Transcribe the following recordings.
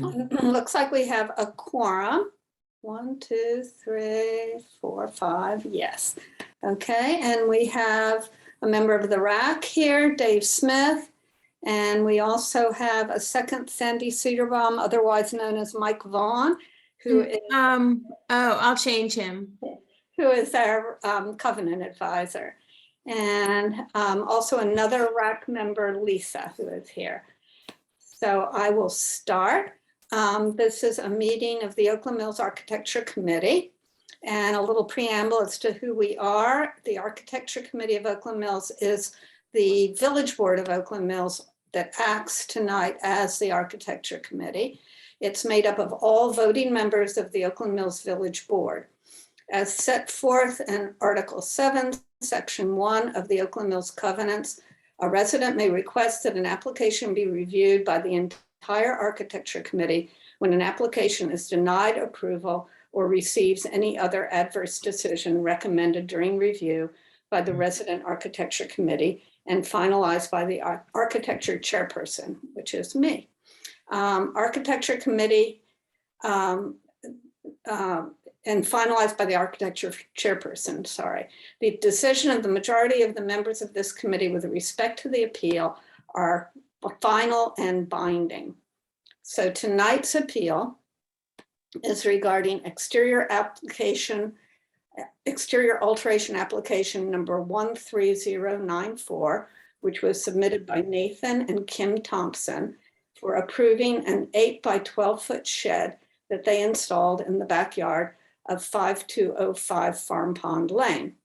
Looks like we have a quorum. 1, 2, 3, 4, 5. Yes. Okay, and we have a member of the RAC here, Dave Smith. And we also have a second Sandy Cedarbaum, otherwise known as Mike Vaughn, who is I'll change him. our covenant advisor. And also another RAC member, Lisa, who is here. So I will start. This is a meeting of the Oakland Mills Architecture Committee, and a little preamble as to who we are. The Architecture Committee of Oakland Mills is the Village Board of Oakland Mills that acts tonight as the Architecture Committee. It's made up of all voting members of the Oakland Mills Village Board. As set forth in Article 7, Section 1 of the Oakland Mills Covenants, a resident may request that an application be reviewed by the entire Architecture Committee when an application is denied approval or receives any other adverse decision recommended during review by the resident Architecture Committee and finalized by the Architecture Chairperson, which is me. Architecture Committee and finalized by the Architecture Chairperson, sorry. The decision of the majority of the members of this committee with respect to the appeal are final and binding. So tonight's appeal is regarding exterior alteration application number 13094, which was submitted by Nathan and Kim Thompson for approving an 8 by 12 foot shed that they installed in the backyard of 5205 Farm Pond Lane.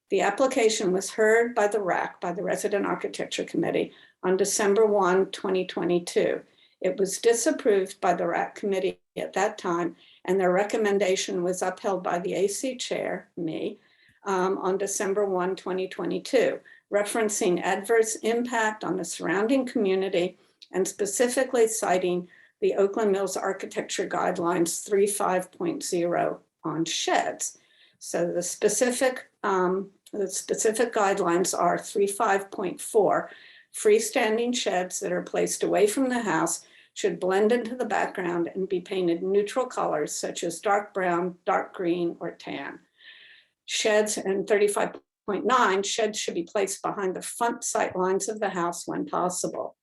The application was heard by the RAC, by the Resident Architecture Committee, on December 1, 2022. It was disapproved by the RAC committee at that time, and their recommendation was upheld by the AC chair, me, on December 1, 2022, referencing adverse impact on the surrounding community and specifically citing the Oakland Mills Architecture Guidelines 3.5.0 on sheds. So the specific guidelines are 3.5.4. Freestanding sheds that are placed away from the house should blend into the background and be painted neutral colors such as dark brown, dark green, or tan. Sheds, and 35.9, sheds should be placed behind the front sight lines of the house when possible.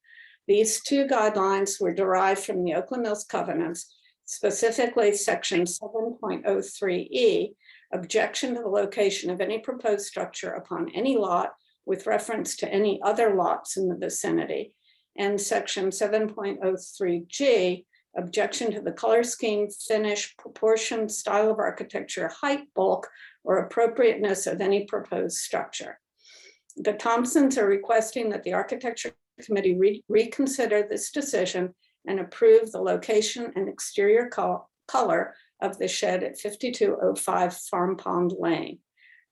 These two guidelines were derived from the Oakland Mills Covenants, specifically section 7.03E, objection to the location of any proposed structure upon any lot with reference to any other lots in the vicinity, and section 7.03G, objection to the color scheme, finish, proportion, style of architecture, height, bulk, or appropriateness of any proposed structure. The Thompsons are requesting that the Architecture Committee reconsider this decision and approve the location and exterior color of the shed at 5205 Farm Pond Lane.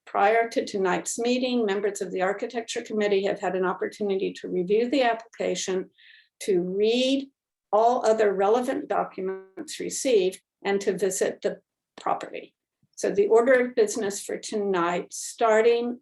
Prior to tonight's meeting, members of the Architecture Committee have had an opportunity to review the application, to read all other relevant documents received, and to visit the property. So the order of business for tonight, starting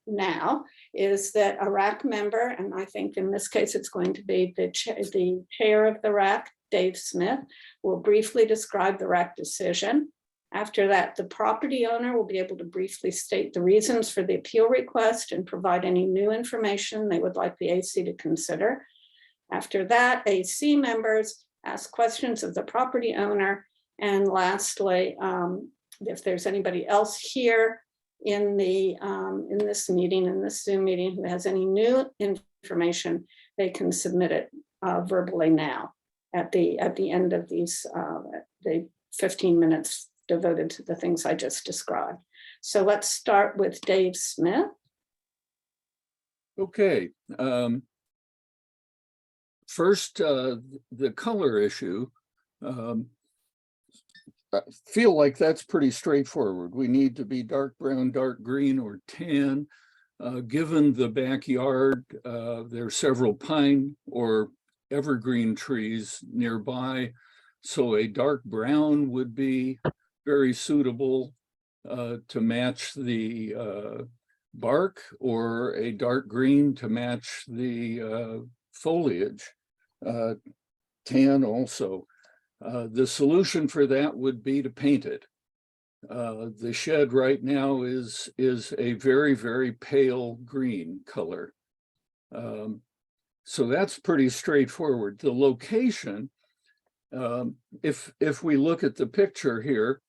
now, is that a RAC member, and I think in this case it's going to be the chair of the RAC, Dave Smith, will briefly describe the RAC decision. After that, the property owner will be able to briefly state the reasons for the appeal request and provide any new information they would like the AC to consider. After that, AC members ask questions of the property owner. And lastly, if there's anybody else here in this meeting, in this Zoom meeting, who has any new information, they can submit it verbally now at the end of these the 15 minutes devoted to the things I just described. So let's start with Dave Smith. Okay. First, the color issue. I feel like that's pretty straightforward. We need to be dark brown, dark green, or tan. Given the backyard, there are several pine or evergreen trees nearby. So a dark brown would be very suitable to match the bark, or a dark green to match the foliage. Tan also. The solution for that would be to paint it. The shed right now is a very, very pale green color. So that's pretty straightforward. The location, if we look at the picture here,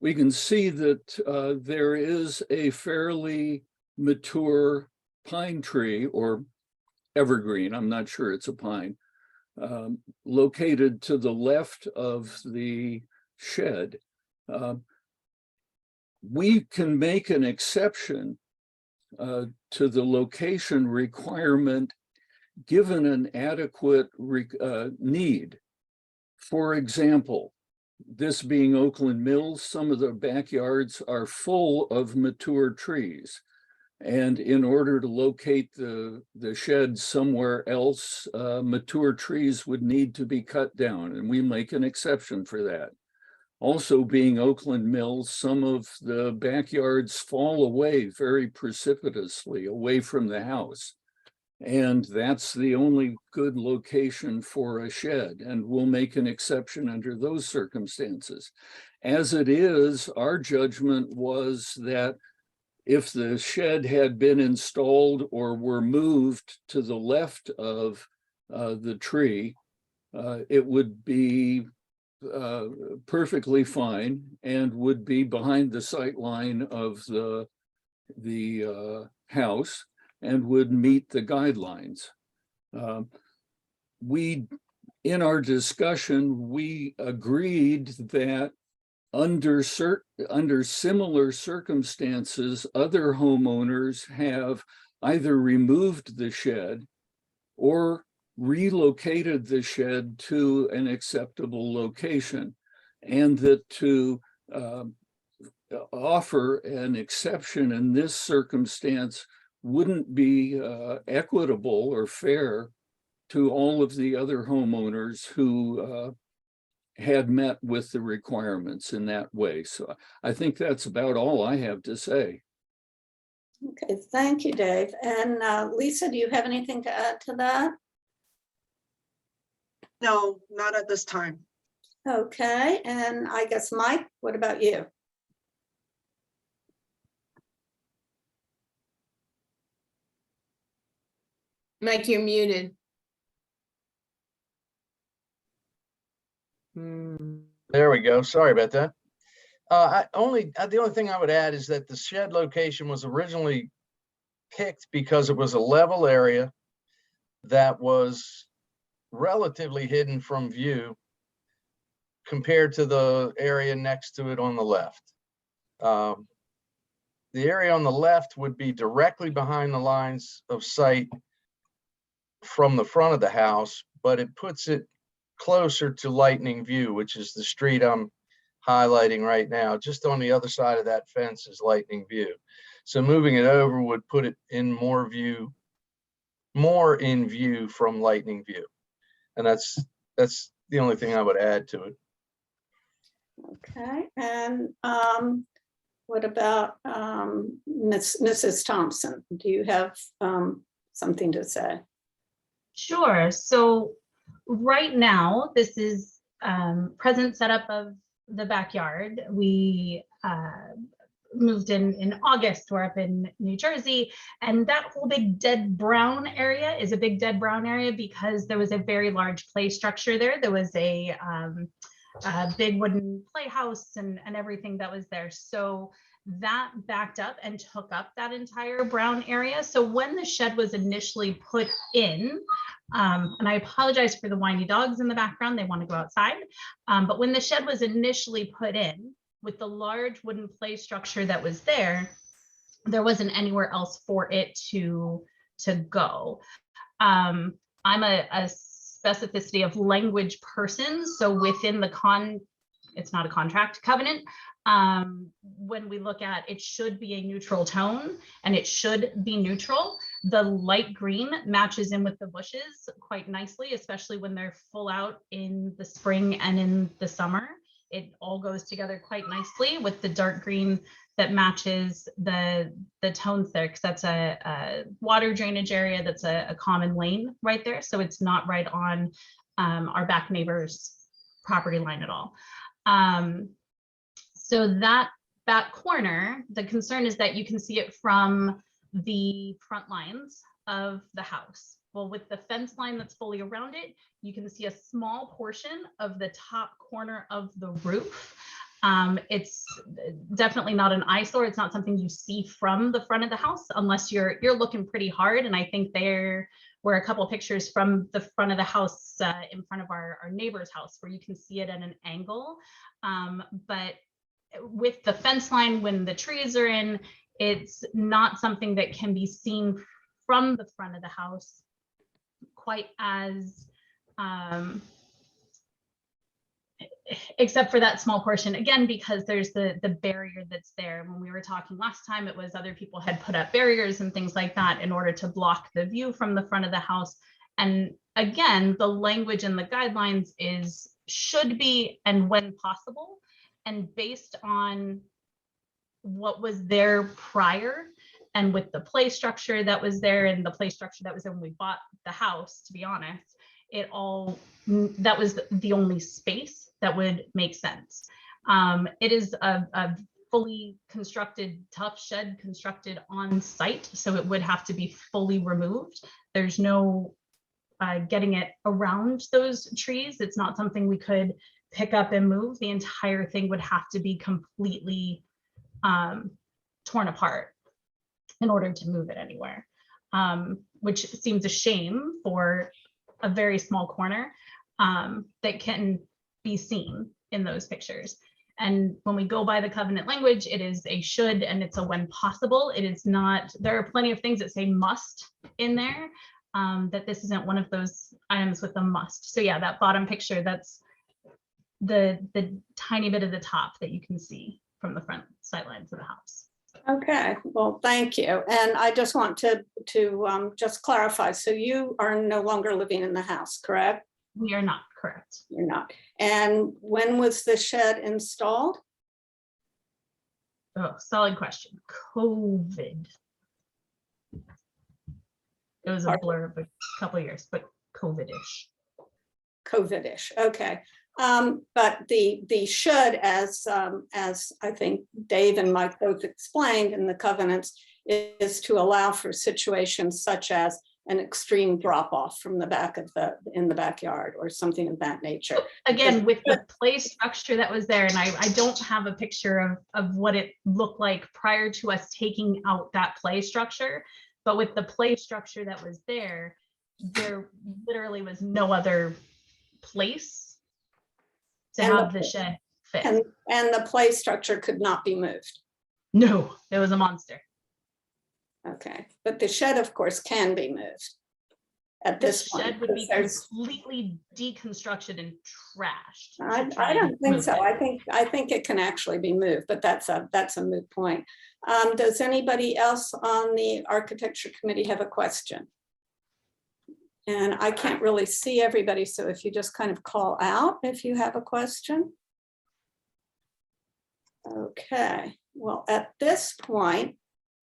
we can see that there is a fairly mature pine tree or evergreen, I'm not sure it's a pine, located to the left of the shed. We can make an exception to the location requirement given an adequate need. For example, this being Oakland Mills, some of the backyards are full of mature trees. And in order to locate the shed somewhere else, mature trees would need to be cut down, and we make an exception for that. Also, being Oakland Mills, some of the backyards fall away very precipitously away from the house. And that's the only good location for a shed, and we'll make an exception under those circumstances. As it is, our judgment was that if the shed had been installed or were moved to the left of the tree, it would be perfectly fine and would be behind the sight line of the house and would meet the guidelines. In our discussion, we agreed that under similar circumstances, other homeowners have either removed the shed or relocated the shed to an acceptable location, and that to offer an exception in this circumstance wouldn't be equitable or fair to all of the other homeowners who had met with the requirements in that way. So I think that's about all I have to say. Okay, thank you, Dave. And Lisa, do you have anything to add to that? No, not at this time. Okay, and I guess Mike, what about you? Mike, you're muted. There we go. Sorry about that. The only thing I would add is that the shed location was originally picked because it was a level area that was relatively hidden from view compared to the area next to it on the left. The area on the left would be directly behind the lines of sight from the front of the house, but it puts it closer to Lightning View, which is the street I'm highlighting right now. Just on the other side of that fence is Lightning View. So moving it over would put it in more in view from Lightning View. And that's the only thing I would add to it. Okay, and what about Mrs. Thompson? Do you have something to say? Sure. So right now, this is present setup of the backyard. We moved in August. We're up in New Jersey, and that whole big dead brown area is a big dead brown area because there was a very large play structure there. There was a big wooden playhouse and everything that was there. So that backed up and took up that entire brown area. So when the shed was initially put in, and I apologize for the whiny dogs in the background, they want to go outside. But when the shed was initially put in, with the large wooden play structure that was there, there wasn't anywhere else for it to go. I'm a specificity of language person. So within the it's not a contract covenant. When we look at it should be a neutral tone and it should be neutral. The light green matches in with the bushes quite nicely, especially when they're full out in the spring and in the summer. It all goes together quite nicely with the dark green that matches the tones there, because that's a water drainage area. That's a common lane right there. So it's not right on our back neighbor's property line at all. So that corner, the concern is that you can see it from the front lines of the house. Well, with the fence line that's fully around it, you can see a small portion of the top corner of the roof. It's definitely not an eyesore. It's not something you see from the front of the house unless you're looking pretty hard. And I think there were a couple of pictures from the front of the house in front of our neighbor's house where you can see it at an angle. But with the fence line, when the trees are in, it's not something that can be seen from the front of the house quite as, except for that small portion, again, because there's the barrier that's there. When we were talking last time, it was other people had put up barriers and things like that in order to block the view from the front of the house. And again, the language in the guidelines is should be and when possible. And based on what was there prior and with the play structure that was there and the play structure that was there when we bought the house, to be honest, that was the only space that would make sense. It is a fully constructed tough shed constructed on site, so it would have to be fully removed. There's no getting it around those trees. It's not something we could pick up and move. The entire thing would have to be completely torn apart in order to move it anywhere, which seems a shame for a very small corner that can be seen in those pictures. And when we go by the covenant language, it is a should and it's a when possible. It is not, there are plenty of things that say must in there, that this isn't one of those items with a must. So yeah, that bottom picture, that's the tiny bit of the top that you can see from the front sidelines of the house. Okay, well, thank you. And I just want to just clarify. So you are no longer living in the house, correct? We are not, correct. You're not. And when was the shed installed? Oh, solid question. COVID. It was a blur of a couple of years, but COVID-ish. COVID-ish, okay. But the should, as I think Dave and Mike both explained in the covenants, is to allow for situations such as an extreme drop off from the back of in the backyard or something of that nature. Again, with the play structure that was there, and I don't have a picture of what it looked like prior to us taking out that play structure, but with the play structure that was there literally was no other place to have the shed fit. And the play structure could not be moved. No, it was a monster. Okay, but the shed, of course, can be moved at this point. Shed would be There's- completely deconstructed and trashed. to try I and don't think move so. it. I think it can actually be moved, but that's a moot point. Does anybody else on the architecture committee have a question? And I can't really see everybody, so if you just kind of call out if you have a question. Okay, well, at this point,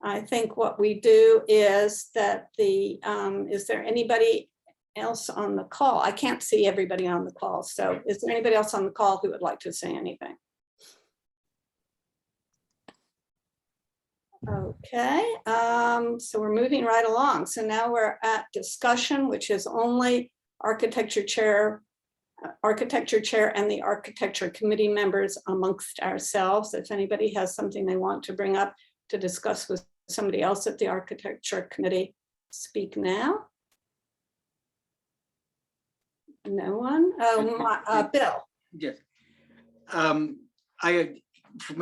I think what we do is that is there anybody else on the call? I can't see everybody on the call, so is there anybody else on the call who would like to say anything? Okay, so we're moving right along. So now we're at discussion, which is only architecture chair and the architecture committee members amongst ourselves. If anybody has something they want to bring up to discuss with somebody else at the architecture committee, speak now. No one? Bill. Yes. From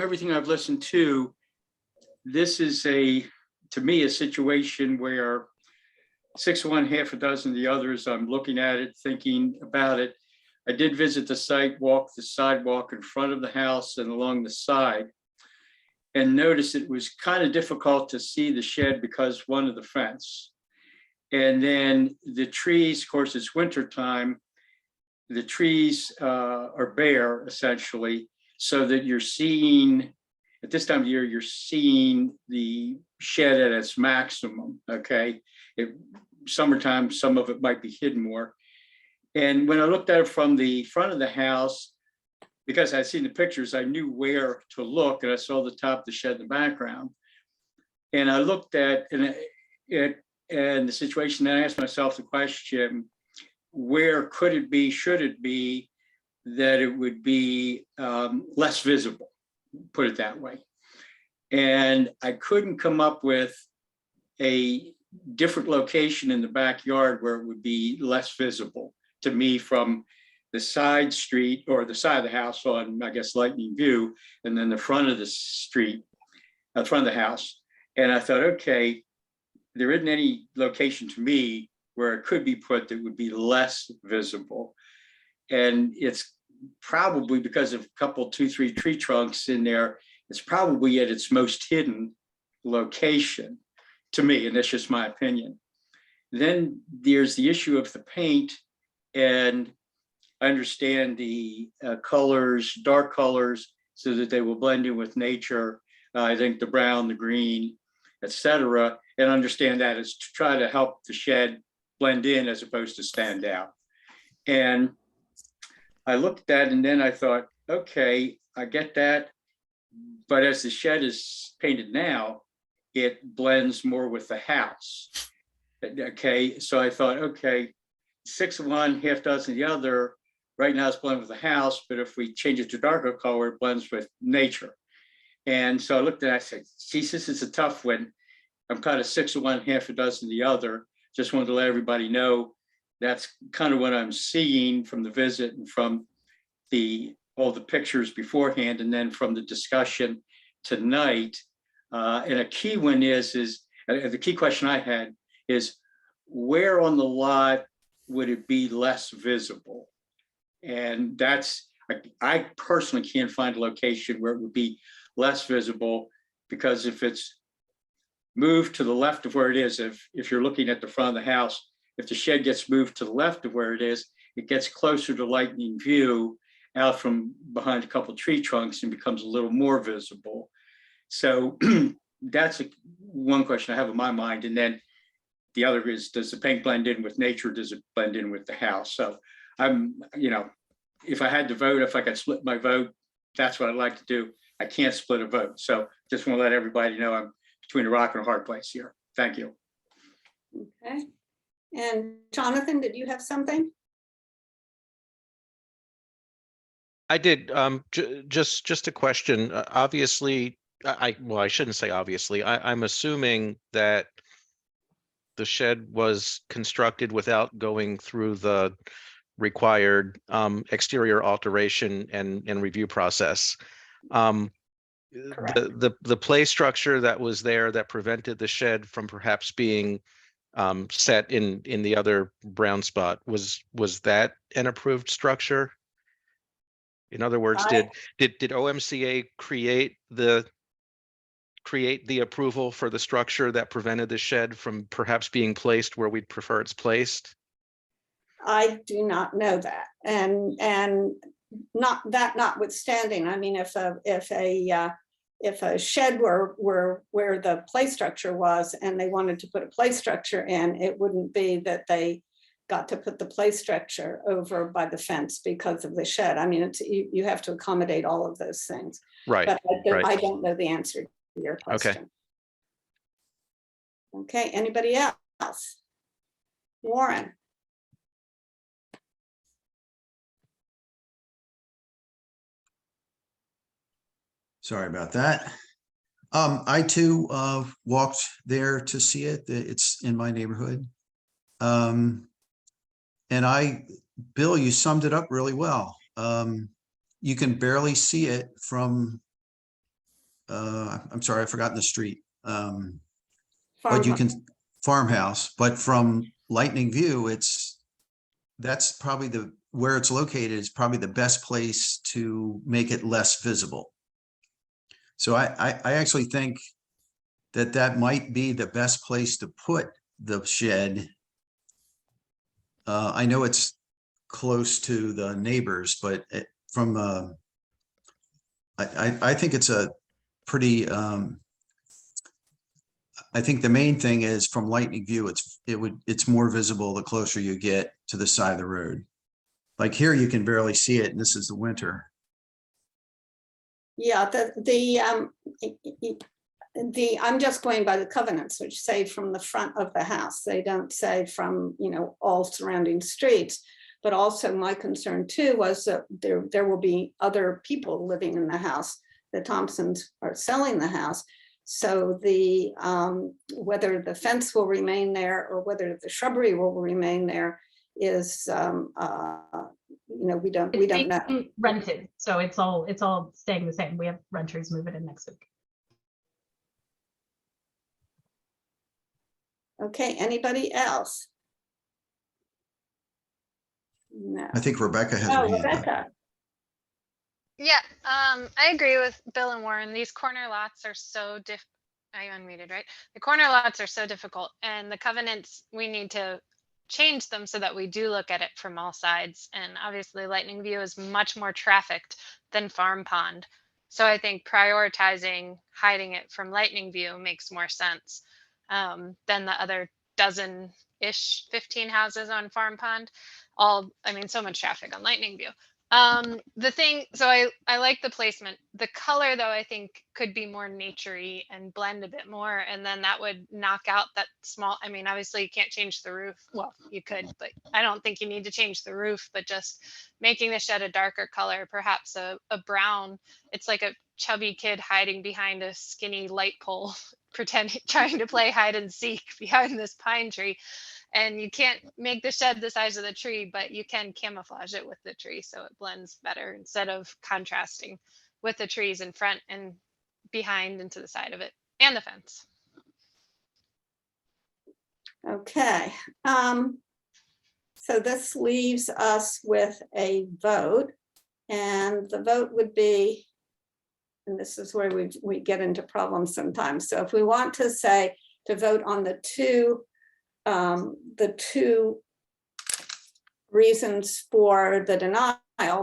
everything I've listened to, this is to me, a situation where 6 of one, half a dozen of the others, I'm looking at it, thinking about it. I did visit the site, walk the sidewalk in front of the house and along the side, and noticed it was kind of difficult to see the shed because one of the fence. And then the trees, of course, it's winter time. The trees are bare essentially, so that you're seeing, at this time of year, you're seeing the shed at its maximum, okay? Summertime, some of it might be hidden more. And when I looked at it from the front of the house, because I'd seen the pictures, I knew where to look, and I saw the top of the shed in the background. And I looked at it and the situation, and I asked myself the question, where could it be, should it be, that it would be less visible, put it that way. And I couldn't come up with a different location in the backyard where it would be less visible to me from the side street or the side of the house on, I guess, Lightning View, and then the front of the street, the front of the house. And I thought, okay, there isn't any location to me where it could be put that would be less visible. And it's probably because of a couple, 2-3 tree trunks in there, it's probably at its most hidden location to me, and that's just my opinion. Then there's the issue of the paint, and I understand the colors, dark colors, so that they will blend in with nature. I think the brown, the green, etc., and understand that is to try to help the shed blend in as opposed to stand out. And I looked at that, and then I thought, okay, I get that, but as the shed is painted now, it blends more with the house. Okay, so I thought, okay, 6 of one, half dozen of the other. Right now it's blended with the house, but if we change it to darker color, it blends with nature. And so I looked at it, I said, geez, this is a tough one. I'm kind of 6 of one, half a dozen of the other. Just wanted to let everybody know that's kind of what I'm seeing from the visit and from all the pictures beforehand, and then from the discussion tonight. And a key one is the key question I had is, where on the lot would it be less visible? And that's, I personally can't find a location where it would be less visible, because if it's moved to the left of where it is, if you're looking at the front of the house, if the shed gets moved to the left of where it is, it gets closer to Lightning View out from behind a couple of tree trunks and becomes a little more visible. So that's one question I have in my mind. And then the other is, does the paint blend in with nature? Does it blend in with the house? So I'm, if I had to vote, if I could split my vote, that's what I'd like to do. I can't split a vote. So just want to let everybody know I'm between a rock and a hard place here. Thank you. Okay. And Jonathan, did you have something? I did. Just a question. Obviously, well, I shouldn't say obviously. I'm assuming that the shed was constructed without going through the required exterior alteration and review process. Correct. The play structure that was there that prevented the shed from perhaps being set in the other brown spot, was that an approved structure? In other words, did OMCA create the approval for the structure that prevented the shed from perhaps being placed where we'd prefer it's placed? I do not know that, and notwithstanding, I mean, if a shed were where the play structure was and they wanted to put a play structure in, it wouldn't be that they got to put the play structure over by the fence because of the shed. I mean, you have to accommodate all of those things. Right. But right. I don't know the answer to your question. Okay, anybody else? Warren? Sorry about that. I too walked there to see it. It's in my neighborhood. And Bill, you summed it up really well. You can barely see it from, I'm sorry, I've forgotten the street. But you can, farmhouse, but from Lightning View, that's probably where it's located is probably the best place to make it less visible. So I actually think that might be the best place to put the shed. I know it's close to the neighbors, but I think it's a pretty, I think the main thing is from Lightning View, it's more visible the closer you get to the side of the road. Like here, you can barely see it, and this is the winter. Yeah, I'm just going by the covenants, which say from the front of the house. They don't say from, all surrounding streets. But also my concern too was that there will be other people living in the house. The Thompsons are selling the house. So whether the fence will remain there or whether the shrubbery will remain there is, we don't It's know. being rented, so it's all staying the same. We have renters moving in next week. Okay, anybody else? No. I think Rebecca has Oh, her hand up. Rebecca. Yeah, I agree with Bill and Warren. These corner lots are so I unmuted, right? The corner lots are so difficult, and the covenants, we need to change them so that we do look at it from all sides. And obviously Lightning View is much more trafficked than Farm Pond. So I think prioritizing hiding it from Lightning View makes more sense than the other dozen-ish 15 houses on Farm Pond. So much traffic on Lightning View. I like the placement. The color though, I think could be more naturey and blend a bit more. And then that would knock out that small, obviously you can't change the roof. Well, you could, but I don't think you need to change the roof, but just making the shed a darker color, perhaps a brown. It's like a chubby kid hiding behind a skinny light pole, trying to play hide and seek behind this pine tree. And you can't make the shed the size of the tree, but you can camouflage it with the tree so it blends better instead of contrasting with the trees in front and behind and to the side of it and the fence. Okay. So this leaves us with a vote, and the vote would be, and this is where we get into problems sometimes. So if we want to say to vote on the two reasons for the denial,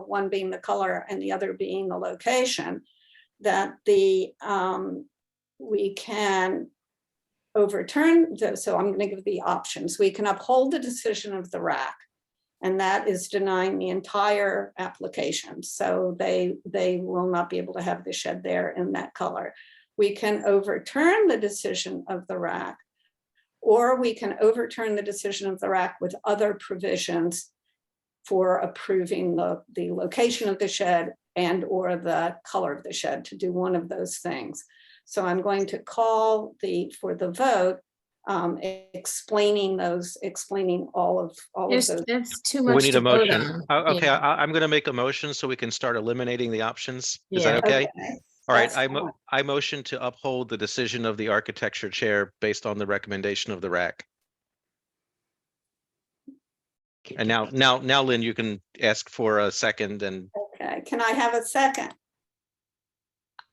one being the color and the other being the location, that we can overturn, so I'm going to give the options. We can uphold the decision of the RAC, and that is denying the entire application. So they will not be able to have the shed there in that color. We can overturn the decision of the RAC, or we can overturn the decision of the RAC with other provisions for approving the location of the shed and or the color of the shed, to do one of those things. So I'm going to call for the vote, explaining all of those. That's too much. We need to a vote motion. on. Okay, Yeah. I'm going to make a motion so we can start eliminating the options. Is Yeah. that okay? All right, That's fine. I motion to uphold the decision of the architecture chair based on the recommendation of the RAC. And now, Lynn, you can ask for a second and Okay, can I have a second?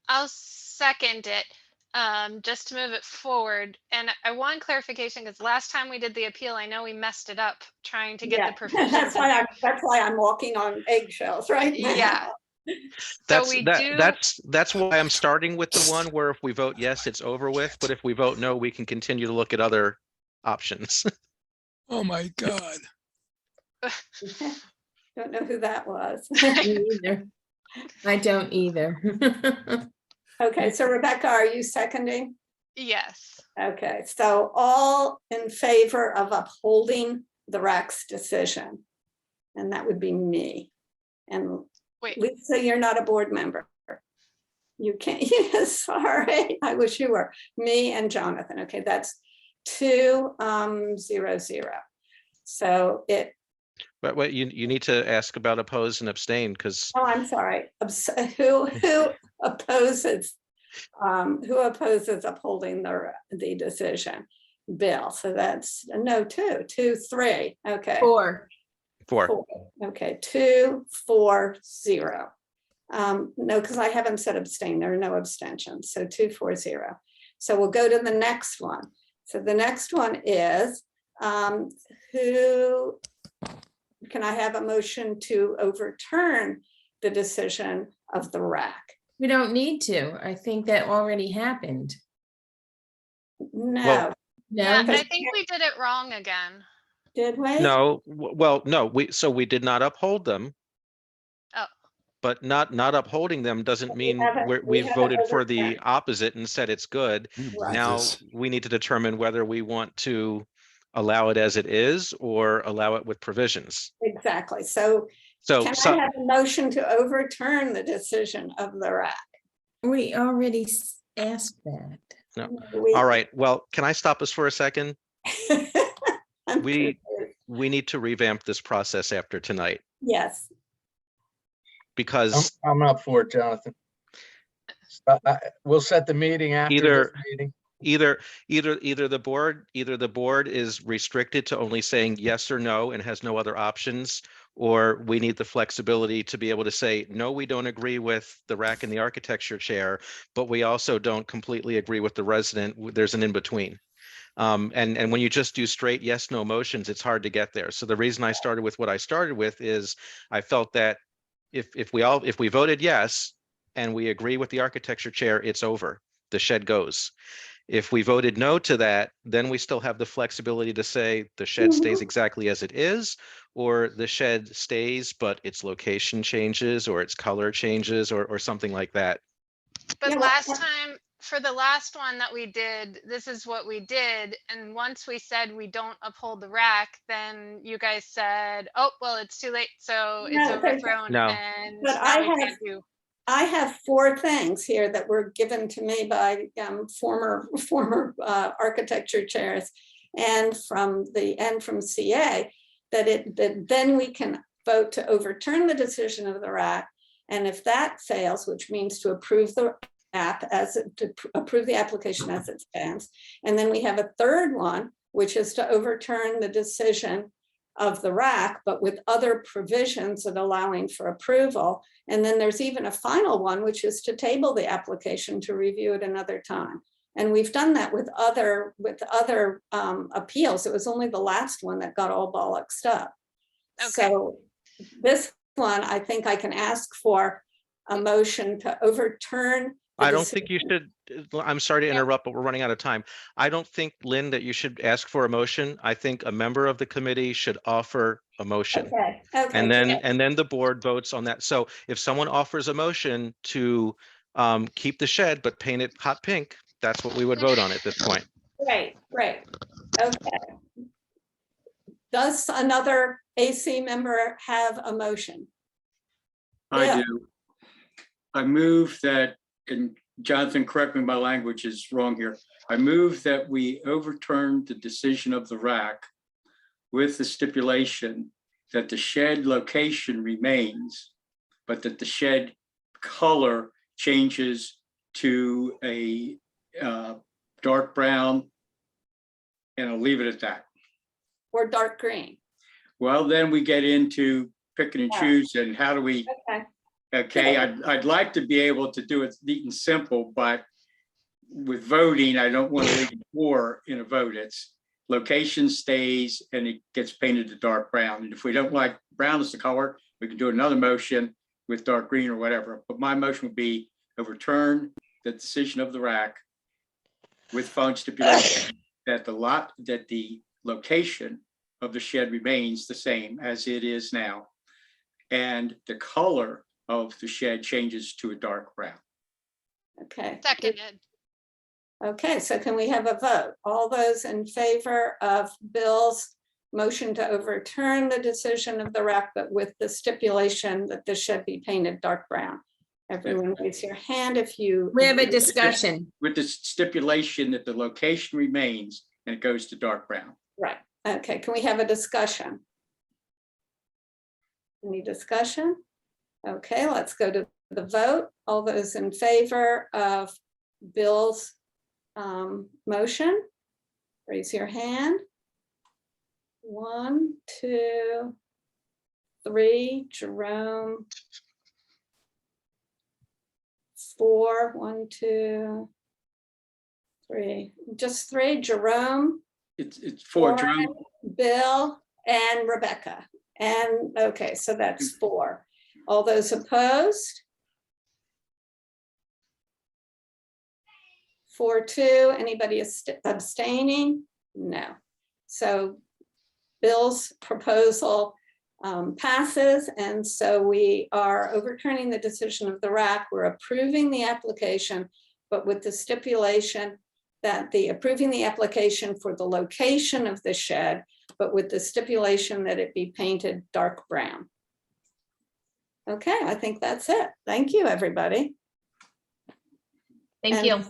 I'll second it just to move it forward. And I want clarification because last time we did the appeal, I know we messed it up trying to get the provisions. That's in there. why I'm walking on eggshells right now. Yeah. that's why I'm starting with the one where if we vote yes, it's over with. But if we vote no, we can continue to look at other options. Oh my God. Don't know who that was. Me either. I don't either. Okay, so Rebecca, are you seconding? Yes. Okay, so all in favor of upholding the RAC's decision? And that would be me. And Wait. Lisa, you're not a board member. You can't, yes, sorry. I wish you were. Me and Jonathan. Okay, that's 2-0-0. So it. But wait, you need to ask about oppose and abstain because Oh, I'm sorry. Who opposes? Who opposes upholding the decision? Bill. So that's no 2-3. Okay. 4. 4. Okay, 2-4-0. No, because I haven't said abstain. There are no abstentions. So 2-4-0. So we'll go to the next one. So the next one is who. Can I have a motion to overturn the decision of the RAC? We don't need to. I think that already happened. No. Well- No. Yeah, I think we did it wrong again. Did we? No, well, no, we did not uphold them. Oh. But not upholding them doesn't mean we we've haven't voted for the overturned. opposite and said it's good. I can't believe Now this. we need to determine whether we want to allow it as it is or allow it with provisions. Exactly. So So, can I have a motion to overturn the decision of the RAC? We already asked that. no. We- All right, well, can I stop us for a second? I'm We confused. we need to revamp this process after tonight Yes, because I'm up for it, Jonathan. We'll set the meeting after this either meeting. either the board is restricted to only saying yes or no and has no other options, or we need the flexibility to be able to say, no, we don't agree with the rack and the architecture chair, but we also don't completely agree with the resident. There's an in-between. And when you just do straight yes, no motions, it's hard to get there. So the reason I started with what I started with is I felt that if we voted yes and we agree with the architecture chair, it's over. The shed goes. If we voted no to that, then we still have the flexibility to say the shed stays exactly as it is, or the shed stays, but its location changes or its color changes or something like that. But Yeah, well, last time, for the last one that we did, this is what we did. And once we said we don't uphold the rack, then you guys said, oh, well, it's too late. So it's No, there's- overthrown. No. And But now I we have- can't do. I have 4 things here that were given to me by former architecture chairs and from CA that then we can vote to overturn the decision of the RAC. And if that fails, which means to approve the approve the application as it stands, and then we have a third one, which is to overturn the decision of the RAC, but with other provisions of allowing for approval. And then there's even a final one, which is to table the application to review it another time. And we've done that with other appeals. It was only the last one that got all bollocksed up. Okay. So this one, I think I can ask for a motion to overturn. I don't think you should, I'm sorry to interrupt, but we're running out of time. I don't think, Lynn, that you should ask for a motion. I think a member of the committee should offer a motion. Okay. And good. then the board votes on that. So if someone offers a motion to keep the shed but paint it hot pink, that's what we would vote on at this point. Great. Okay. Does another AC member have a motion? I Yeah. do. I move that, and Jonathan, correct me, my language is wrong here. I move that we overturn the decision of the RAC with the stipulation that the shed location remains, but that the shed color changes to a dark brown, and I'll leave it at that. Or dark green? Well, then we get into picking and Yeah. choose, and how do we, Okay. I'd like to be able to do it neat and simple, but with voting, I don't want to leave war in a vote. It's location stays and it gets painted to dark brown. And if we don't like brown as the color, we can do another motion with dark green or whatever. But my motion would be overturn the decision of the RAC with following stipulation that the location of the shed remains the same as it is now. And the color of the shed changes to a dark brown. Okay. Seconded. Okay, so can we have a vote? All those in favor of Bill's motion to overturn the decision of the RAC, but with the stipulation that the shed be painted dark brown? Everyone raise your hand if you. We have a discussion. With the stipulation that the location remains and it goes to dark brown. Right, okay, can we have a discussion? Any discussion? Okay, let's go to the vote. All those in favor of Bill's motion, raise your hand. 1, 2, 3, Jerome. 4, 1, 2, 3, just 3, Jerome. It's for Warren, Jerome. Bill and Rebecca. And okay, so that's 4. All those opposed? 4-2. Anybody abstaining? No. So Bill's proposal passes, and so we are overturning the decision of the RAC. We're approving the application, but with the stipulation that approving the application for the location of the shed, but with the stipulation that it be painted dark brown. Okay, I think that's it. Thank you, everybody. Thank And- you.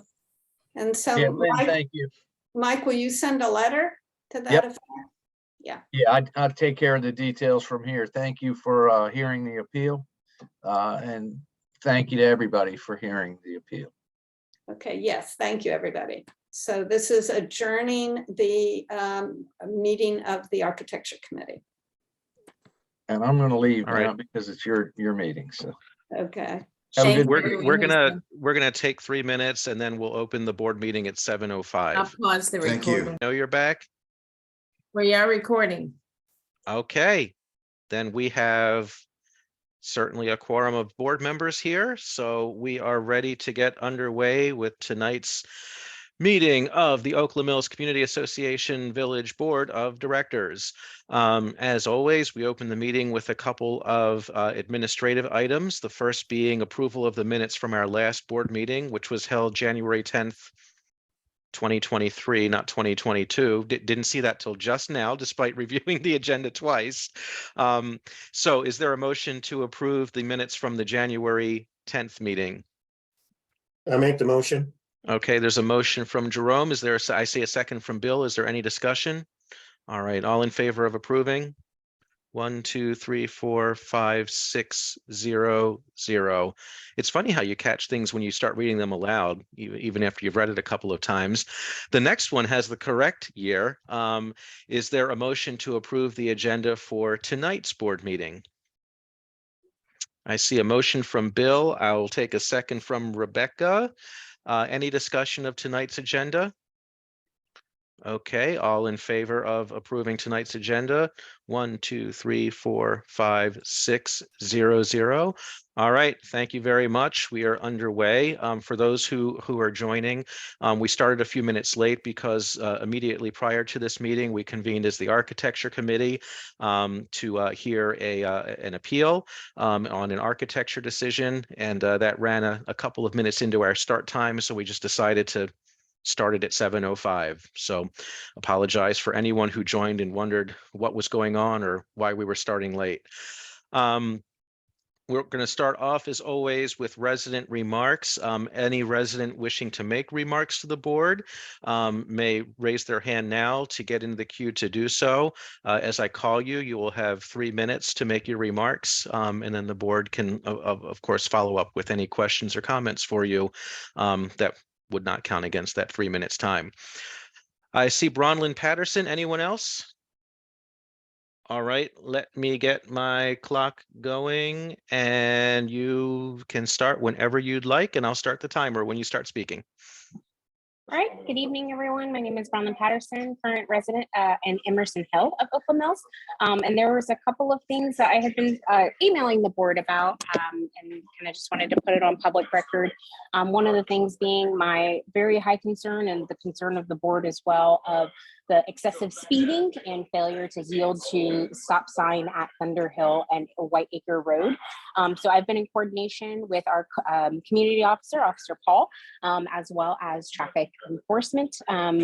And so, Yeah, Lynn, Mike, thank you. Mike, will you send a letter to that Yep. effect? Yeah, I'll take care of the details from here. Thank you for hearing the appeal. And thank you to everybody for hearing the appeal. Okay, yes, thank you, everybody. So this is adjourning the meeting of the Architecture Committee. And I'm gonna leave All right. now because it's your meeting, so. Okay, Have a Thank good you, week. everyone. We're gonna take 3 minutes and then we'll open the board meeting at I'll 7:05. pause the Thank you. recording. Know you're back? We are recording. Okay, then we have certainly a quorum of board members here, so we are ready to get underway with tonight's meeting of the Oakland Mills Community Association Village Board of Directors. As always, we open the meeting with a couple of administrative items, the first being approval of the minutes from our last board meeting, which was held January 10th, 2023, not 2022. Didn't see that till just now, despite reviewing the agenda twice. So is there a motion to approve the minutes from the January 10th meeting? I make the motion. Okay, there's a motion from Jerome. Is there, I see a second from Bill. Is there any discussion? All right, all in favor of approving? 1, 2, 3, 4, 5, 6, 0, 0. It's funny how you catch things when you start reading them aloud, even after you've read it a couple of times. The next one has the correct year. Is there a motion to approve the agenda for tonight's board meeting? I see a motion from Bill. I will take a second from Rebecca. Any discussion of tonight's agenda? Okay, all in favor of approving tonight's agenda? 1, 2, 3, 4, 5, 6, 0, 0. All right, thank you very much. We are underway. For those who are joining, we started a few minutes late because immediately prior to this meeting, we convened as the Architecture Committee to hear an appeal on an architecture decision, and that ran a couple of minutes into our start time, so we just decided to started at 7:05. So apologize for anyone who joined and wondered what was going on or why we were starting late. We're going to start off as always with resident remarks. Any resident wishing to make remarks to the board may raise their hand now to get into the queue to do so. As I call you, you will have 3 minutes to make your remarks, and then the board can, of course, follow up with any questions or comments for you that would not count against that 3 minutes time. I see Bronwyn Patterson. Anyone else? All right, let me get my clock going and you can start whenever you'd like, and I'll start the timer when you start speaking. All right, good evening, everyone. My name is Bronwyn Patterson, current resident in Emerson Hill of Oakland Mills. And there was a couple of things that I had been emailing the board about and kind of just wanted to put it on public record. One of the things being my very high concern and the concern of the board as well of the excessive speeding and failure to yield to stop sign at Thunder Hill and White Acre Road. So I've been in coordination with our community officer, Officer Paul, as well as traffic enforcement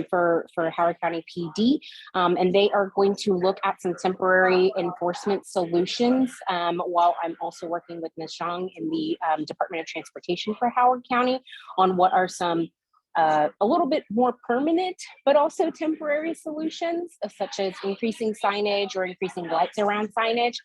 for Howard County PD. And they are going to look at some temporary enforcement solutions while I'm also working with Ms. Zhang in the Department of Transportation for Howard County on what are some a little bit more permanent, but also temporary solutions, such as increasing signage or increasing lights around signage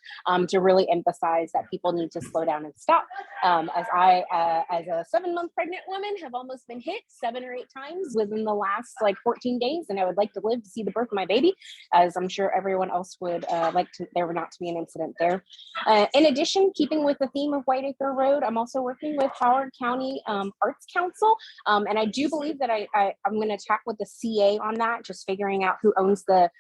to really emphasize that people need to slow down and stop. As a 7-month pregnant woman, have almost been hit 7 or 8 times within the last 14 days, and I would like to live to see the birth of my baby, as I'm sure everyone else would like there not to be an incident there. In addition, keeping with the theme of White Acre Road, I'm also working with Howard County Arts Council, and I do believe that I'm going to chat with the CA on that, just figuring out who owns the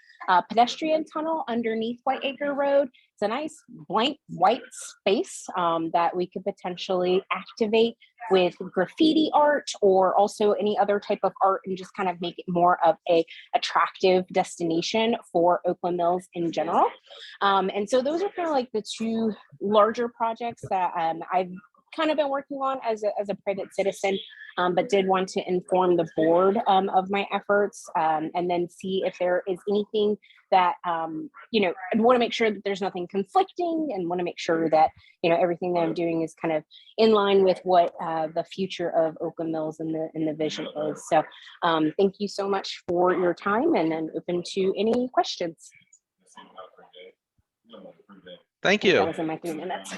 pedestrian tunnel underneath White Acre Road it's a nice blank white space that we could potentially activate with graffiti art or also any other type of art and just kind of make it more of a attractive destination for Oakland Mills in general. And so those are kind of like the two larger projects that I've kind of been working on as a private citizen, but did want to inform the board of my efforts and then see if there is anything that, you know, I want to make sure that there's nothing conflicting and want to make sure that, you know, everything that I'm doing is kind of in line with what the future of Oakland Mills and the vision is. So thank you so much for your time and then open to any questions. Thank That you. was in my 3 minutes.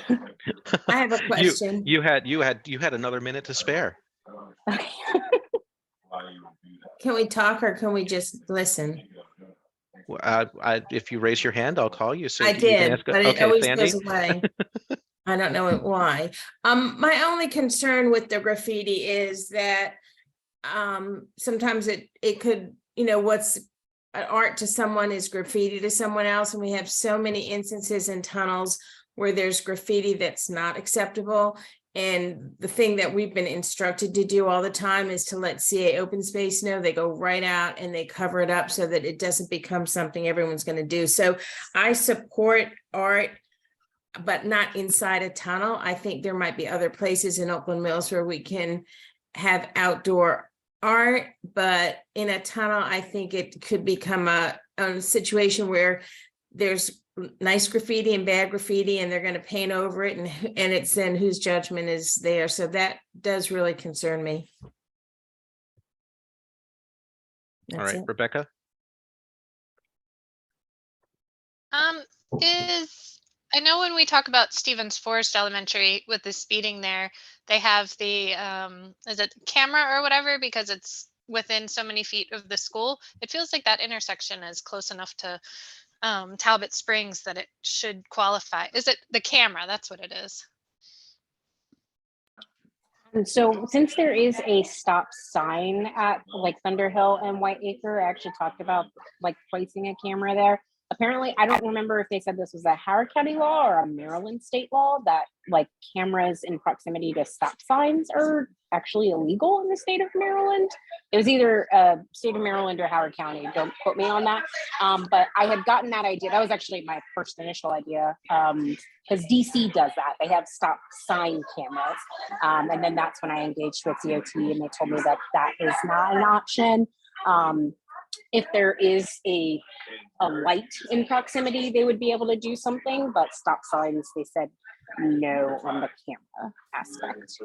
I have a question. You had another minute to spare. Okay. Can we talk or can we just listen? If you raise your hand, I'll call you. So I you can did, ask- but it okay, always Sandy? goes away. I don't know why. My only concern with the graffiti is that sometimes it could, you know, what's art to someone is graffiti to someone else, and we have so many instances in tunnels where there's graffiti that's not acceptable. And the thing that we've been instructed to do all the time is to let CA Open Space know. They go right out and they cover it up so that it doesn't become something everyone's going to do. So I support art, but not inside a tunnel. I think there might be other places in Oakland Mills where we can have outdoor art, but in a tunnel, I think it could become a situation where there's nice graffiti and bad graffiti and they're going to paint over it, and it's then whose judgment is there. So that does really concern me. All That's right, it. Rebecca? I know when we talk about Stevens Forest Elementary with the speeding there, they have the is it camera or whatever because it's within so many feet of the school. It feels like that intersection is close enough to Talbot Springs that it should qualify. Is it the camera? That's what it is. And so since there is a stop sign at like Thunderhill and Whiteacre, I actually talked about like placing a camera there. Apparently, I don't remember if they said this was a Howard County law or a Maryland state law that like cameras in proximity to stop signs are actually illegal in the state of Maryland. It was either state of Maryland or Howard County. Don't quote me on that. But I had gotten that idea. That was actually my first initial idea because DC does that. They have stop sign cameras. And then that's when I engaged with DOT and they told me that that is not an option. If there is a light in proximity, they would be able to do something, but stop signs, they said no on the camera aspect.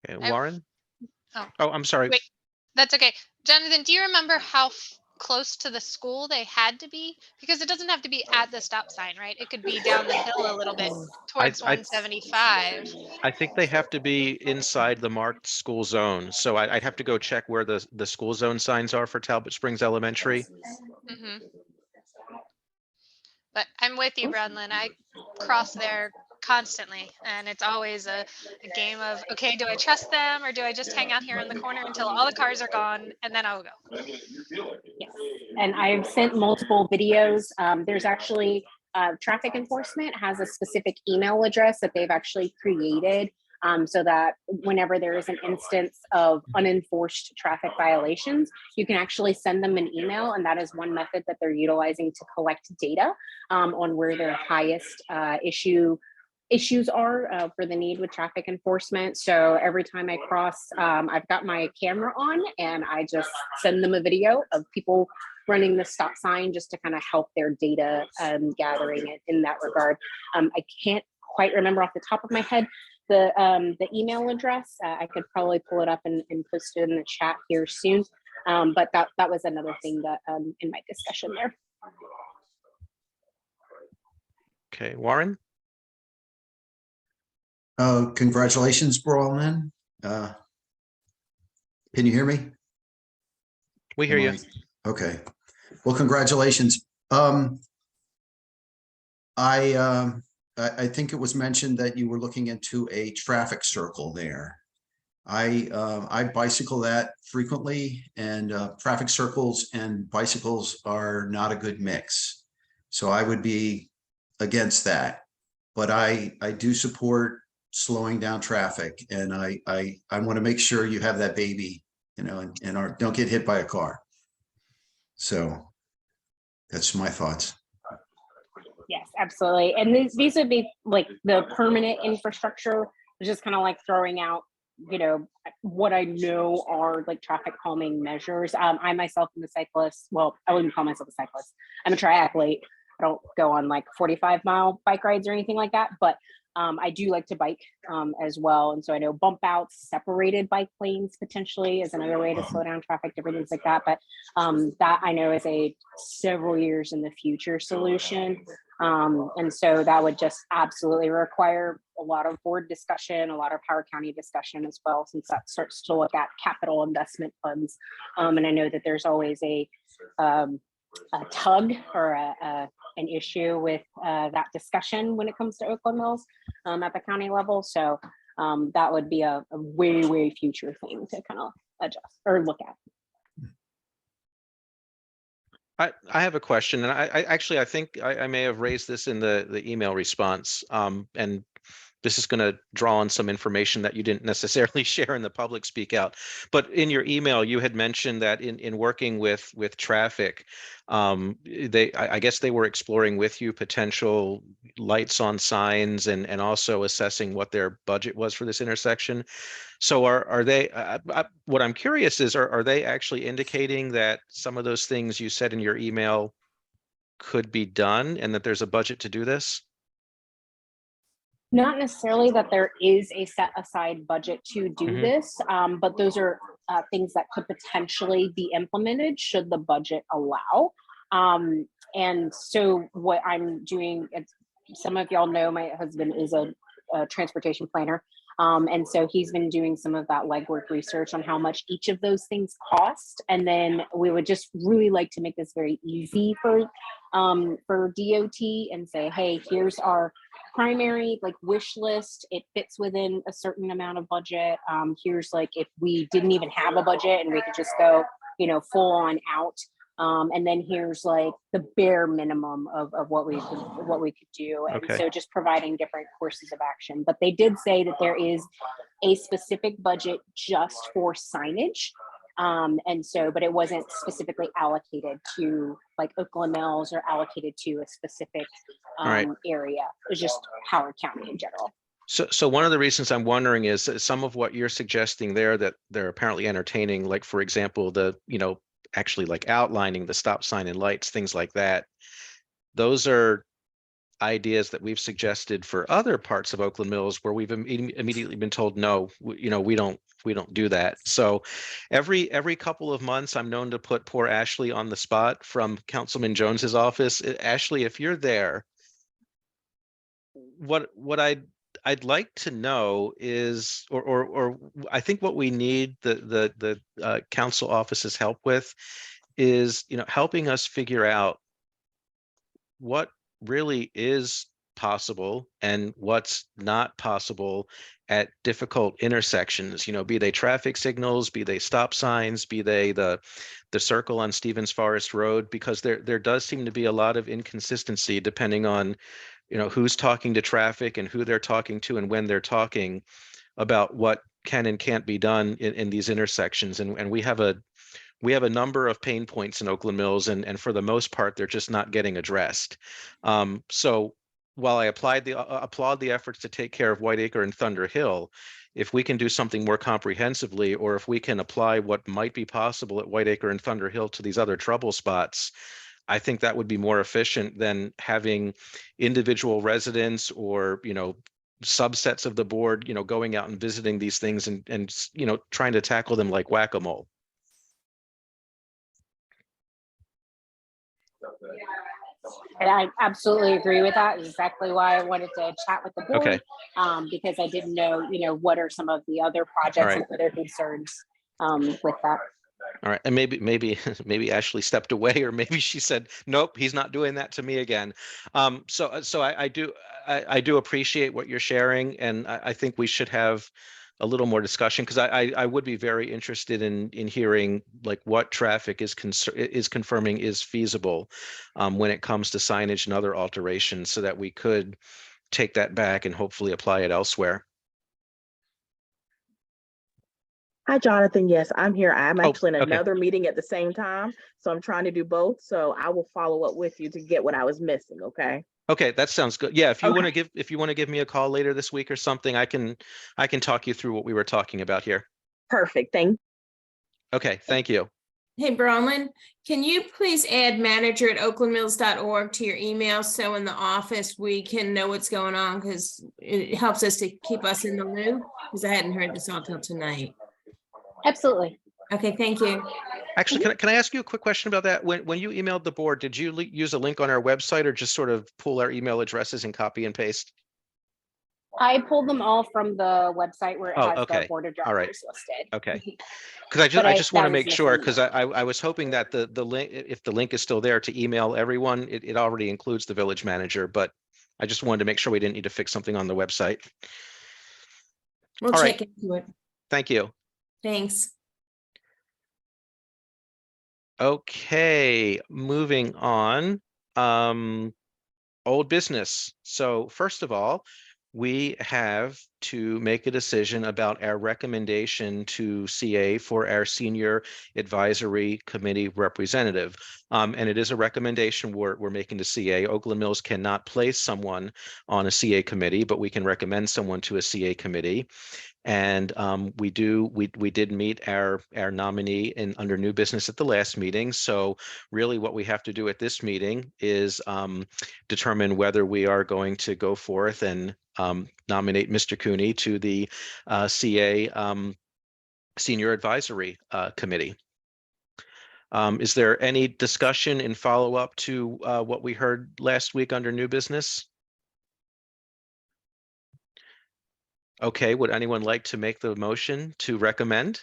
Okay, Warren? Oh. Oh, I'm sorry. Wait, that's okay. Jonathan, do you remember how close to the school they had to be? Because it doesn't have to be at the stop sign, right? It could be down the hill a little bit towards 175. I think they have to be inside the marked school zone. So I'd have to go check where the school zone signs are for Talbot Springs Elementary. Mm-hmm. But I'm with you, Bradlin. I cross there constantly, and it's always a game of, okay, do I trust them or do I just hang out here in the corner until all the cars are gone and then I'll go? Yes. And I've sent multiple videos. There's actually traffic enforcement has a specific email address that they've actually created so that whenever there is an instance of unenforced traffic violations, you can actually send them an email. And that is one method that they're utilizing to collect data on where their highest issues are for the need with traffic enforcement. So every time I cross, I've got my camera on and I just send them a video of people running the stop sign just to kind of help their data gathering it in that regard. I can't quite remember off the top of my head the email address. I could probably pull it up and post it in the chat here soon. But that was another thing that in my discussion there. Okay, Warren? Congratulations, Brawlman. Can you hear me? We hear you. Okay. Well, congratulations. I think it was mentioned that you were looking into a traffic circle there. I bicycle that frequently, and traffic circles and bicycles are not a good mix. So I would be against that. But I do support slowing down traffic, and I want to make sure you have that baby, you know, and don't get hit by a car. So that's my thoughts. Yes, absolutely. And these would be like the permanent infrastructure, just kind of like throwing out, you know, what I know are like traffic calming measures. I myself am a cyclist. Well, I wouldn't call myself a cyclist. I'm a triathlete. I don't go on like 45-mile bike rides or anything like that, but I do like to bike as well. And so I know bump outs, separated bike lanes potentially is another way to slow down traffic, different things like that. But that I know is a several years in the future solution. And so that would just absolutely require a lot of board discussion, a lot of Power County discussion as well, since that starts to look at capital investment funds. And I know that there's always a tug or an issue with that discussion when it comes to Oakland Mills at the county level. So that would be a way future thing to kind of adjust or look at. I have a question, and I think I may have raised this in the email response, and this is going to draw on some information that you didn't necessarily share in the public speak out. But in your email, you had mentioned that in working with traffic, I guess they were exploring with you potential lights on signs and also assessing what their budget was for this intersection. So are they, what I'm curious is, are they actually indicating that some of those things you said in your email could be done and that there's a budget to do this? Not necessarily that there is a set aside budget to do this, but those are things that could potentially be implemented should the budget allow. And so what I'm doing, some of y'all know my husband is a transportation planner. And so he's been doing some of that legwork research on how much each of those things cost. And then we would just really like to make this very easy for DOT and say, hey, here's our primary like wish list. It fits within a certain amount of budget. Here's like if we didn't even have a budget and we could just go, you know, full on out. And then here's like the bare minimum of what we could do. And Okay. so just providing different courses of action. But they did say that there is a specific budget just for signage. And so, but it wasn't specifically allocated to like Oakland Mills or allocated to a specific area. It was just Howard County in general. So one of the reasons I'm wondering is that some of what you're suggesting there that they're apparently entertaining, like for example, the, you know, actually like outlining the stop sign and lights, things like that. Those are ideas that we've suggested for other parts of Oakland Mills where we've immediately been told, no, you know, we don't do that. So every couple of months, I'm known to put poor Ashley on the spot from Councilman Jones's office. Ashley, if you're there, what I'd like to know is, or I think what we need the council office's help with is, you know, helping us figure out what really is possible and what's not possible at difficult intersections, you know, be they traffic signals, be they stop signs, be they the circle on Stevens Forest Road, because there does seem to be a lot of inconsistency depending on, you know, who's talking to traffic and who they're talking to and when they're talking about what can and can't be done in these intersections. And we have a number of pain points in Oakland Mills, and for the most part, they're just not getting addressed. So while I applaud the efforts to take care of Whiteacre and Thunder Hill, if we can do something more comprehensively, or if we can apply what might be possible at Whiteacre and Thunder Hill to these other trouble spots, I think that would be more efficient than having individual residents or, you know, subsets of the board, you know, going out and visiting these things and you know, trying to tackle them like whack-a-mole. And I absolutely agree with that. Exactly why I wanted to chat with the board, because I didn't know, you know, what are some of the other projects and other concerns with that. All right, and maybe Ashley stepped away, or maybe she said, nope, he's not doing that to me again. So I do appreciate what you're sharing, and I think we should have a little more discussion, because I would be very interested in hearing like what traffic is confirming is feasible when it comes to signage and other alterations, so that we could take that back and hopefully apply it elsewhere. Hi, Jonathan. Yes, I'm here. I'm Oh, actually in okay. another meeting at the same time, so I'm trying to do both. So I will follow up with you to get what I was missing. Okay. Okay, that sounds good. Yeah, if you want to Okay. give me a call later this week or something, I can talk you through what we were talking about here. Perfect. Thank Okay, thank you. Hey, Bronwyn, can you please add manager@oaklandmills.org to your email, so in the office we can know what's going on, because it helps us to keep us in the loop, because I hadn't heard this all till tonight. Absolutely. Okay, thank you. Actually, can I ask you a quick question about that? When you emailed the board, did you use a link on our website, or just sort of pull our email addresses and copy and paste? I pulled them all from the website where it Oh, has okay. the board of All right. directors listed. Okay. Because But I just want that to was make sure, missing because the- I was hoping that the link, if the link is still there to email everyone, it already includes the village manager, but I just wanted to make sure we didn't need to fix something on the website. We'll All check right. into it. Thank you. Thanks. Okay, moving on. Old business. So first of all, we have to make a decision about our recommendation to CA for our senior advisory committee representative. And it is a recommendation we're making to CA. Oakland Mills cannot place someone on a CA committee, but we can recommend someone to a CA committee. And we did meet our nominee under new business at the last meeting. So really what we have to do at this meeting is determine whether we are going to go forth and nominate Mr. Cooney to the CA Senior Advisory Committee. Is there any discussion in follow-up to what we heard last week under new business? Okay, would anyone like to make the motion to recommend?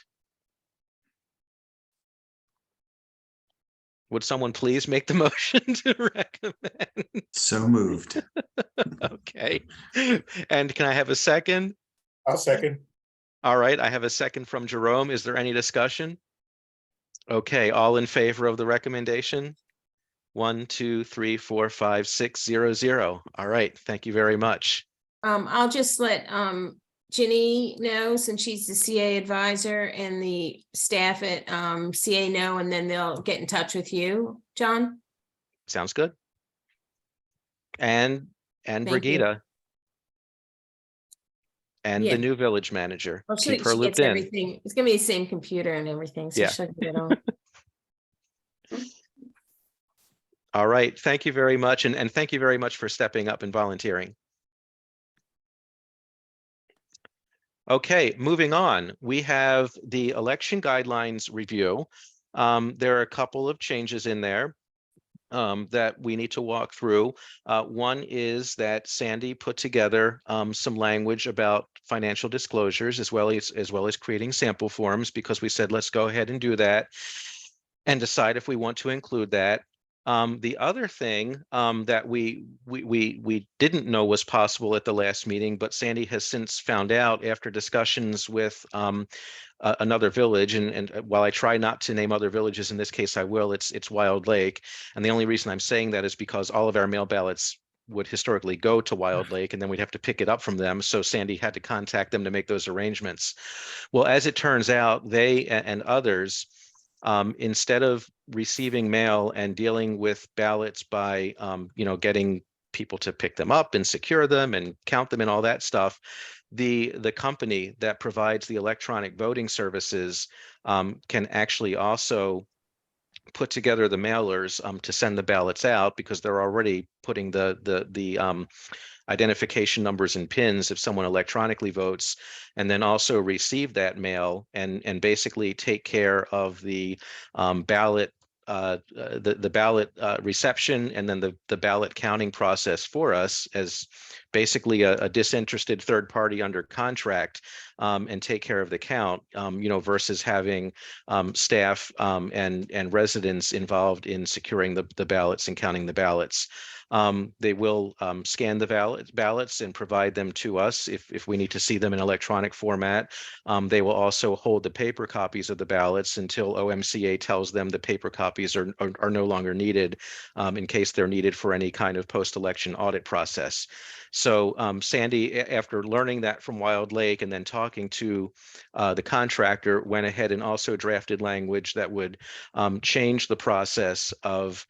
Would someone please make the motion to recommend? So moved. Okay. And can I have a second? I'll second. All right, I have a second from Jerome. Is there any discussion? Okay, all in favor of the recommendation? 1, 2, 3, 4, 5, 6, 0, 0. All right, thank you very much. I'll just let Ginny know, since she's the CA advisor, and the staff at CA know, and then they'll get in touch with you, John. Sounds good. And Thank you. Brigida. And Yeah. the new village manager. Well, Keep she her looped gets in. everything. It's gonna be the same computer and everything, so Yeah. she'll get it all. All right, thank you very much. And thank you very much for stepping up and volunteering. Okay, moving on. We have the election guidelines review. There are a couple of changes in there that we need to walk through. One is that Sandy put together some language about financial disclosures, as well as creating sample forms, because we said, let's go ahead and do that and decide if we want to include that. The other thing that we didn't know was possible at the last meeting, but Sandy has since found out after discussions with another village, and while I try not to name other villages, in this case I will, it's Wild Lake. And the only reason I'm saying that is because all of our mail ballots would historically go to Wild Lake, and then we'd have to pick it up from them. So Sandy had to contact them to make those arrangements. Well, as it turns out, they and others, instead of receiving mail and dealing with ballots by, getting people to pick them up and secure them and count them and all that stuff, the company that provides the electronic voting services can actually also put together the mailers to send the ballots out, because they're already putting the identification numbers and pins if someone electronically votes, and then also receive that mail and basically take care of the ballot the ballot reception, and then the ballot counting process for us as basically a disinterested third party under contract, and take care of the count, versus having staff and residents involved in securing the ballots and counting the ballots. They will scan the ballots and provide them to us if we need to see them in electronic format. They will also hold the paper copies of the ballots until OMCA tells them the paper copies are no longer needed, in case they're needed for any kind of post-election audit process. So Sandy, after learning that from Wild Lake and then talking to the contractor, went ahead and also drafted language that would change the process of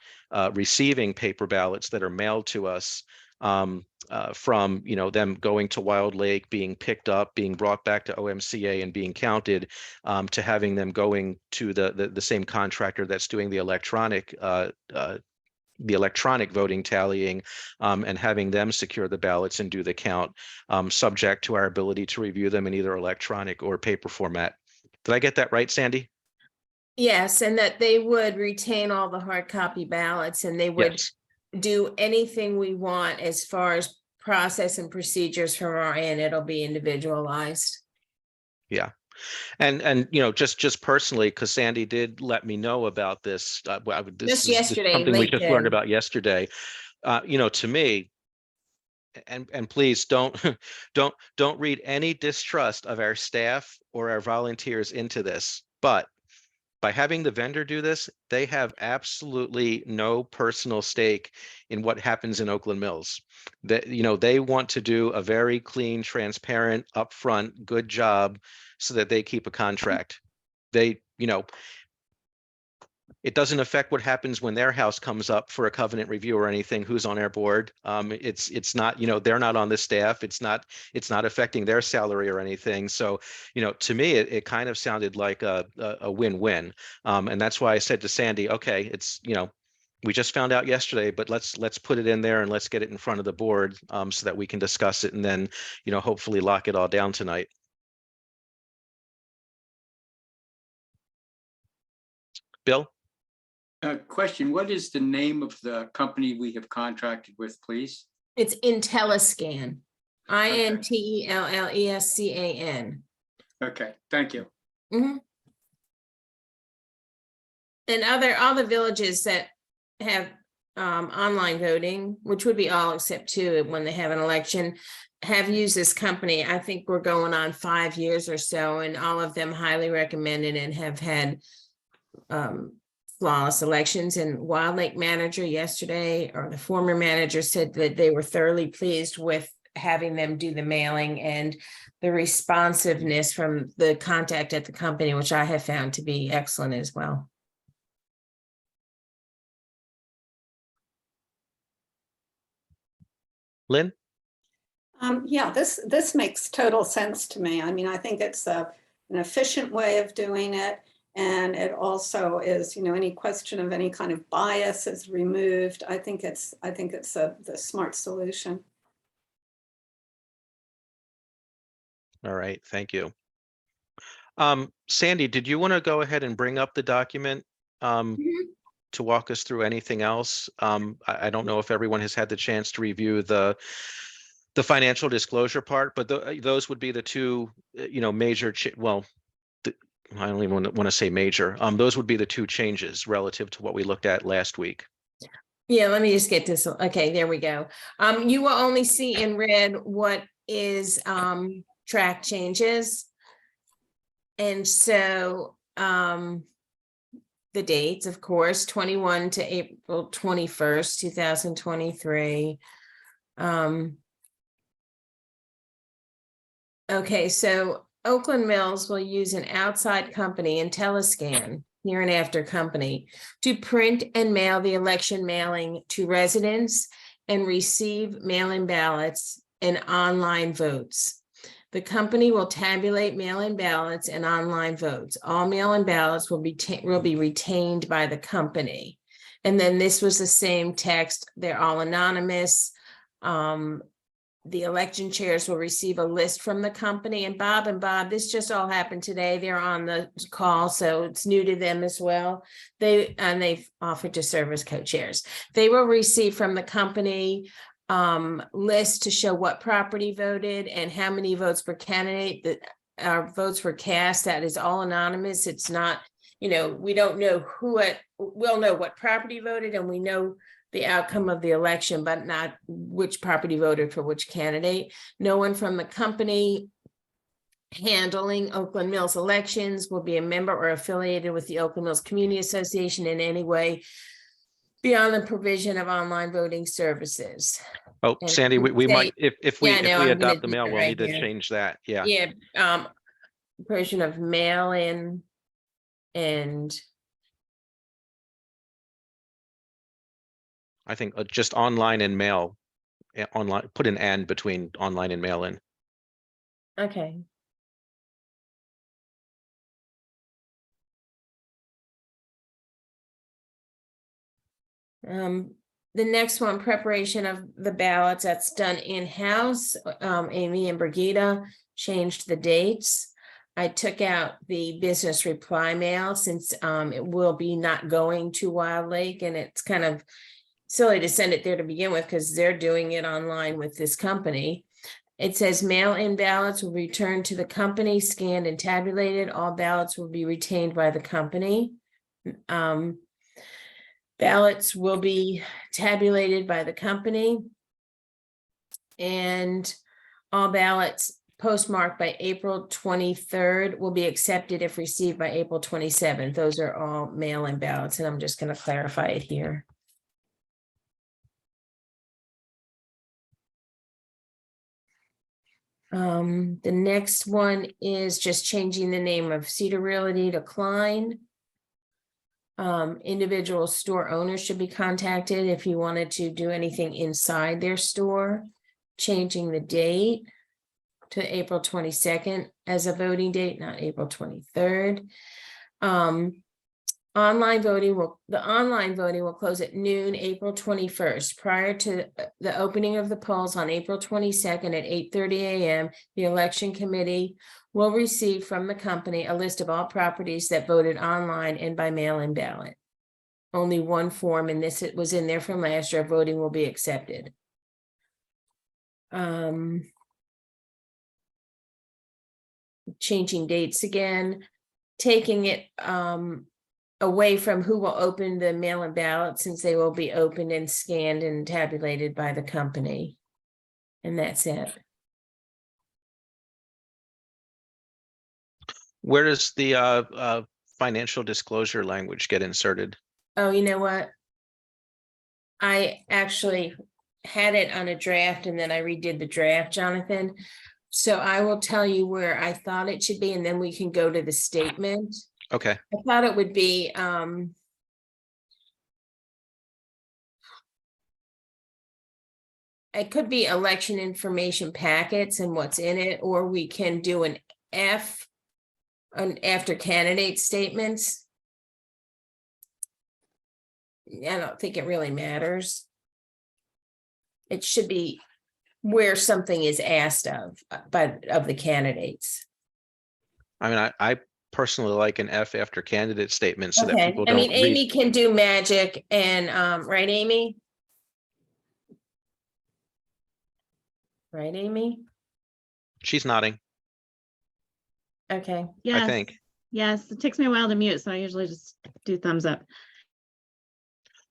receiving paper ballots that are mailed to us, from them going to Wild Lake, being picked up, being brought back to OMCA and being counted, to having them going to the same contractor that's doing the electronic voting tallying, and having them secure the ballots and do the count, subject to our ability to review them in either electronic or paper format. Did I get that right, Sandy? Yes, and that they would retain all the hard copy ballots and they would Yes. do anything we want as far as process and procedures from our end. It'll be individualized. Yeah. And just personally, because Sandy did let me know about this. This Just is yesterday, something we late just day. learned about yesterday. To me, and please don't don't read any distrust of our staff or our volunteers into this, but by having the vendor do this, they have absolutely no personal stake in what happens in Oakland Mills. That they want to do a very clean, transparent, upfront, good job so that they keep a contract. It doesn't affect what happens when their house comes up for a covenant review or anything, who's on our board. It's not, they're not on the staff. It's not affecting their salary or anything. So, to me, it kind of sounded like a win-win. And that's why I said to Sandy, okay, it's, we just found out yesterday, but let's put it in there and let's get it in front of the board, so that we can discuss it and then, hopefully lock it all down tonight. Bill? Question, what is the name of the company we have contracted with, please? It's IntelliScan, INTELLESCAN. Okay, thank you. Mm-hmm. And all the villages that have online voting, which would be all except two when they have an election, have used this company. I think we're going on 5 years or so, and all of them highly recommended and have had flawless elections. And Wild Lake manager yesterday, or the former manager, said that they were thoroughly pleased with having them do the mailing and the responsiveness from the contact at the company, which I have found to be excellent as well. Lynn? Yeah, this makes total sense to me. I mean, I think it's an efficient way of doing it. And it also is, any question of any kind of bias is removed. I think it's the smart solution. All right, thank you. Sandy, did you want to go ahead and bring up the document to walk us through anything else? I don't know if everyone has had the chance to review the financial disclosure part, but those would be the two, major, I don't even want to say major. Those would be the two changes relative to what we looked at last week. Yeah, let me just get this. Okay, there we go. You will only see in red what is track changes. And so the dates, of course, 21 to April 21st, 2023. Okay, so Oakland Mills will use an outside company, IntelliScan, here and after company, to print and mail the election mailing to residents and receive mail-in ballots and online votes. The company will tabulate mail-in ballots and online votes. All mail-in ballots will be retained by the company. And then this was the same text. They're all anonymous. The election chairs will receive a list from the company, and Bob, this just all happened today. They're on the call, so it's new to them as well. They've offered to serve as co-chairs. They will receive from the company list to show what property voted and how many votes per candidate that our votes were cast. That is all anonymous. It's not, we don't know we'll know what property voted, and we know the outcome of the election, but not which property voted for which candidate. No one from the company handling Oakland Mills elections will be a member or affiliated with the Oakland Mills Community Association in any way beyond the provision of online voting services. Oh, And Sandy, we say- might, if we, Yeah, I know, if we I'm gonna adopt the do mail, that we'll right need to here. change that. Yeah. Yeah, version of mail-in and I think just online and mail, online, put an and between online and mail in. okay. The next one, preparation of the ballots, that's done in-house. Amy and Brigida changed the dates. I took out the business reply mail since it will be not going to Wild Lake, and it's kind of silly to send it there to begin with because they're doing it online with this company. It says mail-in ballots will return to the company, scanned and tabulated. All ballots will be retained by the company. Ballots will be tabulated by the company. And all ballots postmarked by April 23rd will be accepted if received by April 27th. Those are all mail-in ballots, and I'm just going to clarify it here. The next one is just changing the name of Cedar Realty to Klein. Individual store owners should be contacted if you wanted to do anything inside their store. Changing the date to April 22nd as a voting date, not April 23rd. The online voting will close at noon, April 21st. Prior to the opening of the polls on April 22nd at 8:30 a.m., the election committee will receive from the company a list of all properties that voted online and by mail-in ballot. Only one form, and this it was in there from last year, voting will be accepted. Changing dates again, taking it away from who will open the mail-in ballot, since they will be opened and scanned and tabulated by the company. And that's it. Where does the financial disclosure language get inserted? Oh, you know what? I actually had it on a draft and then I redid the draft, Jonathan. So I will tell you where I thought it should be, and then we can go to the statement. Okay. I thought it would be, it could be election information packets and what's in it, or we can do an F after candidate statements. I don't think it really matters. It should be where something is asked of the candidates. I mean, I personally like an F after candidate statement so that Okay, people I mean, don't read. Amy can do magic and, right, Amy? Right, Amy? She's nodding, Okay, I Yes, think. yes, it takes me a while to mute, so I usually just do thumbs up.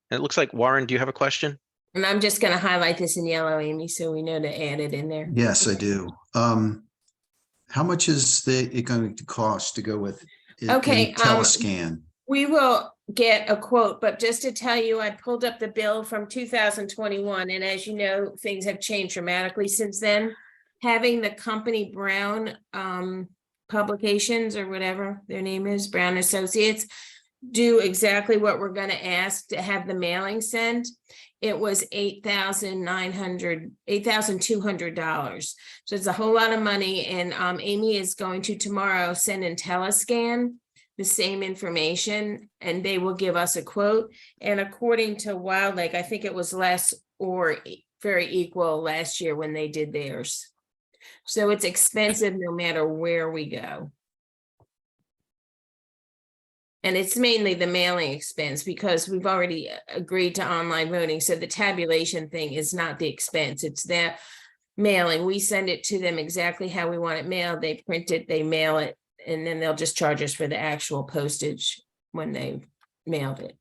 And it looks like, Warren, do you have a question? and I'm just gonna highlight this in yellow, Amy, so we know to add it in there. Yes, I do. How much is it going to cost to go with Okay, Telescan? We will get a quote, but just to tell you, I pulled up the bill from 2021, and as you know, things have changed dramatically since then. Having the company Brown Publications, or whatever their name is, Brown Associates, do exactly what we're gonna ask to have the mailing sent. It was $8,200. So it's a whole lot of money, and Amy is going to tomorrow send in Telescan the same information, and they will give us a quote. And according to Wild Lake, I think it was less or very equal last year when they did theirs. So it's expensive no matter where we go. And it's mainly the mailing expense because we've already agreed to online voting. So the tabulation thing is not the expense, it's that mailing. We send it to them exactly how we want it mailed. They print it, they mail it, and then they'll just charge us for the actual postage when they mailed it.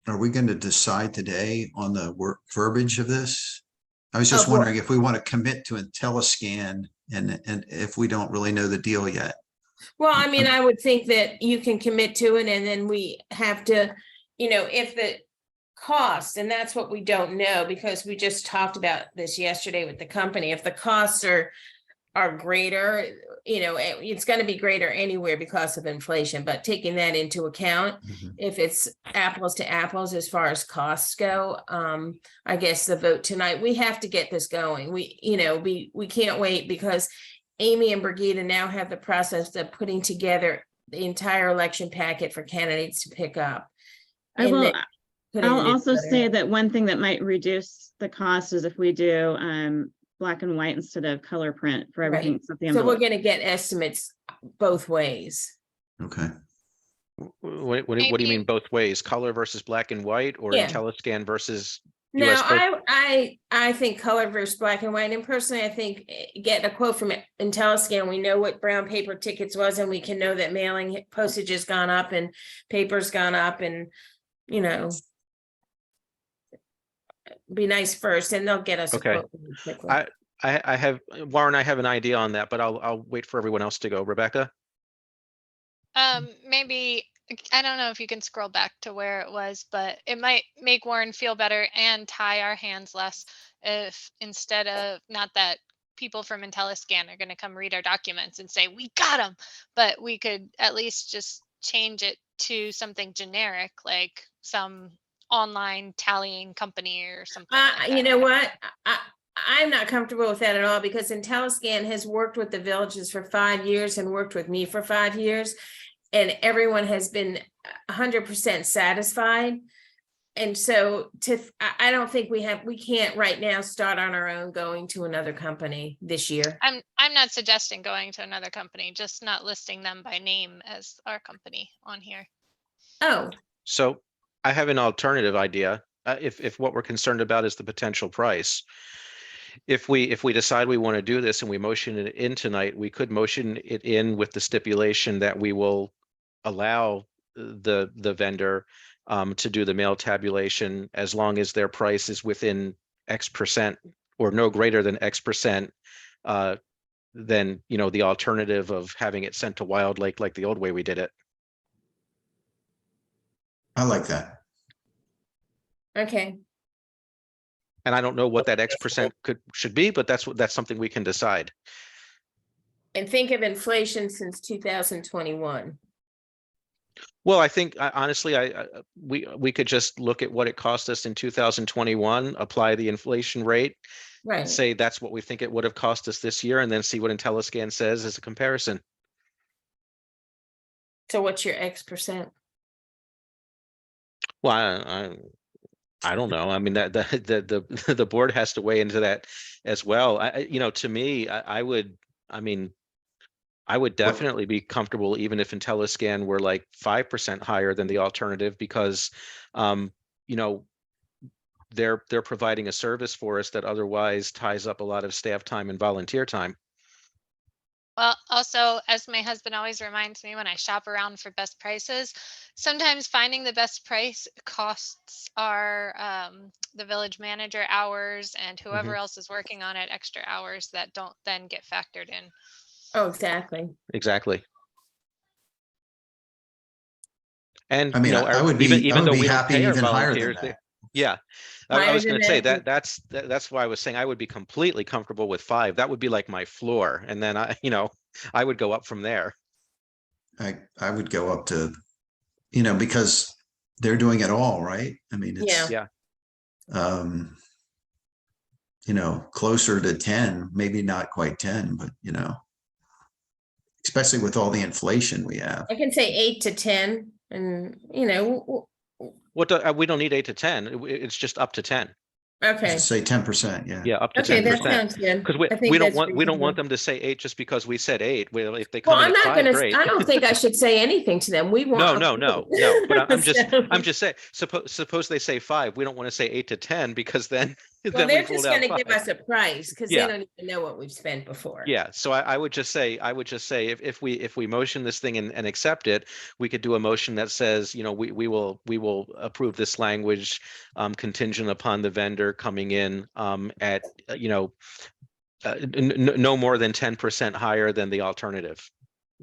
are we going to decide today on the verbiage of this? I was just Of what? wondering if we want to commit to IntelliScan and if we don't really know the deal yet. Well, I mean, I would think that you can commit to it and then we have to, if the cost, and that's what we don't know because we just talked about this yesterday with the company. If the costs are greater, it's going to be greater anywhere because of inflation, but taking that into account, if it's apples to apples as far as costs go, I guess the vote tonight, we have to get this going. We can't wait because Amy and Brigida now have the process of putting together the entire election packet for candidates to pick up. And then putting I'll it in also together. say that one thing that might reduce the cost is if we do black and white instead of color print for everything. Right. Except the So we're envelope. going to get estimates both ways. Okay. What do you mean both ways? Color versus black and white, or Yeah. IntelliScan versus No, US Post? I think color versus black and white. And personally, I think get a quote from IntelliScan. We know what brown paper tickets was, and we can know that mailing postage has gone up and paper's gone up, and be nice first, and they'll get us a Okay. quote really quickly. I have, Warren, I have an idea on that, but I'll wait for everyone else to go. Rebecca? Maybe, I don't know if you can scroll back to where it was, but it might make Warren feel better and tie our hands less if instead of, not that people from IntelliScan are going to come read our documents and say, we got them, but we could at least just change it to something generic, like some online tallying company or something like that. You know what? I'm not comfortable with that at all because IntelliScan has worked with the villages for 5 years and worked with me for 5 years. And everyone has been 100% satisfied. And so I don't think we can't right now start on our own going to another company this year. I'm not suggesting going to another company, just not listing them by name as our company on here. Oh, So I have an alternative idea. If what we're concerned about is the potential price, if we decide we want to do this and we motion it in tonight, we could motion it in with the stipulation that we will allow the vendor to do the mail tabulation as long as their price is within X% or no greater than X% than the alternative of having it sent to Wild Lake like the old way we did it. I like that. okay. And I don't know what that X% should be, but that's something we can decide. And think of inflation since 2021. Well, I think honestly, we could just look at what it cost us in 2021, apply the inflation rate, Right. say that's what we think it would have cost us this year, and then see what IntelliScan says as a comparison. So what's your X%? Well, I don't know. I mean, that the board has to weigh into that as well. To me, I would definitely be comfortable even if IntelliScan were like 5% higher than the alternative because, they're providing a service for us that otherwise ties up a lot of staff time and volunteer time. Well, also, as my husband always reminds me when I shop around for best prices, sometimes finding the best price costs our the village manager hours and whoever else is working on it extra hours that don't then get factored in. Oh, exactly. Exactly. And I mean, I would be happy even higher than that. Yeah, I was going to say that's why I was saying I would be completely comfortable with 5. That would be like my floor, and then I would go up from there. I would go up to, because they're doing it all, right? I mean, it's yeah. Closer to 10, maybe not quite 10, but especially with all the inflation we have. I can say 8 to 10, and We don't need 8 to 10. It's just up to 10. Okay. Say 10%. Yeah. Yeah, up to 10%. Okay, that sounds good. Because we don't want them to say 8 just because we said 8. If they come Well, in I'm at not 5, going great. to. I don't think I should say anything to them. We want. No. But I'm just saying. Suppose they say 5. We don't want to say 8 to 10 because then Well, then they're we've ruled just out gonna give 5. us a price because they Yeah. don't even know what we've spent before. Yeah, so I would just say, if we motion this thing and accept it, we could do a motion that says, you know, we will approve this language contingent upon the vendor coming in at, you know, no more than 10% higher than the alternative.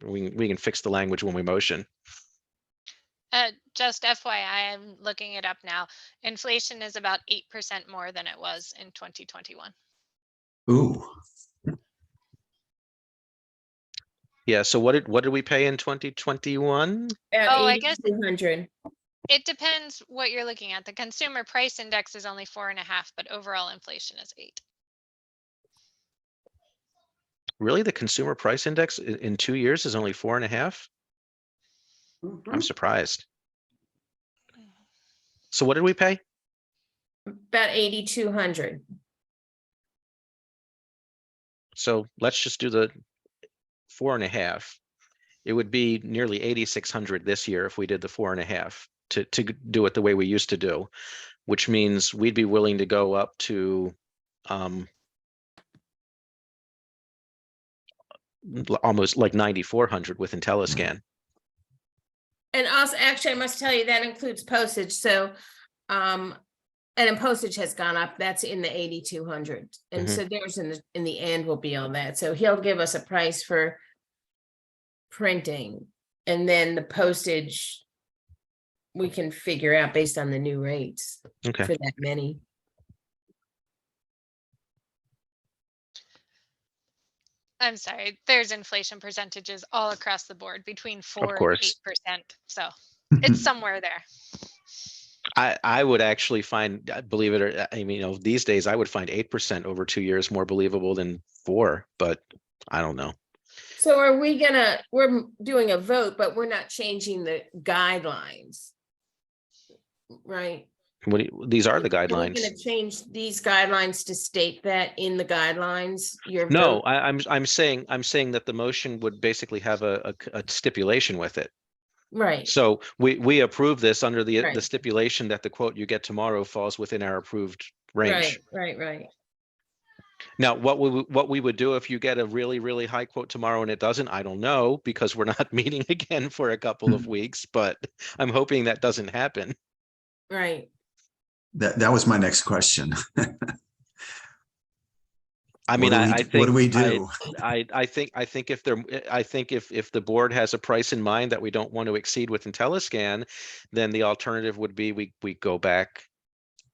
We can fix the language when we motion. Just FYI, I'm looking it up now. Inflation is about 8% more than it was in 2021. Ooh, Yeah, so what did we pay in 2021? About Oh, I guess 8,200. it depends what you're looking at. The consumer price index is only 4.5, but overall inflation is 8. Really, the consumer price index in 2 years is only 4.5? I'm surprised. So what did we pay? About 8,200. So let's just do the 4.5. It would be nearly 8,600 this year if we did the 4.5 to do it the way we used to do, which means we'd be willing to go up to almost like 9,400 with IntelliScan. And also, actually, I must tell you that includes postage. So, and then postage has gone up. That's in the 8,200. And so there's in the end will be all that. So he'll give us a price for printing, and then the postage we can figure out based on the new rates Okay. for that many. I'm sorry, there's inflation percentages all across the board between 4 and course. 8%. So it's somewhere there. I would actually find, believe it or I mean, you know, these days I would find 8% over 2 years more believable than 4, but I don't know. So are we we're doing a vote, but we're not changing the guidelines, right? These are the Are we guidelines. gonna change these guidelines to state that in the guidelines, your No, vote? I'm saying that the motion would basically have a stipulation with it. Right, So we approve this under the Right. stipulation that the quote you get tomorrow falls within our approved range. right. Now, what we would do if you get a really, really high quote tomorrow and it doesn't, I don't know, because we're not meeting again for a couple of weeks, but I'm hoping that doesn't happen. Right. that was my next question. I mean, I think what do we do? I think if the board has a price in mind that we don't want to exceed with IntelliScan, then the alternative would be we go back,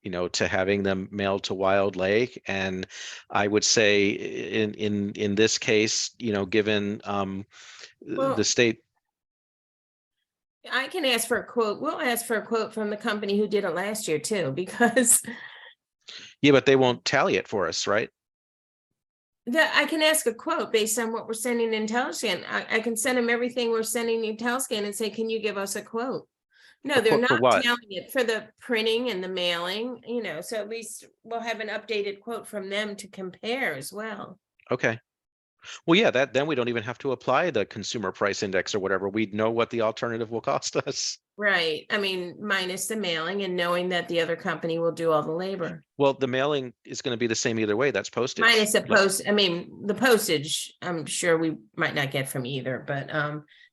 you know, to having them mailed to Wild Lake. And I would say in this case, you know, given Well, the state. I can ask for a quote. We'll ask for a quote from the company who did it last year too, because Yeah, but they won't tally it for us, right? I can ask a quote based on what we're sending in IntelliScan. I can send them everything we're sending in IntelliScan and say, can you give us a quote? No, they're quote for not what? telling it for the printing and the mailing, you know, so at least we'll have an updated quote from them to compare as well. Okay. Well, yeah, then we don't even have to apply the consumer price index or whatever. We'd know what the alternative will cost us. Right. I mean, minus the mailing and knowing that the other company will do all the labor. Well, the mailing is going to be the same either way. That's postage. Minus the But- post, I mean, the postage, I'm sure we might not get from either, but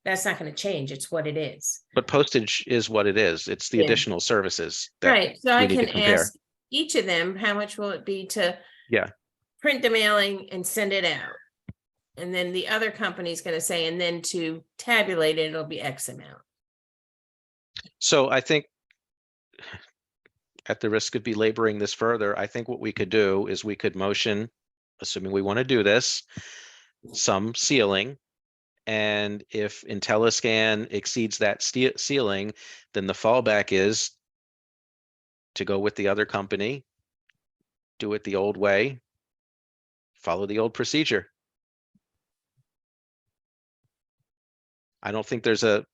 that's not going to change. It's what it is. But postage is what it is. It's the Yeah. additional services that Right. So I we need to can compare. ask each of them, how much will it be to Yeah. print the mailing and send it out? And then the other company's going to say, and then to tabulate it, it'll be X amount. So I think at the risk of belaboring this further, I think what we could do is we could motion, assuming we want to do this, some ceiling. And if IntelliScan exceeds that ceiling, then the fallback is to go with the other company, do it the old way, follow the old procedure. I don't think there's a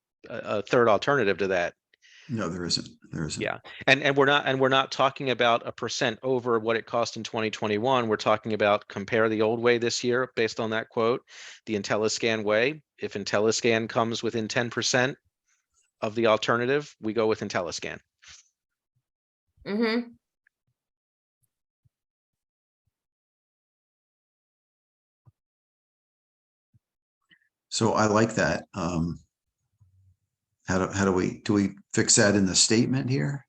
third alternative to that. No, there isn't. There isn't. Yeah, and we're not talking about a percent over what it cost in 2021. We're talking about compare the old way this year based on that quote, the IntelliScan way. If IntelliScan comes within 10% of the alternative, we go with IntelliScan. Mm-hmm. So I like that. How do we fix that in the statement here?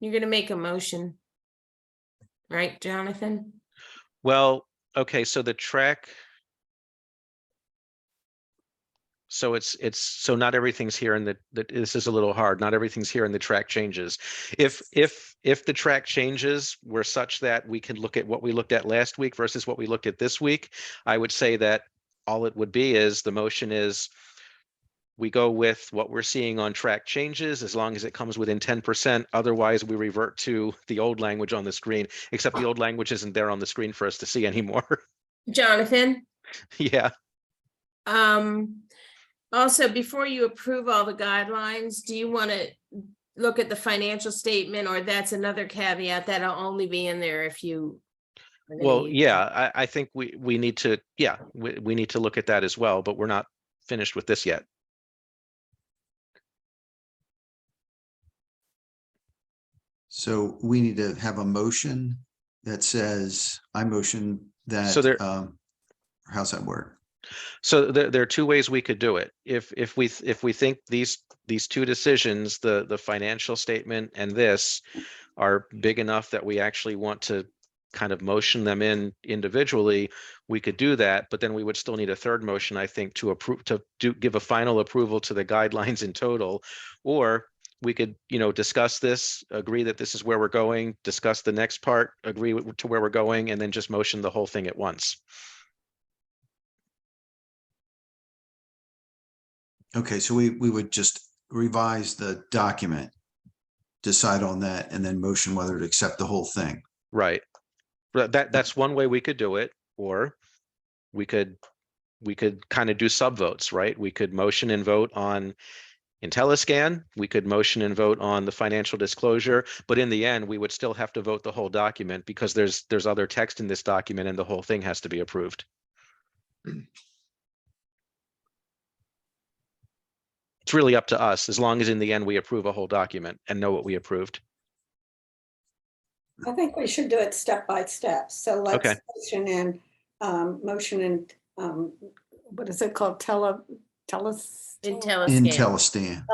You're gonna make a motion. Right, Jonathan? Well, okay, so the track. So so not everything's here in this is a little hard. Not everything's here in the track changes. If the track changes were such that we can look at what we looked at last week versus what we looked at this week, I would say that all it would be is the motion is we go with what we're seeing on track changes as long as it comes within 10%. Otherwise, we revert to the old language on the screen, except the old language isn't there on the screen for us to see anymore. Jonathan? Yeah. Also, before you approve all the guidelines, do you want to look at the financial statement, or that's another caveat that'll only be in there if you? are gonna Well, use yeah, I think we need to, yeah, we need to look at that as well, but we're not finished with this yet. So we need to have a motion that says, I motion that, So there- how's that work? So there are two ways we could do it. If we think these two decisions, the financial statement and this, are big enough that we actually want to kind of motion them in individually, we could do that, but then we would still need a third motion, I think, to approve, give a final approval to the guidelines in total. Or we could, discuss this, agree that this is where we're going, discuss the next part, agree to where we're going, and then just motion the whole thing at once. Okay, so we would just revise the document, decide on that, and then motion whether to accept the whole thing. Right. But that's one way we could do it, or we could kind of do subvotes, right? We could motion and vote on IntelliScan. We could motion and vote on the financial disclosure, but in the end, we would still have to vote the whole document because there's other text in this document and the whole thing has to be approved. It's really up to us, as long as in the end we approve a whole document and know what we approved. I think we should do it step by step. So let's Okay. motion and what is it called? IntelliScan.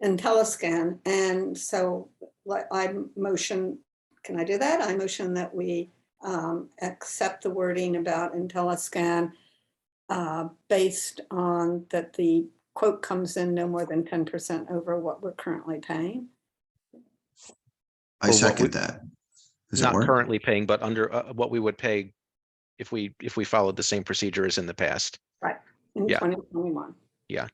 IntelliScan. And so I motion, can I do that? I motion that we accept the wording about IntelliScan based on that the quote comes in no more than 10% over what we're currently paying. I second that. Does Not that work? currently paying, but under what we would pay if we followed the same procedure as in the past. Right, in Yeah. 2021. Yeah.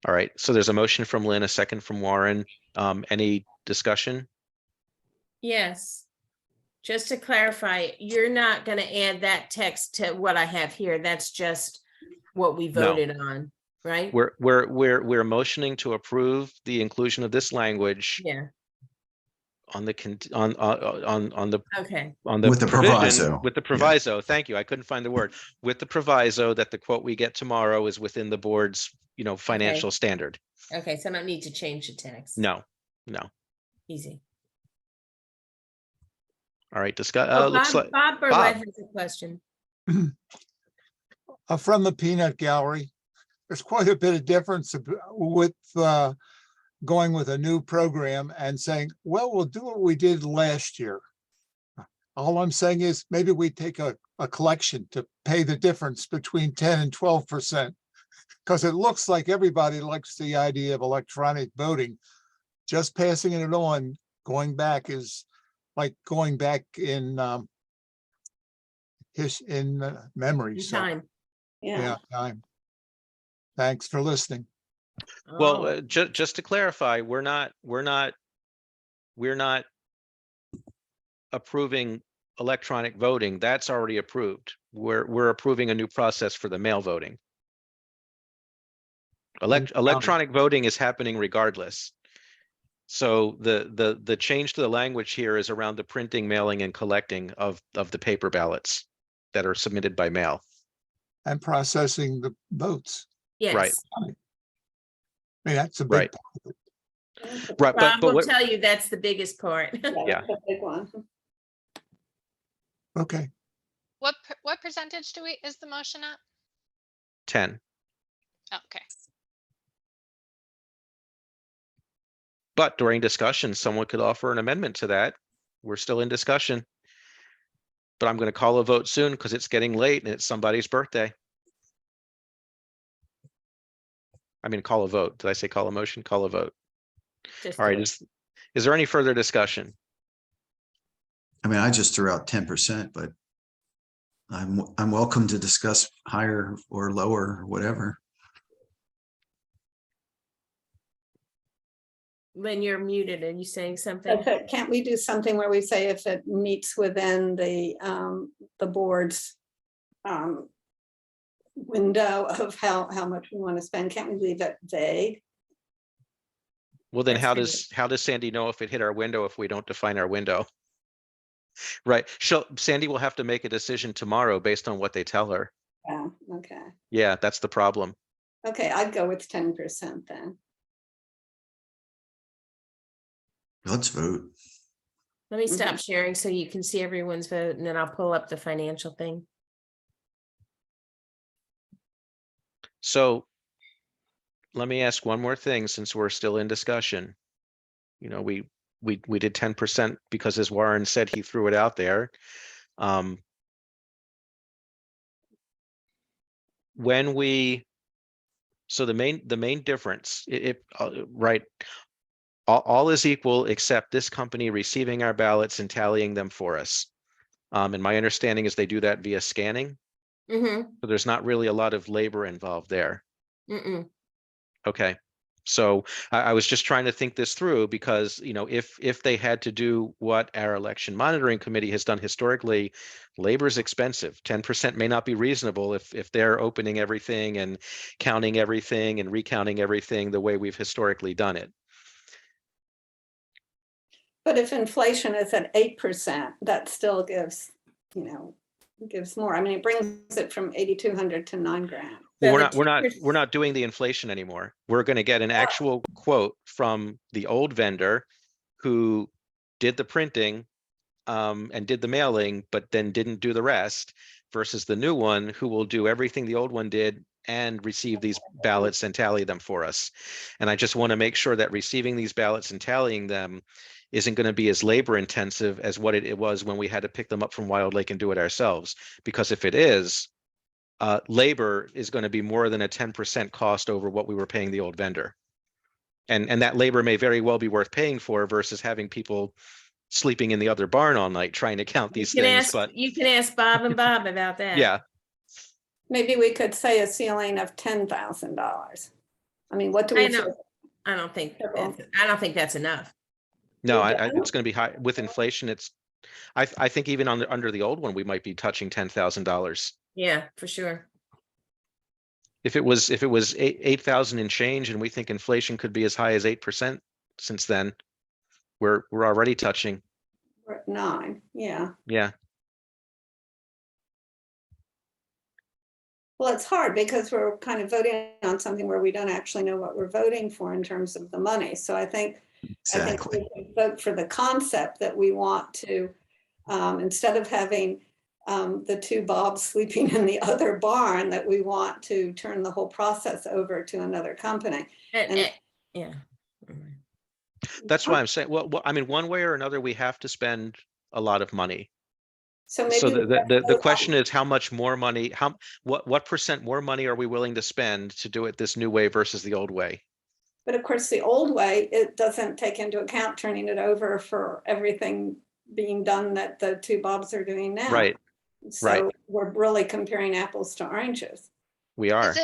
All right. So there's a motion from Lynn, a second from Warren. Any discussion? Yes. Just to clarify, you're not gonna add that text to what I have here. That's just what we No. voted on, right? We're motioning to approve the inclusion of this language Yeah, on the on the okay. With the provision, proviso. with the proviso. Thank you. I couldn't find the word. With the proviso that the quote we get tomorrow is within the board's, financial standard. Okay, so I don't need to change the text. No. Easy. All right. Discuss. Oh, Looks Bob, like Bob Burlett Bob. has a question. From the peanut gallery, there's quite a bit of difference with going with a new program and saying, well, we'll do what we did last year. All I'm saying is maybe we take a collection to pay the difference between 10 and 12%. Because it looks like everybody likes the idea of electronic voting. Just passing it on, going back is like going back in memory. So, Time. yeah, time. Thanks for listening. Well, Oh, just to clarify, we're not approving electronic voting. That's already approved. We're approving a new process for the mail voting. Electronic voting is happening regardless. So the change to the language here is around the printing, mailing, and collecting of the paper ballots that are submitted by mail. And processing the votes. Right. yes. I mean, that's a big Right. part of it. Right. Bob But will what, tell you that's the biggest part. Yeah. That's a big one. Okay. What percentage is the motion at? 10. Okay. But during discussion, someone could offer an amendment to that. We're still in discussion. But I'm going to call a vote soon because it's getting late and it's somebody's birthday. I mean, call a vote. Did I say call a motion? Call a vote. Just All right. do it. Is there any further discussion? I mean, I just threw out 10%, but I'm welcome to discuss higher or lower or whatever. Lynn, you're muted. Are you saying something? But can't we do something where we say if it meets within the board's window of how much we want to spend? Can't we leave it vague? Well, then That's how does Sandy know if it hit our window if we don't define our window? Right. Sandy will have to make a decision tomorrow based on what they tell her. Yeah, okay. Yeah, that's the problem. Okay, I'd go with 10% then. Let's vote. Let me stop sharing so you can see everyone's vote, and then I'll pull up the financial thing. So let me ask one more thing since we're still in discussion. You know, we did 10% because as Warren said, he threw it out there. So the main difference, right, all is equal except this company receiving our ballots and tallying them for us. And my understanding is they do that via scanning. Mm-hmm. So there's not really a lot of labor involved there. Mm-mm. Okay. So I was just trying to think this through because, you know, if they had to do what our election monitoring committee has done historically, labor is expensive. 10% may not be reasonable if they're opening everything and counting everything and recounting everything the way we've historically done it. But if inflation is at 8%, that still gives, gives more. I mean, it brings it from 8,200 to $9,000. Well, we're not doing the inflation anymore. We're going to get an actual quote from the old vendor who did the printing and did the mailing, but then didn't do the rest, versus the new one who will do everything the old one did and receive these ballots and tally them for us. And I just want to make sure that receiving these ballots and tallying them isn't going to be as labor intensive as what it was when we had to pick them up from Wild Lake and do it ourselves. Because if it is, labor is going to be more than a 10% cost over what we were paying the old vendor. And that labor may very well be worth paying for versus having people sleeping in the other barn all night trying to count these things. But you can ask Bob and Bob about that. yeah. Maybe we could say a ceiling of $10,000. I mean, what do we? I don't think that's enough. No, it's going to be high with inflation. I think even under the old one, we might be touching $10,000. Yeah, for sure. If it was 8,000 and change, and we think inflation could be as high as 8% since then, we're already touching. We're at 9, yeah. Yeah. Well, it's hard because we're kind of voting on something where we don't actually know what we're voting for in terms of the money. So I think Exactly. we can vote for the concept that we want to, instead of having the two Bobs sleeping in the other barn, that we want to turn the whole process over to another company. Yeah. That's why I'm saying, well, I mean, one way or another, we have to spend a lot of money. So maybe So the question is how much more money, what percent more money are we willing to spend to do it this new way versus the old way? But of course, the old way, it doesn't take into account turning it over for everything being done that the two Bobs are doing now. Right. So we're really comparing apples to oranges. We are. Is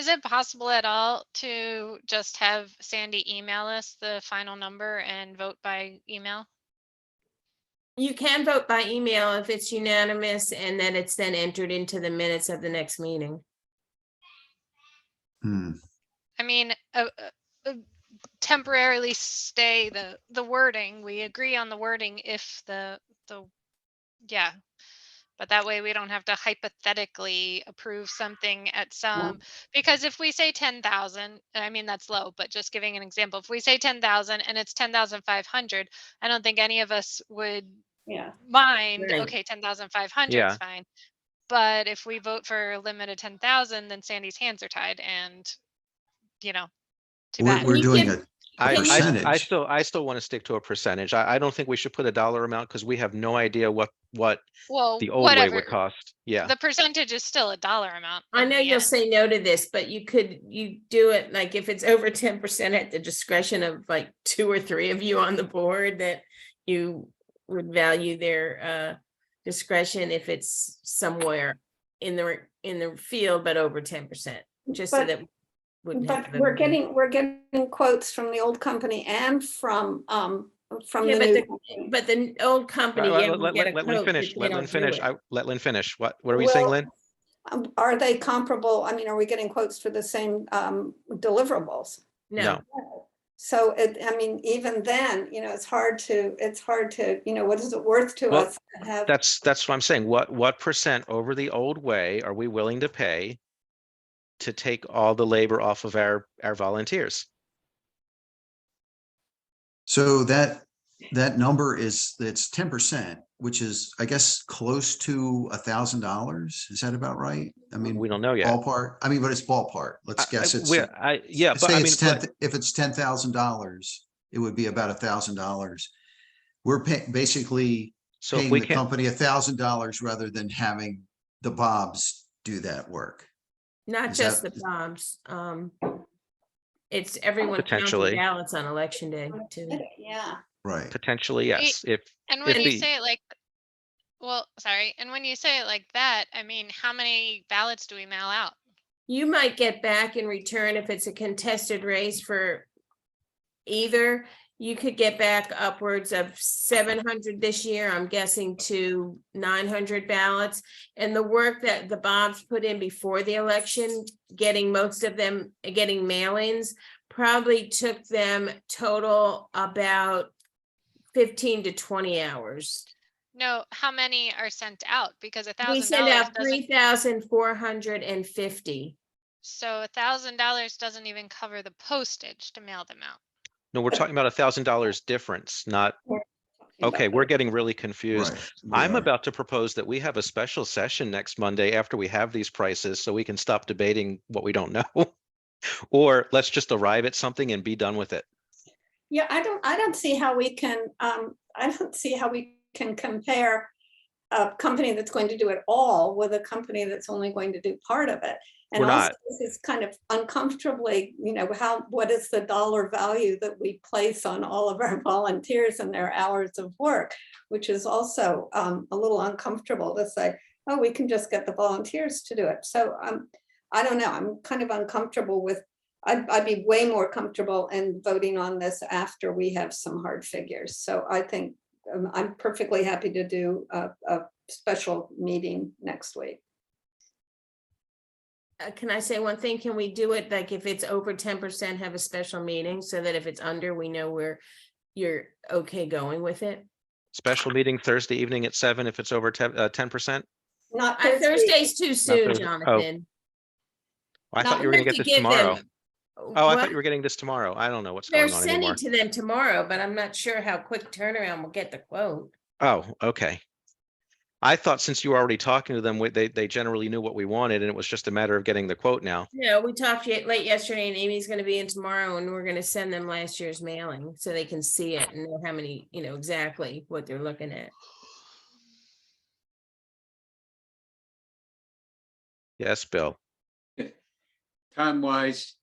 it possible at all to just have Sandy email us the final number and vote by email? You can vote by email if it's unanimous and then it's then entered into the minutes of the next meeting. I mean, temporarily stay the wording. We agree on the wording if yeah. But that way we don't have to hypothetically approve something at some, because if we say 10,000, I mean, that's low, but just giving an example, if we say 10,000 and it's 10,500, I don't think any of us would mind. Right. Okay, 10,500 Yeah. is fine. But if we vote for a limit of 10,000, then Sandy's hands are tied and, you know, too bad. We're You doing can- a I percentage. still want to stick to a percentage. I don't think we should put a dollar amount because we have no idea what Well, the old way whatever. would cost. Yeah. The percentage is still a dollar amount. I in know the you'll end. say no to this, but you do it like if it's over 10% at the discretion of like 2 or 3 of you on the board that you would value their discretion if it's somewhere in the field, but over 10%, just so But- that. wouldn't have But to we're vote again. getting quotes from the old company and from the new. But the old company, yeah, will get a Let Lynn quote, finish. but they Let Lynn don't do finish. it. Let Lynn finish. What are we saying, Well, Lynn? Are they comparable? I mean, are we getting quotes for the same deliverables? No, So I mean, even then, it's hard to, what is it worth to Well, us to have? That's what I'm saying. What percent over the old way are we willing to pay to take all the labor off of our volunteers? So that number it's 10%, which is, I guess, close to $1,000. Is that about right? I mean, We don't know yet. ballpark. I mean, but it's ballpark. Let's guess it's. Yeah, but Say I mean, it's 10, if it's $10,000, it would be about $1,000. We're basically so if paying we the can't, company $1,000 rather than having the Bobs do that work. not Is just that- the Bobs. It's everyone counting Potentially. ballots on election day too. Yeah. Right. potentially, yes. And when if you the- say it like, well, sorry, and when you say it like that, I mean, how many ballots do we mail out? You might get back in return if it's a contested race for either. You could get back upwards of 700 this year, I'm guessing, to 900 ballots. And the work that the Bobs put in before the election, getting most of them, getting mailings, probably took them total about 15 to 20 hours. No, how many are sent out? Because We send out $1,000 doesn't, 3,450. so $1,000 doesn't even cover the postage to mail them out. No, we're talking about $1,000 difference, not. Okay, we're getting really confused. Right. we I'm are. about to propose that we have a special session next Monday after we have these prices so we can stop debating what we don't know. Or let's just arrive at something and be done with it. Yeah, I don't see how we can, compare a company that's going to do it all with a company that's only going to do part of it. And We're also, not. this is kind of uncomfortably, what is the dollar value that we place on all of our volunteers and their hours of work, which is also a little uncomfortable to say, oh, we can just get the volunteers to do it. So I don't know, I'm kind of uncomfortable with, I'd be way more comfortable in voting on this after we have some hard figures. So I think I'm perfectly happy to do a special meeting next week. Can I say one thing? Can we do it like if it's over 10%, have a special meeting so that if it's under, we know where you're okay going with it? Special meeting Thursday evening at 7 if it's over 10%. Not Thursday. Thursday's too soon, Thursday. Jonathan. I thought you were We gonna have get to this give them- tomorrow. Oh, I What? thought you were getting this tomorrow. I don't know what's They're going on sending anymore. to them tomorrow, but I'm not sure how quick turnaround will get the quote. Oh, okay. I thought since you were already talking to them, they generally knew what we wanted and it was just a matter of getting the quote now. No, we talked late yesterday and Amy's gonna be in tomorrow and we're gonna send them last year's mailing so they can see it and know how many, exactly what they're looking at. Yes, Bill. Time-wise,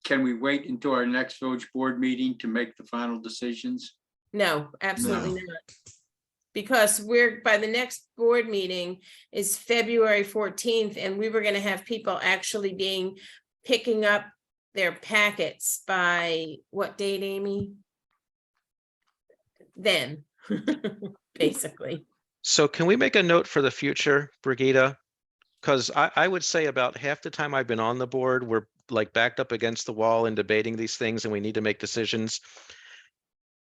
can we wait until our next village board meeting to make the final decisions? No, absolutely not. Because by the next board meeting is February 14th, and we were gonna have people actually picking up their packets by what date, Amy? Then, basically. So can we make a note for the future, Brigida? Because I would say about half the time I've been on the board, we're like backed up against the wall and debating these things and we need to make decisions.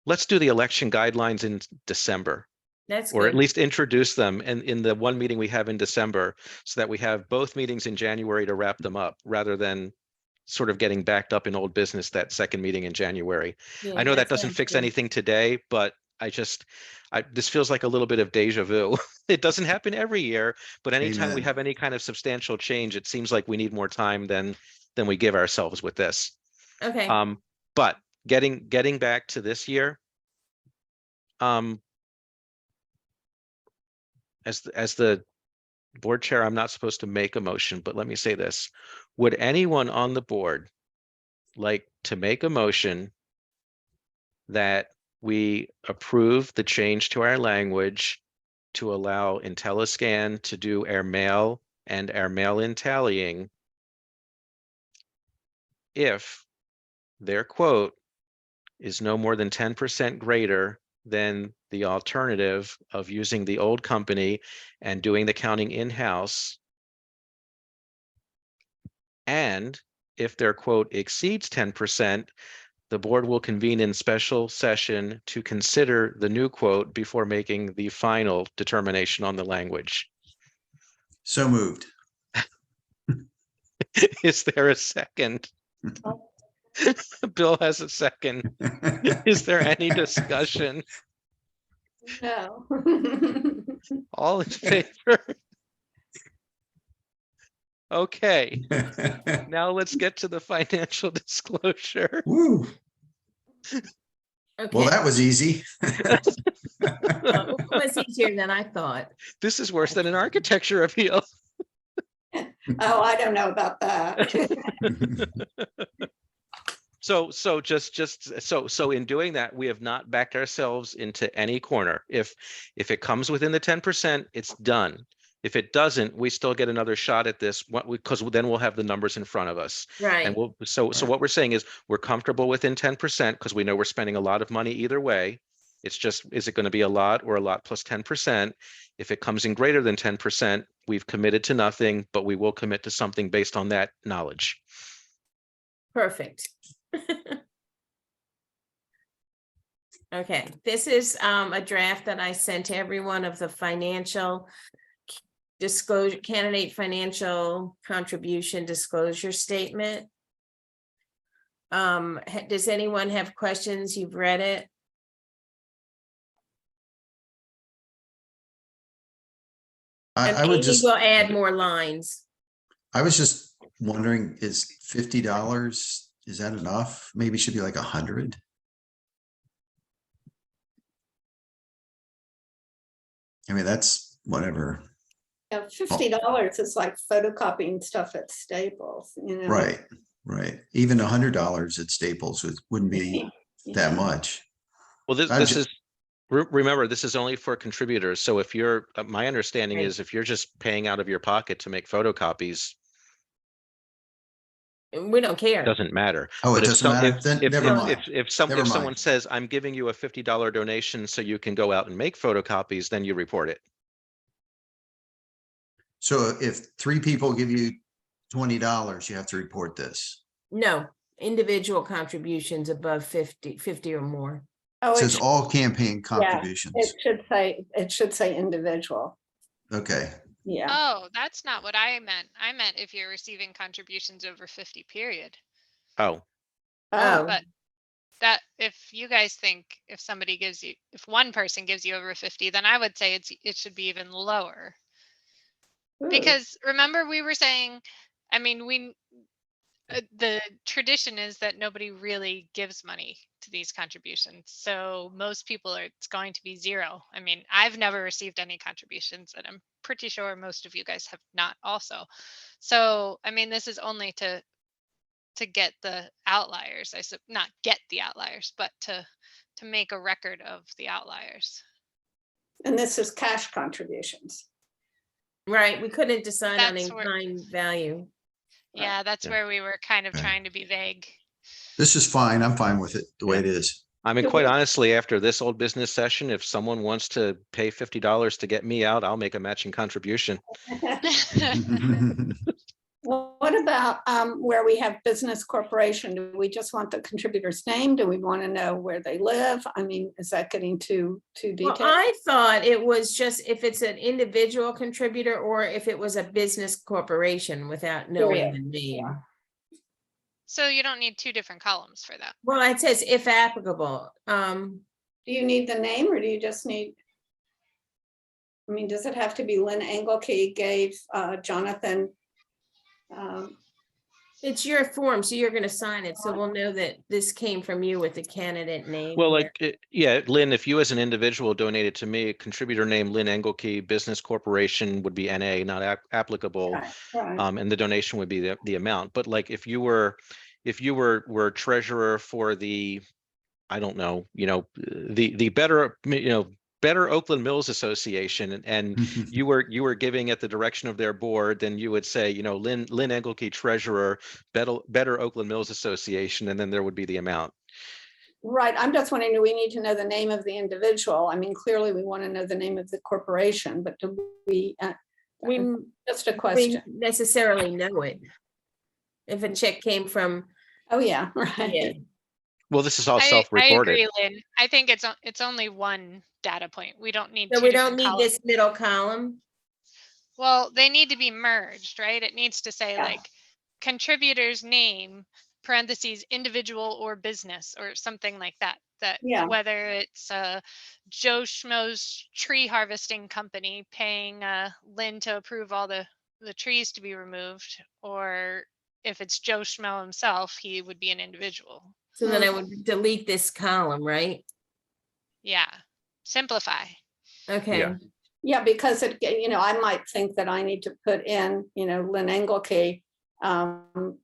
Let's do the election guidelines in December. That's Or at good. least introduce them in the one meeting we have in December so that we have both meetings in January to wrap them up rather than sort of getting backed up in old business that second meeting in January. Yeah, I know that doesn't sounds fix good. anything today, but this feels like a little bit of deja vu. It doesn't happen every year, but anytime we Amen. have any kind of substantial change, it seems like we need more time than we give ourselves with this. Okay, But getting back to this year, as the board chair, I'm not supposed to make a motion, but let me say this. Would anyone on the board like to make a motion that we approve the change to our language to allow IntelliScan to do our mail and our mail-in tallying if their quote is no more than 10% greater than the alternative of using the old company and doing the counting in-house. And if their quote exceeds 10%, the board will convene in special session to consider the new quote before making the final determination on the language. So moved. Is there a second? Bill has a second. Is there any discussion? No. All in favor? Okay, now let's get to the financial disclosure. Woo. okay. Well, that was easy. Well, it was easier than I thought. This is worse than an architecture appeal. Oh, I don't know about that. So in doing that, we have not backed ourselves into any corner. If it comes within the 10%, it's done. If it doesn't, we still get another shot at this because then we'll have the numbers in front of us. Right. And so what we're saying is we're comfortable within 10% because we know we're spending a lot of money either way. It's just, is it going to be a lot or a lot plus 10%? If it comes in greater than 10%, we've committed to nothing, but we will commit to something based on that knowledge. Perfect. Okay, this is a draft that I sent to everyone of the financial disclosure, candidate financial contribution disclosure statement. Does anyone have questions? You've read it? I would just, We'll add more lines. I was just wondering, is $50, is that enough? Maybe it should be like 100. I mean, that's whatever. Yeah, $50 is like photocopying stuff at Staples, you know. Right, right. Even $100 at Staples wouldn't be that much. Well, this is, remember, this is only for contributors. So if you're, my understanding is if you're just paying out of your pocket to make photocopies, We don't care. it doesn't matter. Oh, it But doesn't matter? Then never mind. If Never someone mind. says, I'm giving you a $50 donation so you can go out and make photocopies, then you report it. So if 3 people give you $20, you have to report this. No, individual contributions above 50 or more. Oh, It it says should, all campaign contributions. it should say individual. Okay, Yeah. Oh, that's not what I meant. I meant if you're receiving contributions over 50, period. Oh, Oh, But that, if you guys think if somebody gives you, if one person gives you over 50, then I would say it should be even lower. Ooh. Because remember we were saying, I mean, the tradition is that nobody really gives money to these contributions. So most people it's going to be zero. I mean, I've never received any contributions, and I'm pretty sure most of you guys have not also. So, I mean, this is only to get the outliers, not get the outliers, but to make a record of the outliers. And this is cash contributions. right. We couldn't decide on That's where- in-kind value. Yeah, that's Yeah. where we were kind of Okay. trying to be vague. this is fine. I'm fine with it the way it is. I mean, So quite we- honestly, after this old business session, if someone wants to pay $50 to get me out, I'll make a matching contribution. Well, what about where we have business corporation? Do we just want the contributor's name? Do we want to know where they live? I mean, is that getting too Well, detailed? I thought it was just if it's an individual contributor or if it was a business corporation without knowing the name. So you don't need 2 different columns for that. Well, it says if applicable. Do you need the name or do you just need? I mean, does it have to be Lynn Engelke gave Jonathan? It's your form, so you're gonna sign it, so we'll know that this came from you with the candidate name. Well, here. like, yeah, Lynn, if you as an individual donated to me, contributor name Lynn Engelke, business corporation would be NA, not applicable. Right, right. And the donation would be the amount. But like if you were treasurer for the, I don't know, the Better Oakland Mills Association, and you were giving at the direction of their board, then you would say, Lynn Engelke, treasurer, Better Oakland Mills Association, and then there would be the amount. Right, I'm just wondering, do we need to know the name of the individual? I mean, clearly we want to know the name of the corporation, but do we, just a We question. necessarily know it. If a check came from, Oh, yeah, yeah, right. Well, this is all I self-reported. agree, Lynn. I think it's only one data point. We don't need so two we don't different need columns. this middle column. Well, they need to be merged, right? It needs to say Yeah. like contributor's name, parentheses, individual or business or something like that. That Yeah. whether it's Joe Schmo's tree harvesting company paying Lynn to approve all the trees to be removed, or if it's Joe Schmo himself, he would be an individual. So then I would delete this column, right? Yeah, simplify. Okay. Yeah. Yeah, because I might think that I need to put in, Lynn Engelke,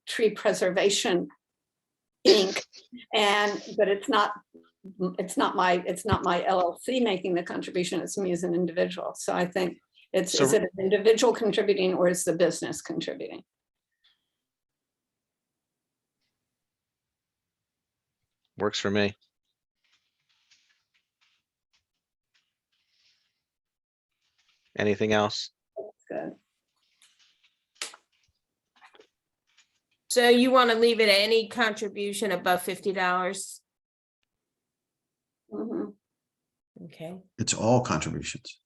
Tree Preservation Inc. But it's not my LLC making the contribution, it's me as an individual. So I think is it an individual contributing or is the business contributing? Works for me. Anything else? Good. So you want to leave it at any contribution above $50? Mhm. Okay. It's all contributions.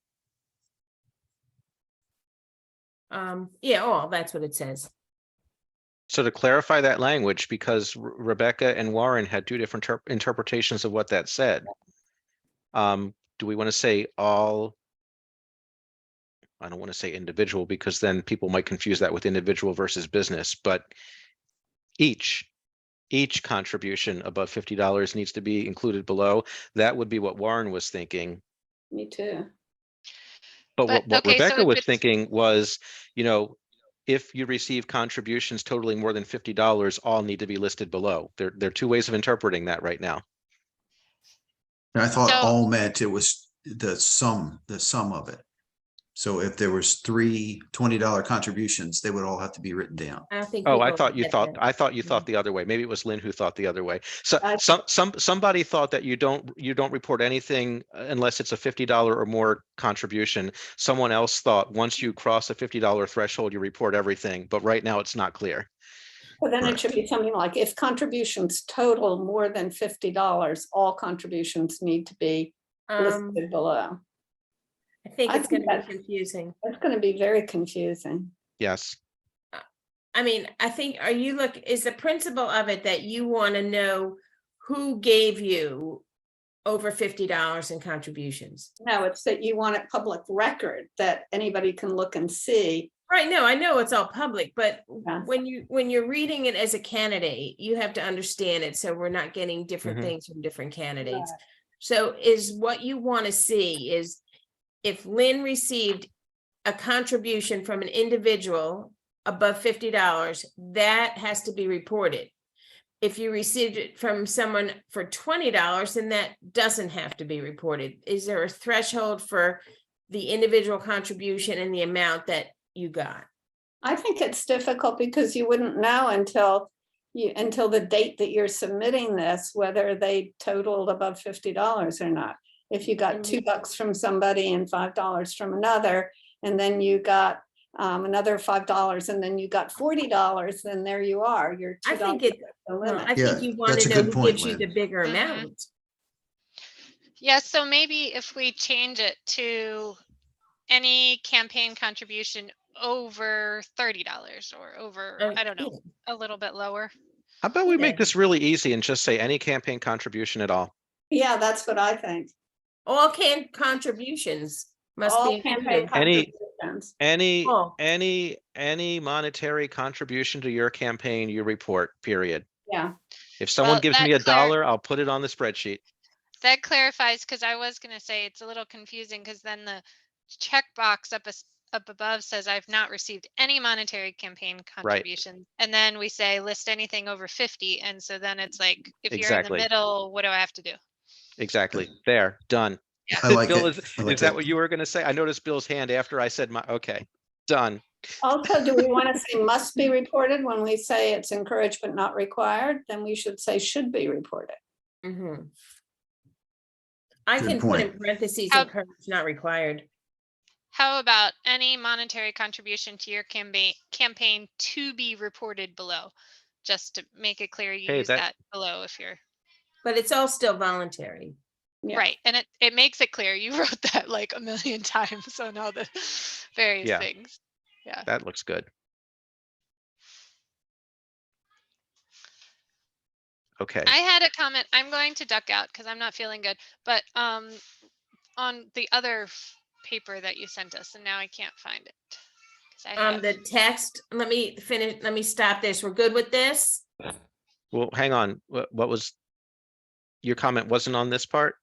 Yeah, oh, that's what it says. So to clarify that language, because Rebecca and Warren had two different interpretations of what that said. Do we want to say all? I don't want to say individual because then people might confuse that with individual versus business, but each contribution above $50 needs to be included below. That would be what Warren was thinking. Me too. But what okay, so Rebecca if was it's- thinking was, if you receive contributions totaling more than $50, all need to be listed below. There are two ways of interpreting that right now. And I thought So- all meant it was the sum of it. So if there was three $20 contributions, they would all have to be written down. I don't think. Oh, I people thought you get thought, that. I thought you thought the other way. Maybe it was Lynn who thought the other way. So I- somebody thought that you don't report anything unless it's a $50 or more contribution. Someone else thought once you cross a $50 threshold, you report everything. But right now it's not clear. But then it Correct. should be something like if contributions total more than $50, all contributions need to be listed below. I think I it's think gonna be confusing. That's going to be very confusing. Yes. I mean, I think, is the principle of it that you want to know who gave you over $50 in contributions? No, it's that you want it public record that anybody can look and see. Right, no, I know it's all public, but Yeah. when you're reading it as a candidate, you have to understand it, so we're not getting different Mhm. things from different candidates. So is what you want to see is if Lynn received a contribution from an individual above $50, that has to be reported. If you received it from someone for $20, then that doesn't have to be reported. Is there a threshold for the individual contribution and the amount that you got? I think it's difficult because you wouldn't know until the date that you're submitting this, whether they totaled above $50 or not. If you got $2 from somebody and $5 from another, and then you got another $5 and then you got $40, then there you are. You're I think $2 the limit. I think you want that's to a know good who point, gives you Lynn. the bigger Mhm. amount. Yeah, so maybe if we change it to any campaign contribution over $30 or over, I don't know, a little bit lower. How about we make Yeah. this really easy and just say any campaign contribution at all? Yeah, that's what I think. All contributions must All be campaign included. contributions. Oh. Any monetary contribution to your campaign, you report, period. Yeah. If someone Well, gives that me $1, I'll put it on the spreadsheet. That clarifies, because I was going to say it's a little confusing because then the checkbox up above says I've not received any monetary campaign contribution. And then we say list anything over 50. And so then it's like, if you're in the Exactly. middle, what do I have to do? Exactly. There, done. I like Bill, it. I like is that it. what you were gonna say? I noticed Bill's hand after I said my, okay, done. Also, do we want to say must be reported when we say it's encouraged but not required? Then we should say should be reported. Mhm. I Good can put in point. parentheses How- encouraged, not required. How about any monetary contribution to your campaign to be reported below? Just to make it clear, you Hey, use that- that below if you're But it's all still voluntary. Yeah. right. And it makes it clear. You wrote that like a million times on all the various Yeah. things. Yeah. That looks good. Okay, I had a comment. I'm going to duck out because I'm not feeling good. But on the other paper that you sent us, and now I can't find it. 'Cause I have- The text, let me finish, let me stop this. We're good with this? well, hang on. What was? Your comment wasn't on this part,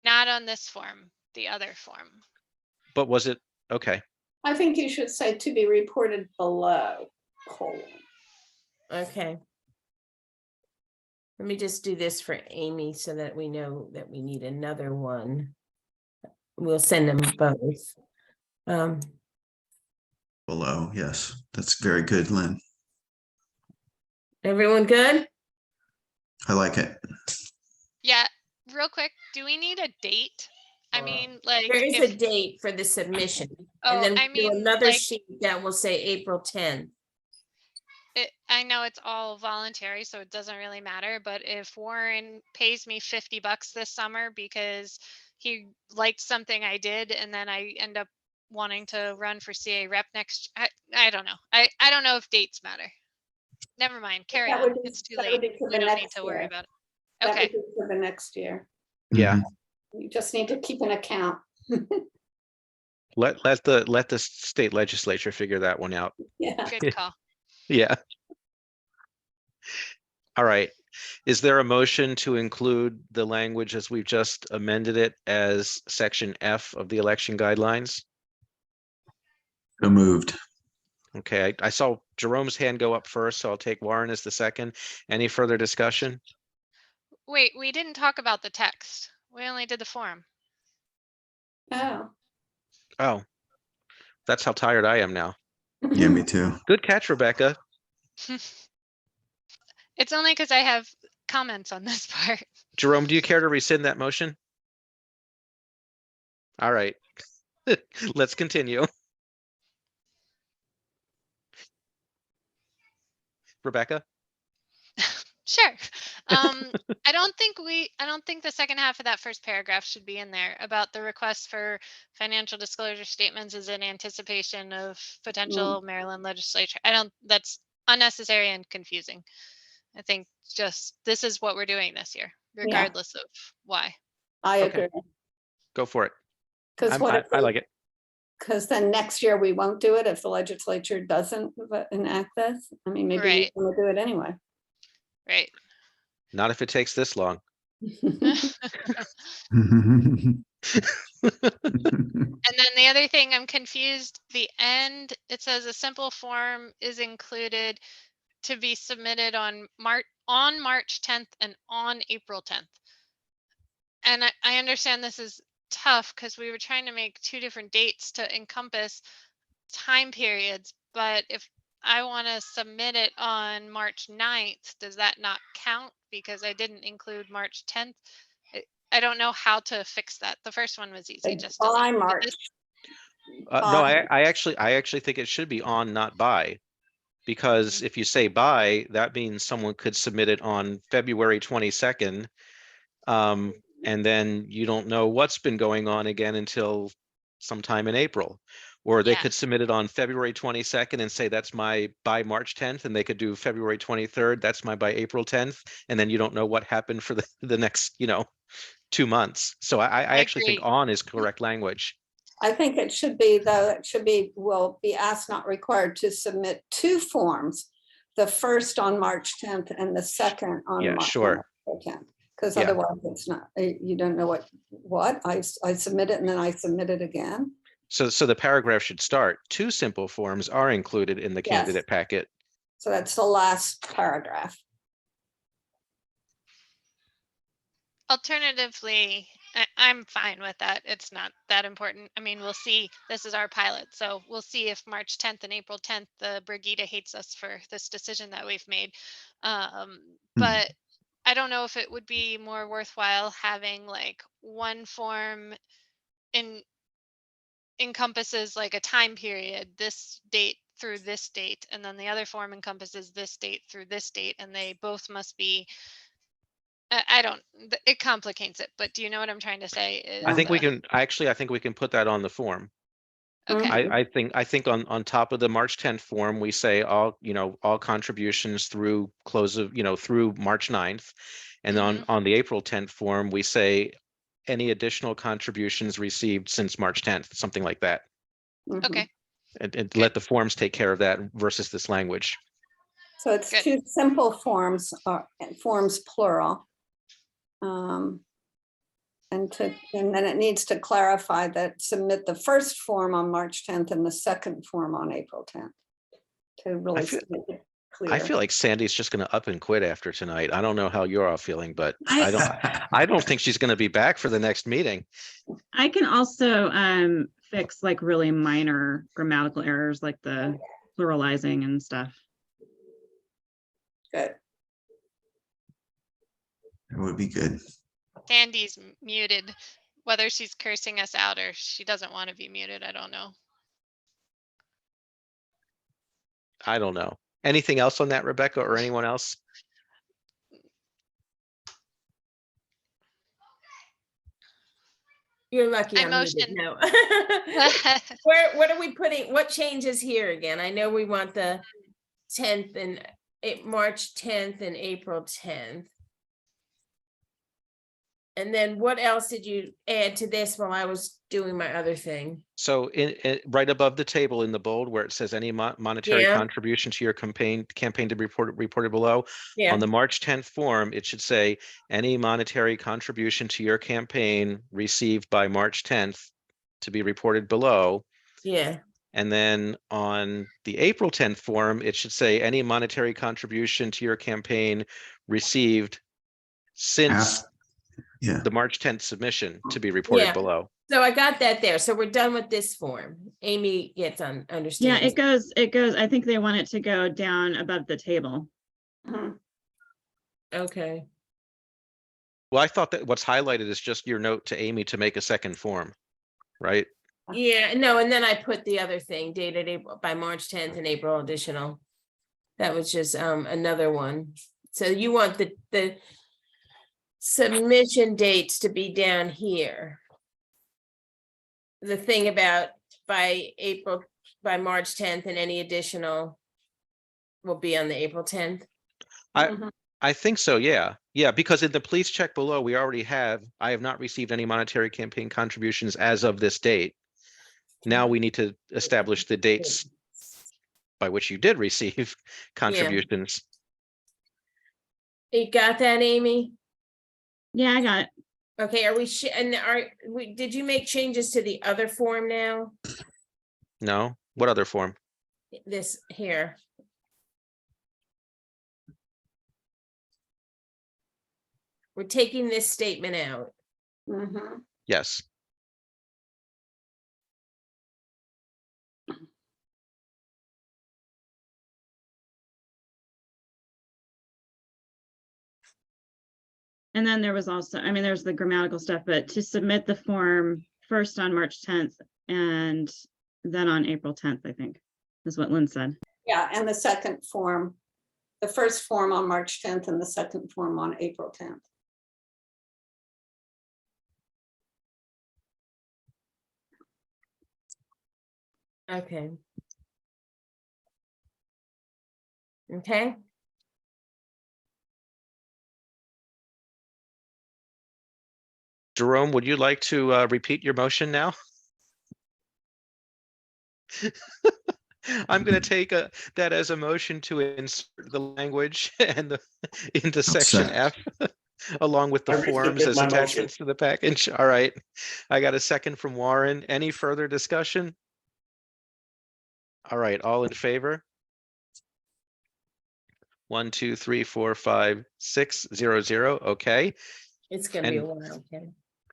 not on this form, the other form. but was it? Okay, I think you should say to be reported below, colon. Okay. Let me just do this for Amy so that we know that we need another one. We'll send them both. Below, yes, that's very good, Lynn. Everyone good? I like it. Yeah, real quick, do we need a date? I mean, like, There is if, a date for the submission. Oh, And then I we'll do mean, another like- sheet that will say April 10th. I know it's all voluntary, so it doesn't really matter, but if Warren pays me $50 this summer because he liked something I did, and then I end up wanting to run for CA rep next, I don't know. I don't know if dates matter. Never mind, carry That on. would be- It's too that would late. be for We the don't need next to worry year. about it. That Okay, would be for the next year. yeah. You just need to keep an account. Let the state legislature figure that one out. Yeah. good call. Yeah. All right. Is there a motion to include the language as we've just amended it as section F of the election guidelines? So moved. Okay, I saw Jerome's hand go up first, so I'll take Warren as the second. Any further discussion? Wait, we didn't talk about the text. We only did the form. Oh. Oh, that's how tired I am now. Yeah, me too. Good catch, Rebecca. It's only because I have comments on this part. Jerome, do you care to rescind that motion? All right, let's continue. Rebecca? Sure. I don't think the second half of that first paragraph should be in there about the request for financial disclosure statements is in anticipation of potential Maryland legislature. That's unnecessary and confusing. I think just this is what we're doing this year, regardless of why. I Okay. agree. Go for it. Because what if I like it. Because then next year we won't do it if the legislature doesn't enact this. I mean, maybe Right. we're going to do it anyway. Right. Not if it takes this long. And then the other thing, I'm confused, the end, it says a simple form is included to be submitted on March 10th and on April 10th. And I understand this is tough because we were trying to make two different dates to encompass time periods, but if I want to submit it on March 9th, does that not count because I didn't include March 10th? I don't know how to fix that. The first one was easy, just By delete. But March. this- No, I actually think it should be on, not by. Because if you say by, that means someone could submit it on February 22nd. And then you don't know what's been going on again until sometime in April. Or they Yeah. could submit it on February 22nd and say that's my by March 10th, and they could do February 23rd, that's my by April 10th, and then you don't know what happened for the next, 2 months. So I actually think agree. on is correct language. I think it should be, though, it should be, will be asked, not required, to submit 2 forms. The first on March 10th and the second on Yeah, March sure. 10th. Because Yeah. otherwise it's not, you don't know what, I submit it and then I submit it again. So the paragraph should start, 2 simple forms are included in the Yes. candidate packet. So that's the last paragraph. Alternatively, I'm fine with that. It's not that important. I mean, we'll see. This is our pilot, so we'll see if March 10th and April 10th, the Brigida hates us for this decision that we've made. But I don't know if it would be more worthwhile having like one form encompasses like a time period, this date through this date, and then the other form encompasses this date through this date, and they both must be. I don't. It complicates it, but do you know what I'm trying to say? Is I think we can, I think we can put that on the form. Okay. I think on top of the March 10th form, we say all, all contributions through close of, through March 9th. And on the April 10th form, we say any additional contributions received since March 10th, something like that. Okay. And let the forms take care of that versus this language. So it's Good. 2 simple forms, forms plural. And then it needs to clarify that submit the first form on March 10th and the second form on April 10th. To really make it clear. I feel like Sandy's just going to up and quit after tonight. I don't know how you're all feeling, but I don't think she's going to be back for the next meeting. I can also fix like really minor grammatical errors like the pluralizing and stuff. Good. That would be good. Sandy's muted, whether she's cursing us out or she doesn't want to be muted. I don't know. I don't know. Anything else on that, Rebecca, or anyone else? You're lucky I I'm muted. motion. No. What are we putting? What changes here again? I know we want the 10th and March 10th and April 10th. And then what else did you add to this while I was doing my other thing? So in right above the table in the bold where it says any monetary Yeah. contribution to your campaign to be reported below, Yeah. on the March 10th form, it should say any monetary contribution to your campaign received by March 10th to be reported below. Yeah. And then on the April 10th form, it should say any monetary contribution to your campaign received since the March 10th submission to be reported below. So I got that there. So we're done with this form. Amy gets on understands. Yeah, it goes, I think they want it to go down above the table. Okay. Well, I thought that what's highlighted is just your note to Amy to make a second form, right? Yeah, no, and then I put the other thing dated April by March 10th and April additional. That was just another one. So you want the submission dates to be down here. The thing about by March 10th and any additional will be on the April 10th. I think so, yeah. Yeah, because in the please check below, we already have, I have not received any monetary campaign contributions as of this date. Now we need to establish the dates by which you did receive contributions. You got that, Amy? Yeah, I got it. Okay, did you make changes to the other form now? No, what other form? This here. We're taking this statement out. Yes. And then there was also, I mean, there's the grammatical stuff, but to submit the form first on March 10th and then on April 10th, I think, is what Lynn said. Yeah, and the second form, the first form on March 10th and the second form on April 10th. Okay. Okay. Jerome, would you like to repeat your motion now? I'm going to take that as a motion to insert the language and into section F, along with the I forms resubmit as my motion. attachments to the package. All right. I got a second from Warren. Any further discussion? All right, all in favor? 1, 2, 3, 4, 5, 6, 0, 0. Okay. It's gonna be a And- while, okay.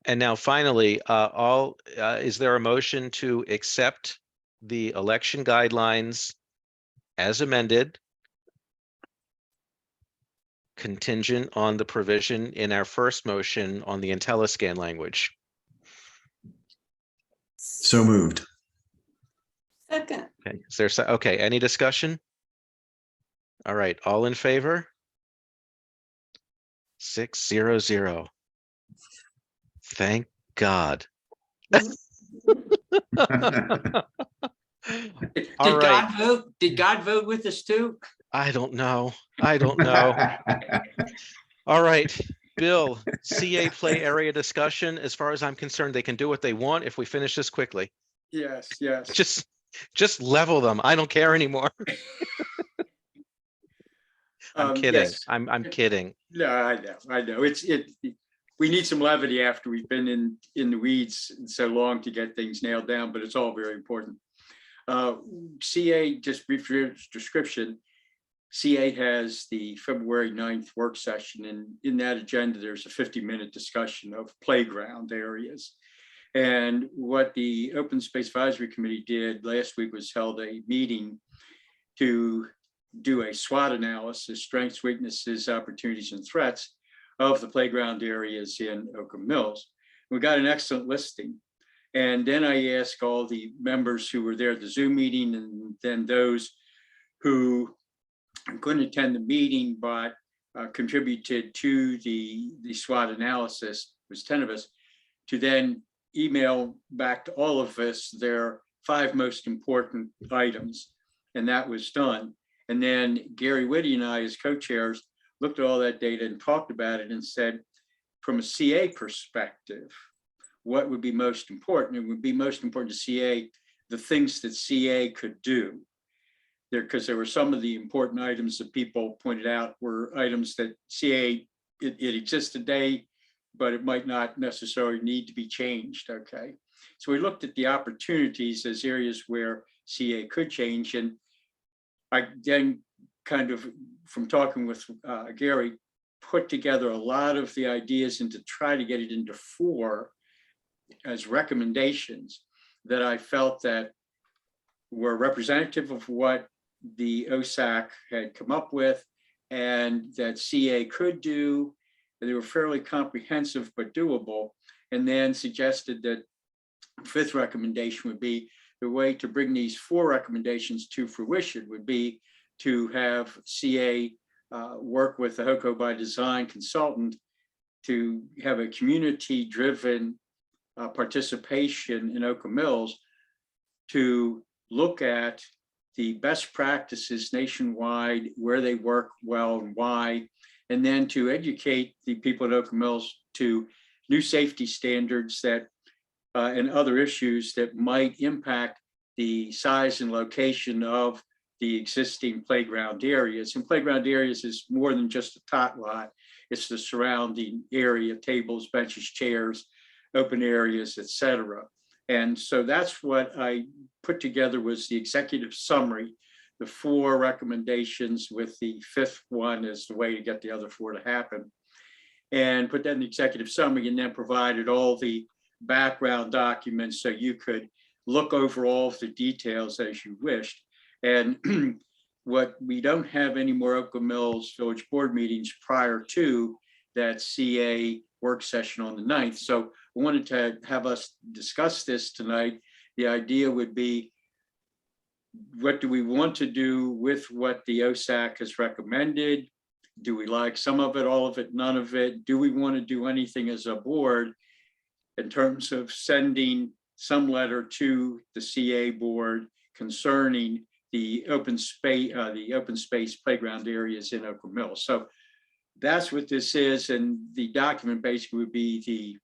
And now finally, is there a motion to accept the election guidelines as amended, contingent on the provision in our first motion on the IntelliScan language? So moved. Second, Okay, is there, okay, any discussion? All right, all in favor? 6, 0, 0. Thank God. All Did right. God vote? Did God vote with us too? I don't know. I don't know. All right, Bill, CA play area discussion. As far as I'm concerned, they can do what they want if we finish this quickly. Yes, yes. Just level them. I don't care anymore. I'm kidding. Yes. I'm kidding. No, I know. We need some levity after we've been in the weeds so long to get things nailed down, but it's all very important. CA, just brief description, CA has the February 9th work session, and in that agenda, there's a 50-minute discussion of playground areas. And what the Open Space Advisory Committee did last week was held a meeting to do a SWOT analysis, strengths, weaknesses, opportunities, and threats of the playground areas in Oakland Mills. We got an excellent listing. And then I asked all the members who were there at the Zoom meeting, and then those who couldn't attend the meeting but contributed to the SWOT analysis, it was 10 of us, to then email back to all of us their 5 most important items. And that was done. And then Gary Whitty and I, as co-chairs, looked at all that data and talked about it and said, from a CA perspective, what would be most important? It would be most important to CA, the things that CA could do. Because there were some of the important items that people pointed out were items that CA, it exists today, but it might not necessarily need to be changed, okay? So we looked at the opportunities as areas where CA could change. And I then kind of, from talking with Gary, put together a lot of the ideas and to try to get it into 4 as recommendations that I felt that were representative of what the OSAC had come up with and that CA could do. They were fairly comprehensive but doable, and then suggested that 5th recommendation would be the way to bring these 4 recommendations to fruition would be to have CA work with the HOCO by Design consultant to have a community-driven participation in Oakland Mills to look at the best practices nationwide, where they work well and why, and then to educate the people at Oakland Mills to new safety standards that and other issues that might impact the size and location of the existing playground areas. And playground areas is more than just a tot lot. It's the surrounding area, tables, benches, chairs, open areas, et cetera. And so that's what I put together was the executive summary, the 4 recommendations with the 5th one as the way to get the other 4 to happen. And put that in the executive summary and then provided all the background documents so you could look over all of the details as you wished. And what we don't have any more Oakland Mills Village Board meetings prior to that CA work session on the 9th. So I wanted to have us discuss this tonight. The idea would be, what do we want to do with what the OSAC has recommended? Do we like some of it, all of it, none of it? Do we want to do anything as a board in terms of sending some letter to the CA board concerning the open space playground areas in Oakland Mills? So that's what this is. And the document basically would be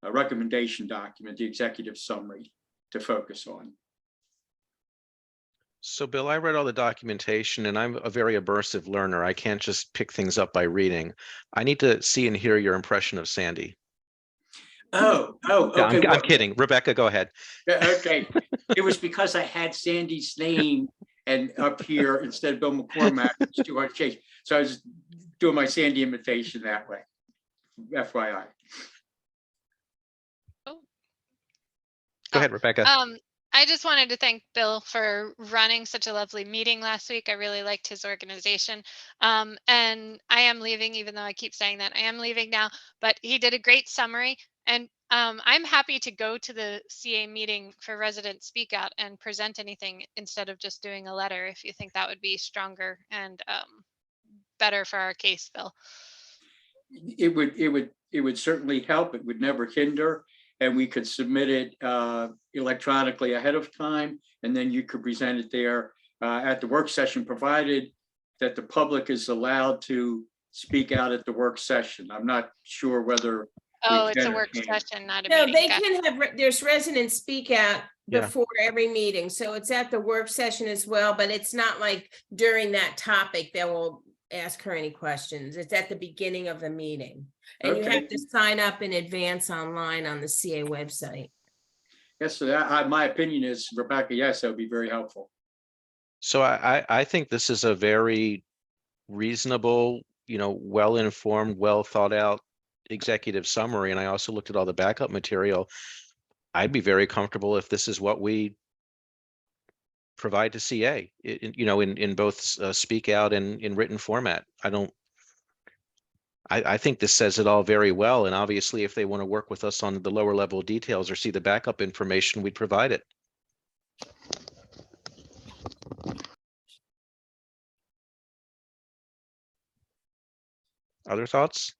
recommendation document, the executive summary, to focus on. So Bill, I read all the documentation and I'm a very aversive learner. I can't just pick things up by reading. I need to see and hear your impression of Sandy. Oh, Yeah, okay. I'm kidding. Rebecca, go ahead. Okay. It was because I had Sandy's name and up here instead of Bill McCormack, it's too hard to change. So I was doing my Sandy imitation that way. FYI. Go ahead, Rebecca. I just wanted to thank Bill for running such a lovely meeting last week. I really liked his organization. And I am leaving, even though I keep saying that I am leaving now, but he did a great summary. And I'm happy to go to the CA meeting for resident speak out and present anything instead of just doing a letter, if you think that would be stronger and better for our case, Bill. It would certainly help. It would never hinder. And we could submit it electronically ahead of time, and then you could present it there at the work session, provided that the public is allowed to speak out at the work session. I'm not sure whether. Oh, it's a work session, not a No, meeting. they Got can have, there's residents speak out Yeah. before every meeting. So it's at the work session as well, but it's not like during that topic that will ask her any questions. It's at the beginning of the meeting. And you Okay. have to sign up in advance online on the CA website. Yes, so that, my opinion is, Rebecca, yes, that would be very helpful. So I think this is a very reasonable, well-informed, well thought out executive summary. And I also looked at all the backup material. I'd be very comfortable if this is what we provide to CA, in both speak out and in written format. I think this says it all very well. And obviously, if they want to work with us on the lower level details or see the backup information, we'd provide it. Other thoughts?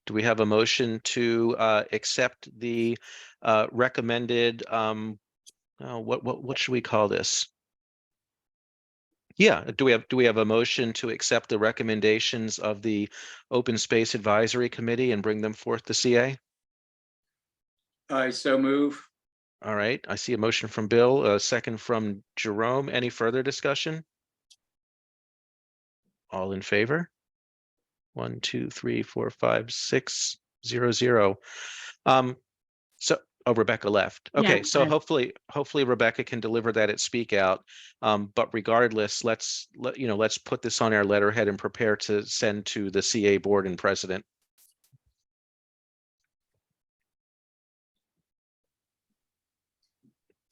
Do we have a motion to accept the recommended, what should we call this? Yeah, do we have a motion to accept the recommendations of the Open Space Advisory Committee and bring them forth to CA? I so move. All right, I see a motion from Bill, a second from Jerome. Any further discussion? All in favor? 1, 2, 3, 4, 5, 6, 0, 0. Oh, Rebecca left. Okay, Yeah, so hopefully Rebecca can deliver that at Speak Out. But regardless, let's put this on our letterhead and prepare to send to the CA board and president.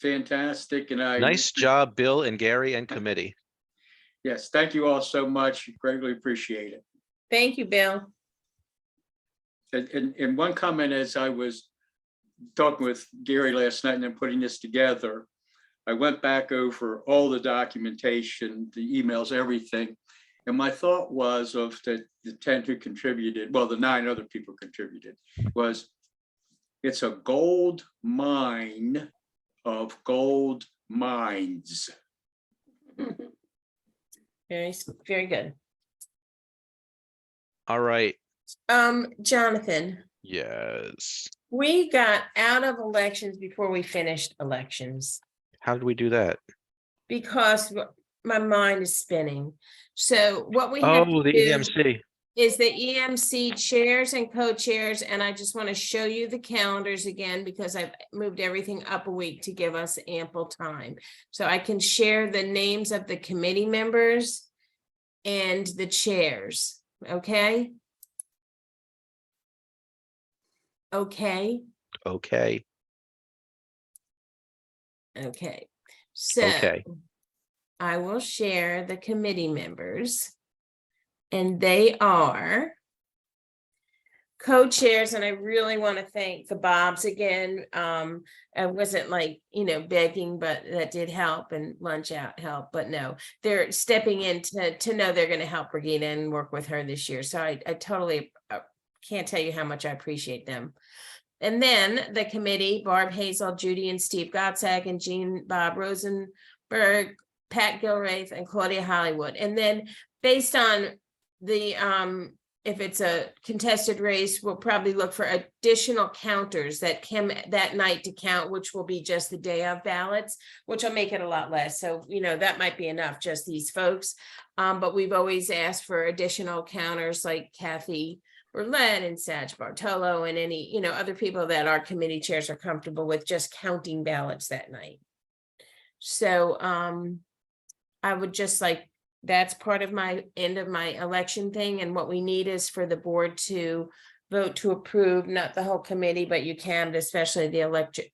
Fantastic. And Nice job, Bill and Gary and committee. Yes, thank you all so much. Greatly appreciate it. Thank you, Bill. And one comment, as I was talking with Gary last night and then putting this together, I went back over all the documentation, the emails, everything. And my thought was of the 10 who contributed, well, the 9 other people contributed, was it's a gold mine of gold mines. Very, very good. All right. Jonathan, Yes. we got out of elections before we finished elections How did we do that? because my mind is spinning. So what we have Oh, to the do EMC. is the EMC chairs and co-chairs, and I just want to show you the calendars again because I've moved everything up a week to give us ample time. So I can share the names of the committee members and the chairs, okay? Okay, Okay. okay. So Okay. I will share the committee members. And they are co-chairs, and I really want to thank the Bobs again. I wasn't begging, but that did help, and lunch out help. But no, they're stepping in to know they're going to help Regina and work with her this year. So I totally can't tell you how much I appreciate them. And then the committee, Barb Hazel, Judy and Steve Gottsack, and Jean Bob Rosenberg, Pat Gilraith, and Claudia Hollywood. And then based on the, if it's a contested race, we'll probably look for additional counters that come that night to count, which will be just the day of ballots, which will make it a lot less. So, you know, that might be enough, just these folks. But we've always asked for additional counters like Kathy Berlet and Saj Bartolo and any, you know, other people that our committee chairs are comfortable with just counting ballots that night. So I would just like, that's part of my end of my election thing. And what we need is for the board to vote to approve, not the whole committee, but you can, especially the electric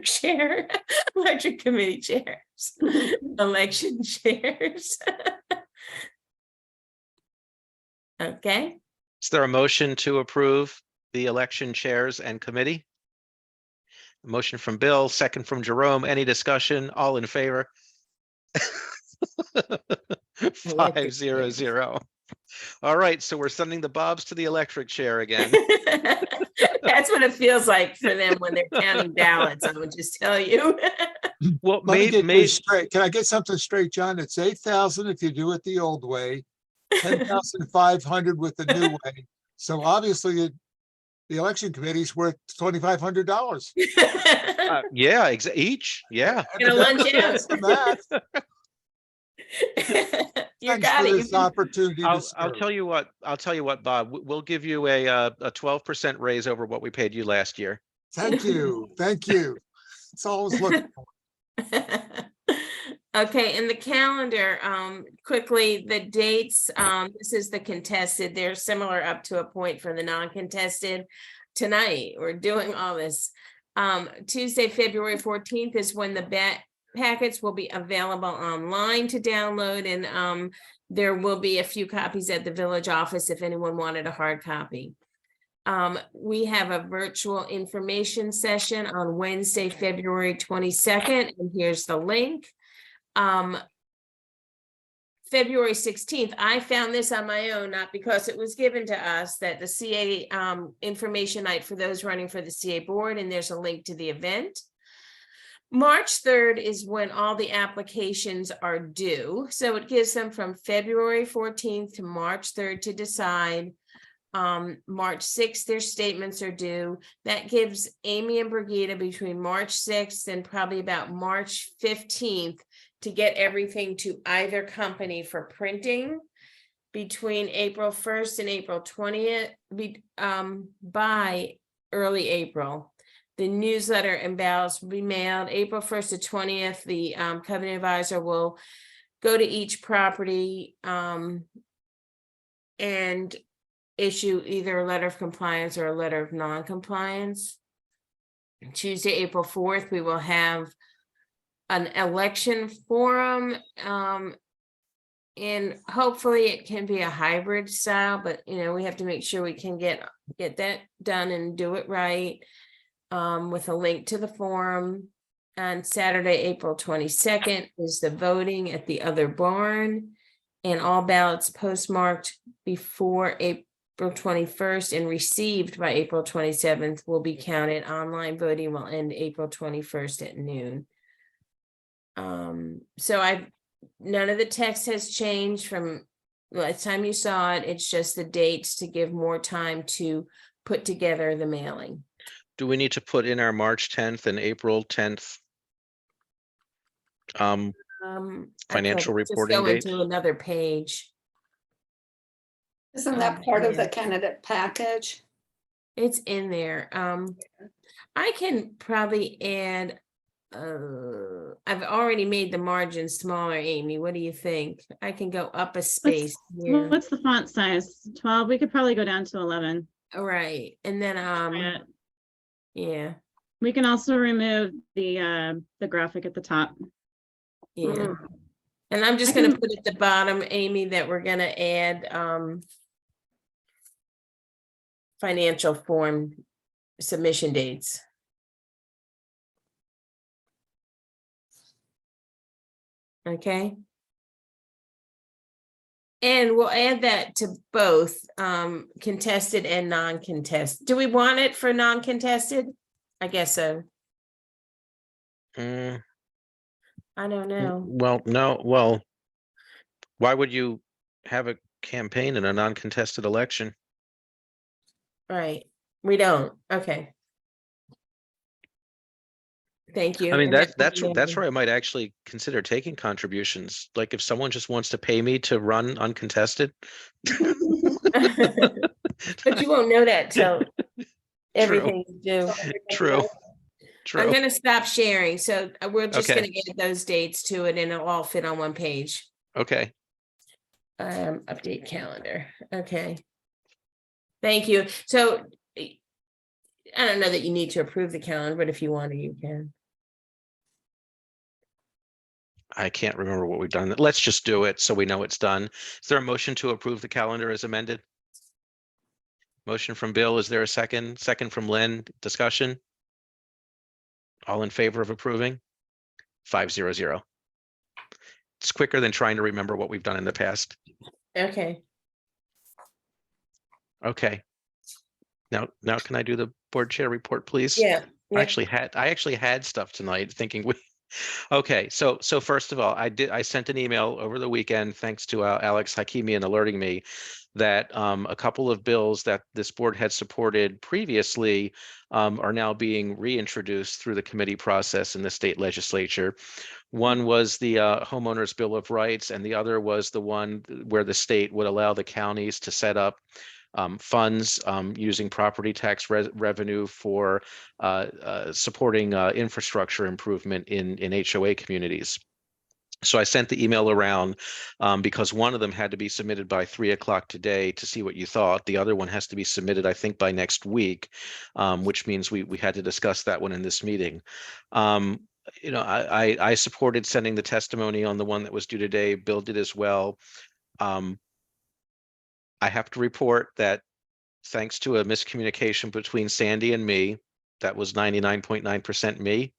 chair, electric committee chairs, election chairs. Okay. Is there a motion to approve the election chairs and committee? A motion from Bill, second from Jerome. Any discussion? All in favor? 5-0-0. All right, so we're sending the Bobs to the electric chair again. That's what it feels like for them when they're counting ballots, I would just tell you. Well, Let me get maybe this straight. Can I get something straight, John? It's 8,000 if you do it the old way, 10,500 with the new way. So obviously the election committee's worth $2,500. yeah, each. Yeah. Get a lunch out. That's the math. You Thanks got for it. this opportunity to I'll serve. tell you what. I'll tell you what, Bob. We'll give you a 12% raise over what we paid you last year. Thank you. Thank you. That's all I was looking for. Okay, in the calendar, quickly, the dates, this is the contested, they're similar up to a point for the non-contested. Tonight, we're doing all this. Tuesday, February 14th is when the packets will be available online to download, and there will be a few copies at the village office if anyone wanted a hard copy. We have a virtual information session on Wednesday, February 22nd, and here's the link. February 16th, I found this on my own, not because it was given to us, that the CA information night for those running for the CA board, and there's a link to the event. March 3rd is when all the applications are due. So it gives them from February 14th to March 3rd to decide. March 6th, their statements are due. That gives Amy and Brigida between March 6th and probably about March 15th to get everything to either company for printing between April 1st and April 20th, by early April. The newsletter and ballots will be mailed April 1st to 20th. The covenant advisor will go to each property and issue either a letter of compliance or a letter of non-compliance. Tuesday, April 4th, we will have an election forum, and hopefully it can be a hybrid style, but you know, we have to make sure we can get that done and do it right, with a link to the forum. On Saturday, April 22nd is the voting at the other barn, and all ballots postmarked before April 21st and received by April 27th will be counted. Online voting will end April 21st at noon. So none of the text has changed from last time you saw it. It's just the dates to give more time to put together the mailing. Do we need to put in our March 10th and April 10th financial reporting dates? dates? Go into another page. Isn't that part of the candidate package? It's in there. I can probably add, I've already made the margin smaller, Amy. What do you think? I can go up a space here. What's the font size? 12? We could probably go down to 11. All right. And then, yeah. We can also remove the graphic at the top. Yeah. And I'm just gonna put at the bottom, Amy, that we're gonna add financial form submission dates. Okay. And we'll add that to both contested and non-contested. Do we want it for non-contested? I guess so. Mm, I don't know. well, no, well, why would you have a campaign in a non-contested election? Right. We don't. Okay. Thank you. I mean, And that- that's where I might actually consider taking contributions. Like if someone just wants to pay me to run uncontested. But you won't know that till everything's due. True. I'm True. gonna stop sharing, so we're just Okay. gonna add those dates to it and it'll all fit on one page. Okay. Update calendar, okay. Thank you, so I don't know that you need to approve the calendar, but if you want to, you can. I can't remember what we've done. Let's just do it so we know it's done. Is there a motion to approve the calendar as amended? Motion from Bill. Is there a second? Second from Lynn. Discussion? All in favor of approving? 500. It's quicker than trying to remember what we've done in the past. Okay, Okay. Now can I do the board chair report, please? yeah. I actually had stuff tonight thinking we, okay, so first of all, I sent an email over the weekend, thanks to Alex Hakimian alerting me that a couple of bills that this board had supported previously are now being reintroduced through the committee process in the state legislature. One was the homeowners bill of rights, and the other was the one where the state would allow the counties to set up funds using property tax revenue for supporting infrastructure improvement in HOA communities. So I sent the email around because one of them had to be submitted by 3 o'clock today to see what you thought. The other one has to be submitted, I think, by next week, which means we had to discuss that one in this meeting. You know, I supported sending the testimony on the one that was due today. Bill did as well. I have to report that thanks to a miscommunication between Sandy and me, that was 99.9% me.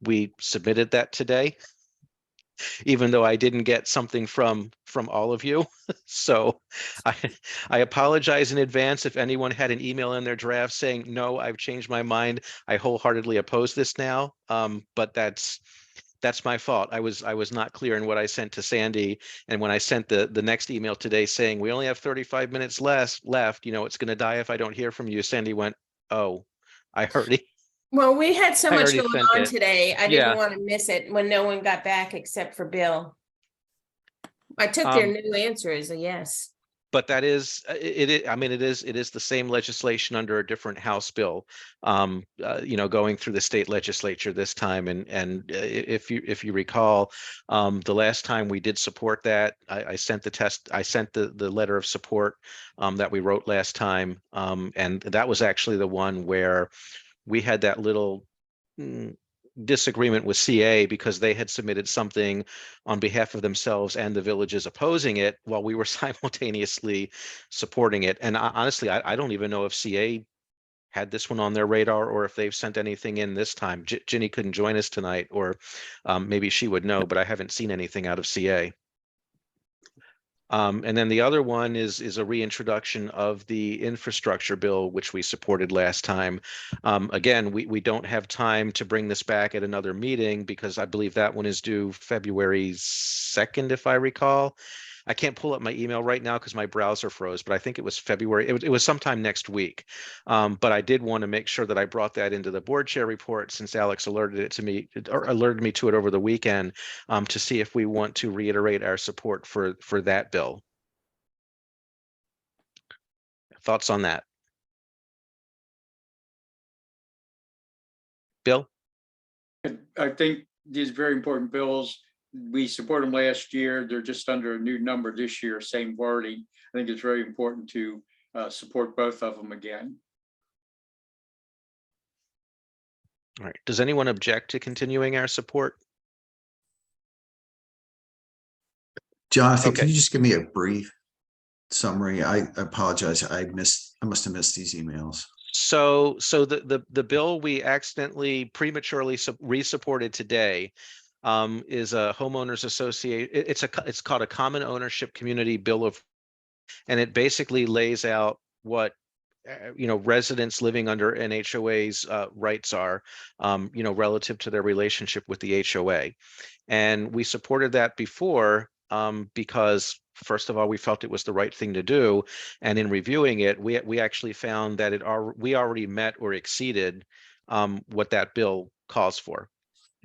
We submitted that today, even though I didn't get something from all of you. So I apologize in advance if anyone had an email in their draft saying, no, I've changed my mind. I wholeheartedly oppose this now. But that's my fault. I was not clear in what I sent to Sandy. And when I sent the next email today saying we only have 35 minutes left, you know, it's going to die if I don't hear from you. Sandy went, oh, I already. Well, we had so I much already going sent on it. today. I Yeah. didn't want to miss it when no one got back except for Bill. I took their new answer as a yes. But that is, I mean, it is the same legislation under a different House bill, you know, going through the state legislature this time. And if you recall, the last time we did support that, I sent the letter of support that we wrote last time. And that was actually the one where we had that little disagreement with CA because they had submitted something on behalf of themselves and the villages opposing it while we were simultaneously supporting it. And honestly, I don't even know if CA had this one on their radar or if they've sent anything in this time. Ginny couldn't join us tonight, or maybe she would know, but I haven't seen anything out of CA. And then the other one is a reintroduction of the infrastructure bill, which we supported last time. Again, we don't have time to bring this back at another meeting because I believe that one is due February 2nd, if I recall. I can't pull up my email right now because my browser froze, but I think it was February. It was sometime next week. But I did want to make sure that I brought that into the board chair report since Alex alerted me to it over the weekend to see if we want to reiterate our support for that bill. Thoughts on that? Bill? I think these very important bills, we supported them last year. They're just under a new number this year, same wording. I think it's very important to support both of them again. All right. Does anyone object to continuing our support? Jonathan, Okay. can you just give me a brief summary? I apologize. I must have missed these emails. So the bill we accidentally prematurely re-supported today is a homeowners associate. It's called a common ownership community bill of, and it basically lays out what residents living under an HOA's rights are, relative to their relationship with the HOA. And we supported that before because, first of all, we felt it was the right thing to do. And in reviewing it, we actually found that we already met or exceeded what that bill calls for.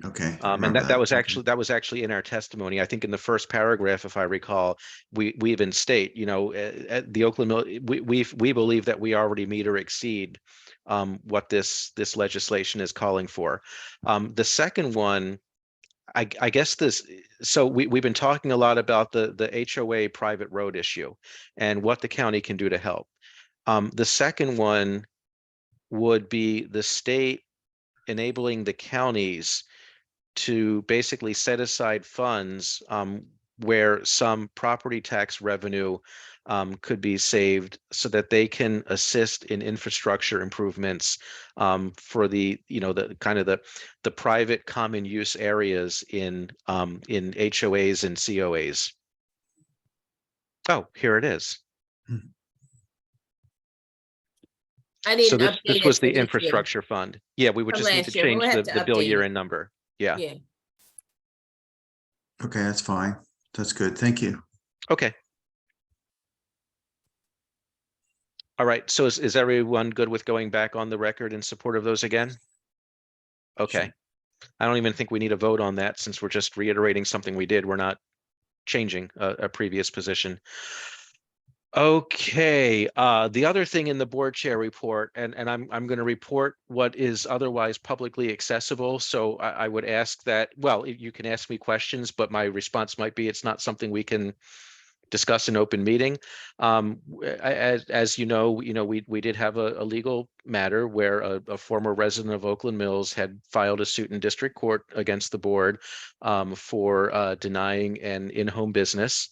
Okay. I And remember that was Okay. that was actually in our testimony. I think in the first paragraph, if I recall, we even state, at the Oakland Mill, we believe that we already meet or exceed what this legislation is calling for. The second one, I guess so we've been talking a lot about the HOA private road issue and what the county can do to help. The second one would be the state enabling the counties to basically set aside funds where some property tax revenue could be saved so that they can assist in infrastructure improvements for the kind of the private common use areas in HOAs and COAs. Oh, here it is. I didn't So update this was it for the this year infrastructure fund. Yeah, we would from just need to last year, but change we'll have to the bill update year it. end number. Yeah. Yeah. Okay, that's fine. That's good. Thank you. Okay. All right. So is everyone good with going back on the record in support of those again? Okay. I don't even think we need a vote on that since we're just reiterating something we did. We're not changing a previous position. Okay, the other thing in the board chair report, and I'm going to report what is otherwise publicly accessible. So I would ask that, well, you can ask me questions, but my response might be it's not something we can discuss in open meeting. As you know, we did have a legal matter where a former resident of Oakland Mills had filed a suit in district court against the board for denying an in-home business.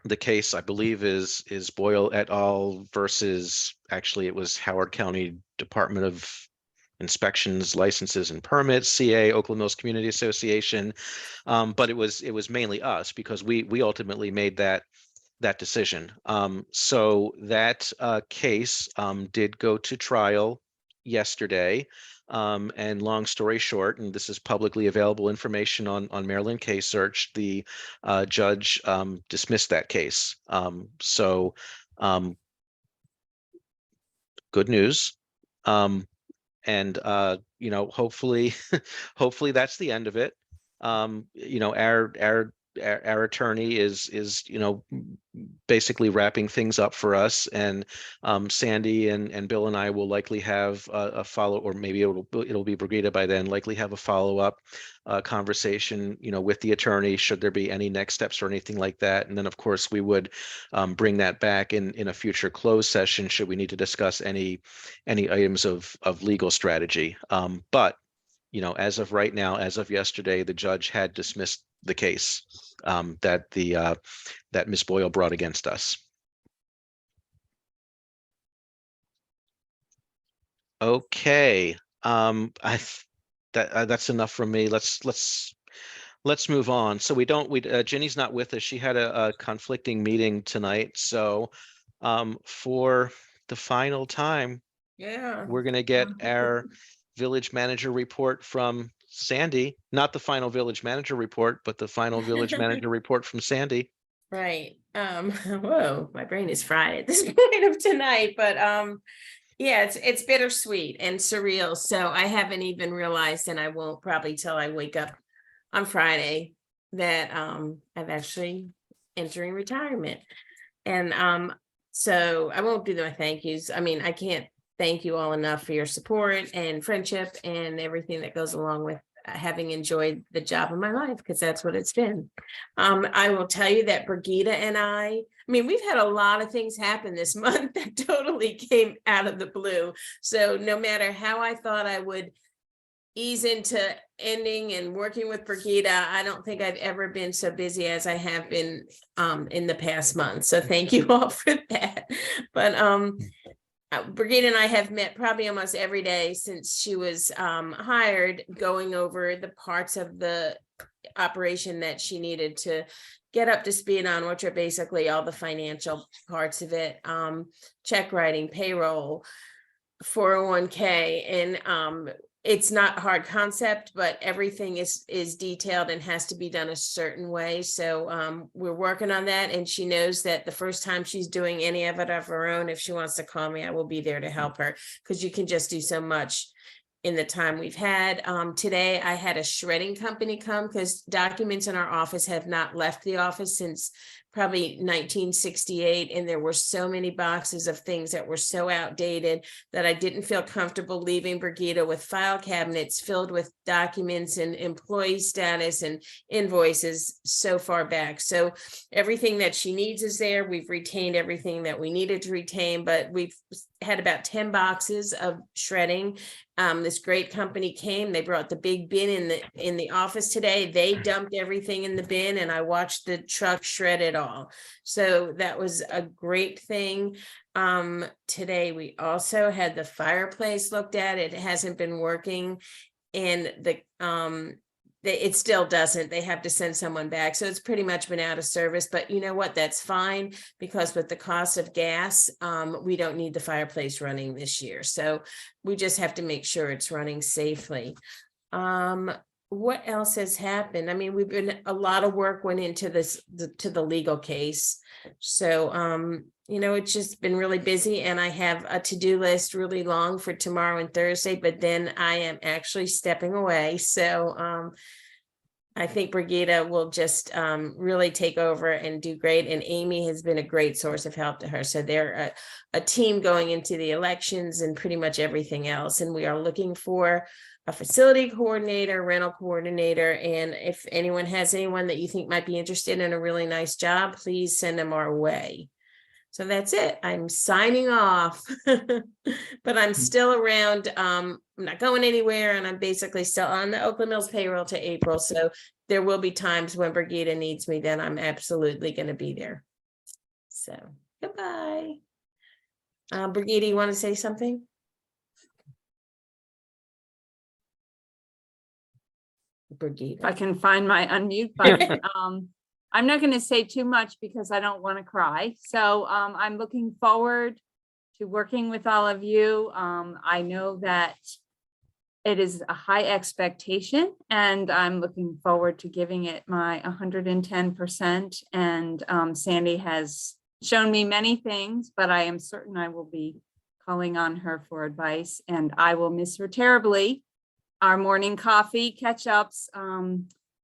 The case, I believe, is Boyle et al. Versus, actually, it was Howard County Department of Inspections, Licenses and Permits, CA, Oakland Mills Community Association. But it was mainly us because we ultimately made that decision. So that case did go to trial yesterday. And long story short, and this is publicly available information on Maryland Case Search, the judge dismissed that case. So good news. And hopefully hopefully that's the end of it. Our attorney is basically wrapping things up for us, and Sandy and Bill and I will likely have a follow, or maybe it'll be Brigida by then, likely have a follow-up conversation with the attorney should there be any next steps or anything like that. And then of course we would bring that back in a future closed session should we need to discuss any items of legal strategy. But as of right now, as of yesterday, the judge had dismissed the case that Ms. Boyle brought against us. Okay, that's enough from me. Let's move on. So Ginny's not with us. She had a conflicting meeting tonight. So for the final time, Yeah. we're going to get our village manager report from Sandy, not the final village manager report, but the final village manager report from Sandy. Right. Whoa, my brain is fried at this point of tonight, but yeah, it's bittersweet and surreal. So I haven't even realized, and I won't probably till I wake up on Friday, that I'm actually entering retirement. And so I won't do my thank yous. I mean, I can't thank you all enough for your support and friendship and everything that goes along with having enjoyed the job of my life, because that's what it's been. I will tell you that Brigida and I mean, we've had a lot of things happen this month that totally came out of the blue. So no matter how I thought I would ease into ending and working with Brigida, I don't think I've ever been so busy as I have been in the past month. So thank you all for that. But Brigitte and I have met probably almost every day since she was hired, going over the parts of the operation that she needed to get up to speed on, which are basically all the financial parts of it, check writing, payroll, 401k, and it's not a hard concept, but everything is detailed and has to be done a certain way. So we're working on that, and she knows that the first time she's doing any of it of her own, if she wants to call me, I will be there to help her, because you can just do so much in the time we've had. Today, I had a shredding company come, because documents in our office have not left the office since probably 1968. And there were so many boxes of things that were so outdated that I didn't feel comfortable leaving Brigida with file cabinets filled with documents and employee status and invoices so far back. So everything that she needs is there. We've retained everything that we needed to retain, but we've had about 10 boxes of shredding. This great company came, they brought the big bin in the office today. They dumped everything in the bin, and I watched the truck shred it all. So that was a great thing. Today we also had the fireplace looked at. It hasn't been working, and it still doesn't. They have to send someone back. So it's pretty much been out of service, but you know what? That's fine, because with the cost of gas, we don't need the fireplace running this year. So we just have to make sure it's running safely. What else has happened? I mean, a lot of work went into this, to the legal case. So, it's just been really busy, and I have a to-do list really long for tomorrow and Thursday, but then I am actually stepping away. So, I think Brigida will just really take over and do great. And Amy has been a great source of help to her. So they're a team going into the elections and pretty much everything else. And we are looking for a facility coordinator, rental coordinator. And if anyone has anyone that you think might be interested in a really nice job, please send them our way. So that's it. I'm signing off, but I'm still around. I'm not going anywhere, and I'm basically still on the Oakland Mills payroll to April. So there will be times when Brigida needs me, then I'm absolutely going to be there. So goodbye. Brigida, you want to say something? Brigida. If I can find my unmute button. I'm not going to say too much because I don't want to cry. So I'm looking forward to working with all of you. I know that it is a high expectation, and I'm looking forward to giving it my 110%. And Sandy has shown me many things, but I am certain I will be calling on her for advice, and I will miss her terribly. Our morning coffee catch-ups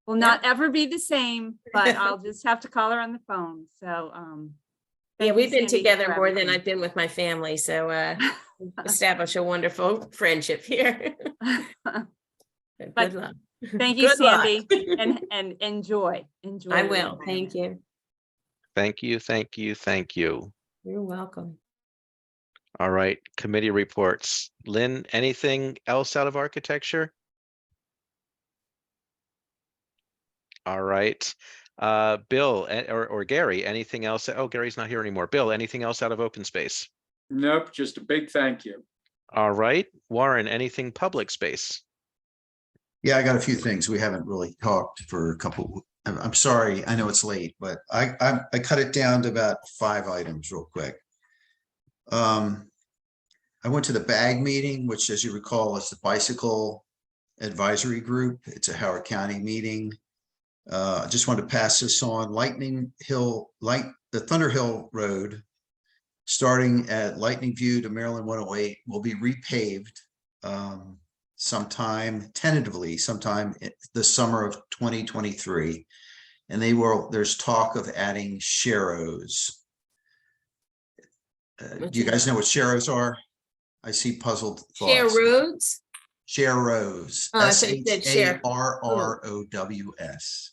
will not ever be the same, but I'll just have to call her on the phone. So yeah, we've been Sandy, together for more than everything. I've been with my family. So establish a wonderful friendship here. But good luck. Thank you, Good luck. Sandy, and enjoy. I your will. retirement. Thank you. Thank you, thank you, thank you. You're welcome. All right, committee reports. Lynn, anything else out of architecture? All right. Bill or Gary, anything else? Oh, Gary's not here anymore. Bill, anything else out of open space? Nope, just a big thank you. All right. Warren, anything public space? Yeah, I got a few things. We haven't really talked for a couple. I'm sorry, I know it's late, but I cut it down to about 5 items real quick. I went to the BAG meeting, which, as you recall, is the Bicycle Advisory Group. It's a Howard County meeting. I just wanted to pass this on. The Thunder Hill Road, starting at Lightning View to Maryland 108, will be repaved tentatively sometime the summer of 2023. And there's talk of adding sharrows. Do you guys know what sharrows are? I see puzzled thoughts. Share roads. Sharrows. Oh, I thought you said share. SHARROWS.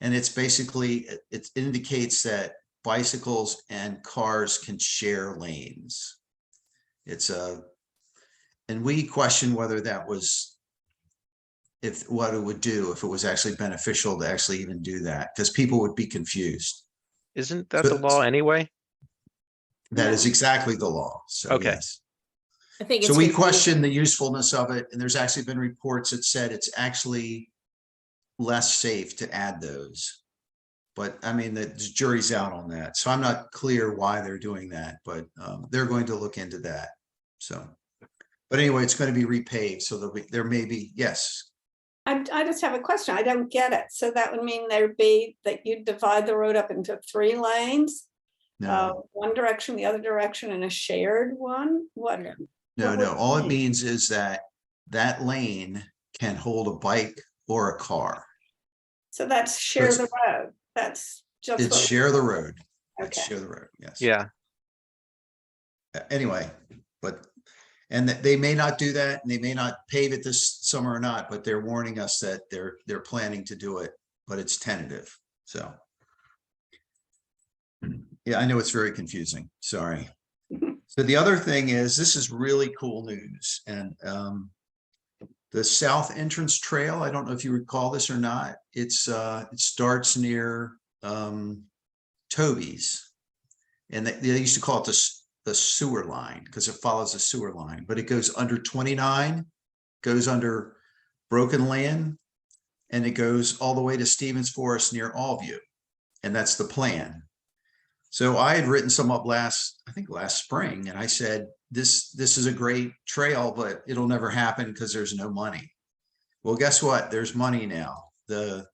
And it's basically, it indicates that bicycles and cars can share lanes. And we question whether that was, what it would do, if it was actually beneficial to actually even do that, because people would be confused. Isn't that the law anyway? That is No. exactly the law. So Okay. yes. I think So it's we confusing. question the usefulness of it, and there's actually been reports that said it's actually less safe to add those. But I mean, the jury's out on that. So I'm not clear why they're doing that, but they're going to look into that. So, but anyway, it's going to be repaved. So there may be, yes. I just have a question. I don't get it. So that would mean there'd be that you'd divide the road up into 3 lanes, No, one direction, the other direction, and a shared one? What? no, what no. would All it mean? means is that that lane can hold a bike or a car. So that's share it's- the road. That's just. It's what- share the road. It's Okay. share the road, yes. Yeah. Anyway, but, and they may not do that, and they may not pave it this summer or not, but they're warning us that they're planning to do it, but it's tentative, so. Yeah, I know it's very confusing, sorry. So the other thing is, this is really cool news, and the South Entrance Trail, I don't know if you recall this or not, it starts near Toby's. And they used to call it the sewer line because it follows the sewer line, but it goes under 29, goes under Broken Land, and it goes all the way to Stevens Forest near Allview. And that's the plan. So I had written some up last spring, and I said, this is a great trail, but it'll never happen because there's no money. Well, guess what? There's money now. The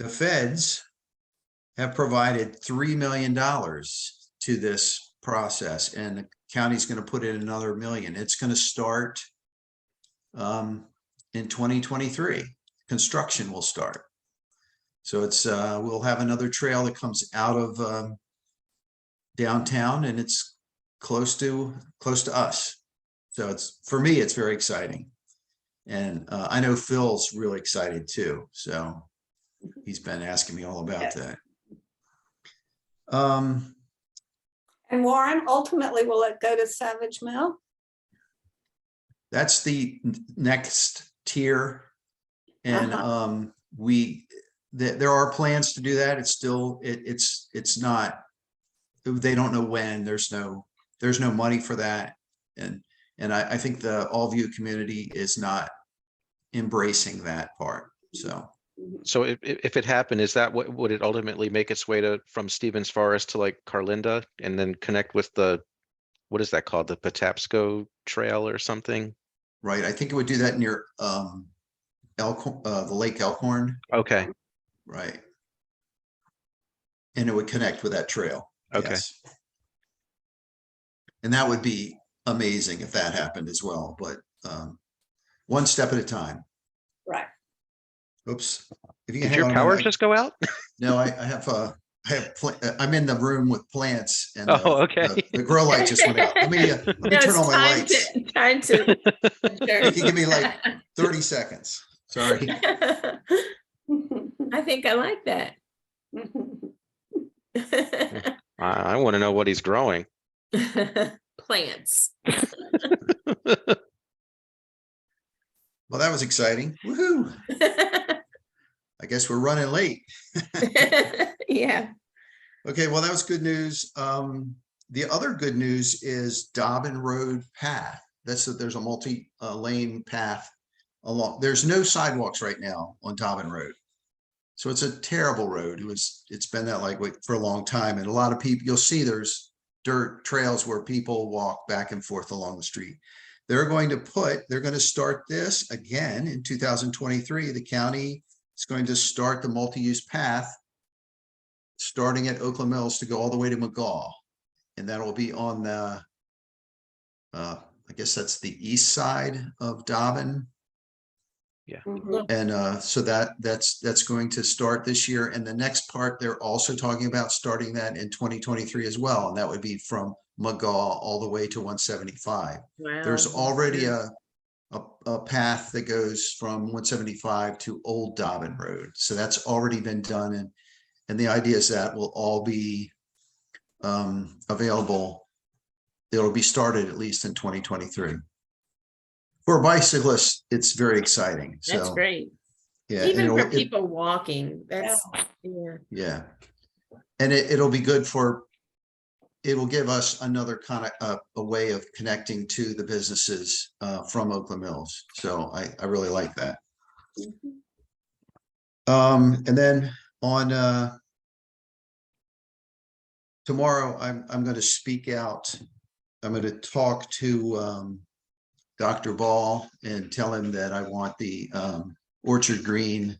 feds have provided $3 million to this process, and the county's going to put in another $1 million. It's going to start in 2023. Construction will start. So it's we'll have another trail that comes out of downtown, and it's close to us. So it's, for me, it's very exciting. And I know Phil's really excited too. So he's been asking me all about that. And Warren, ultimately, will it go to Savage Mill? That's the next tier. And there are plans to do that. It's still, it's not, they don't know when. There's no money for that. And I think the Allview community is not embracing that part. So if it happened, is that what would it ultimately make its way from Stevens Forest to like Carlinda and then connect with what is that called? The Patapsco Trail or something? Right. I think it would do that near the Lake Elkhorn. Okay. Right. And it would connect with that trail. Okay. Yes. And that would be amazing if that happened as well, but one step at a time. Right. Oops. If you Did hang your on a power minute. just go out? No, I'm in the room with plants, and okay. the grow light just went out. Let me turn on my lights. Time to. You can give me like 30 seconds. Sorry. I think I like that. I want to know what he's growing. Plants. Well, that was exciting. Woohoo. I guess we're running late. Yeah. Okay, well, that was good news. The other good news is Dobbin Road Path. There's a multi-lane path along. There's no sidewalks right now on Dobbin Road. So it's a terrible road. It's been that way for a long time. And a lot of people, you'll see there's dirt trails where people walk back and forth along the street. They're going to start this again in 2023. The county is going to start the multi-use path starting at Oakland Mills to go all the way to McGaw. And that'll be on the, I guess that's the east side of Dobbin. Yeah. And so that's going to start this year. And the next part, they're also talking about starting that in 2023 as well. And that would be from McGaw all the way to 175. Wow. There's already a path that goes from 175 to Old Dobbin Road. So that's already been done. And the idea is that will all be available. It'll be started at least in 2023. For bicyclists, it's very exciting. That's great. Yeah. Even for people walking, that's, yeah. And it'll be good for it will give us another kind of a way of connecting to the businesses from Oakland Mills. So I really like that. And then on tomorrow, I'm going to speak out. I'm going to talk to Dr. Ball and tell him that I want the Orchard Green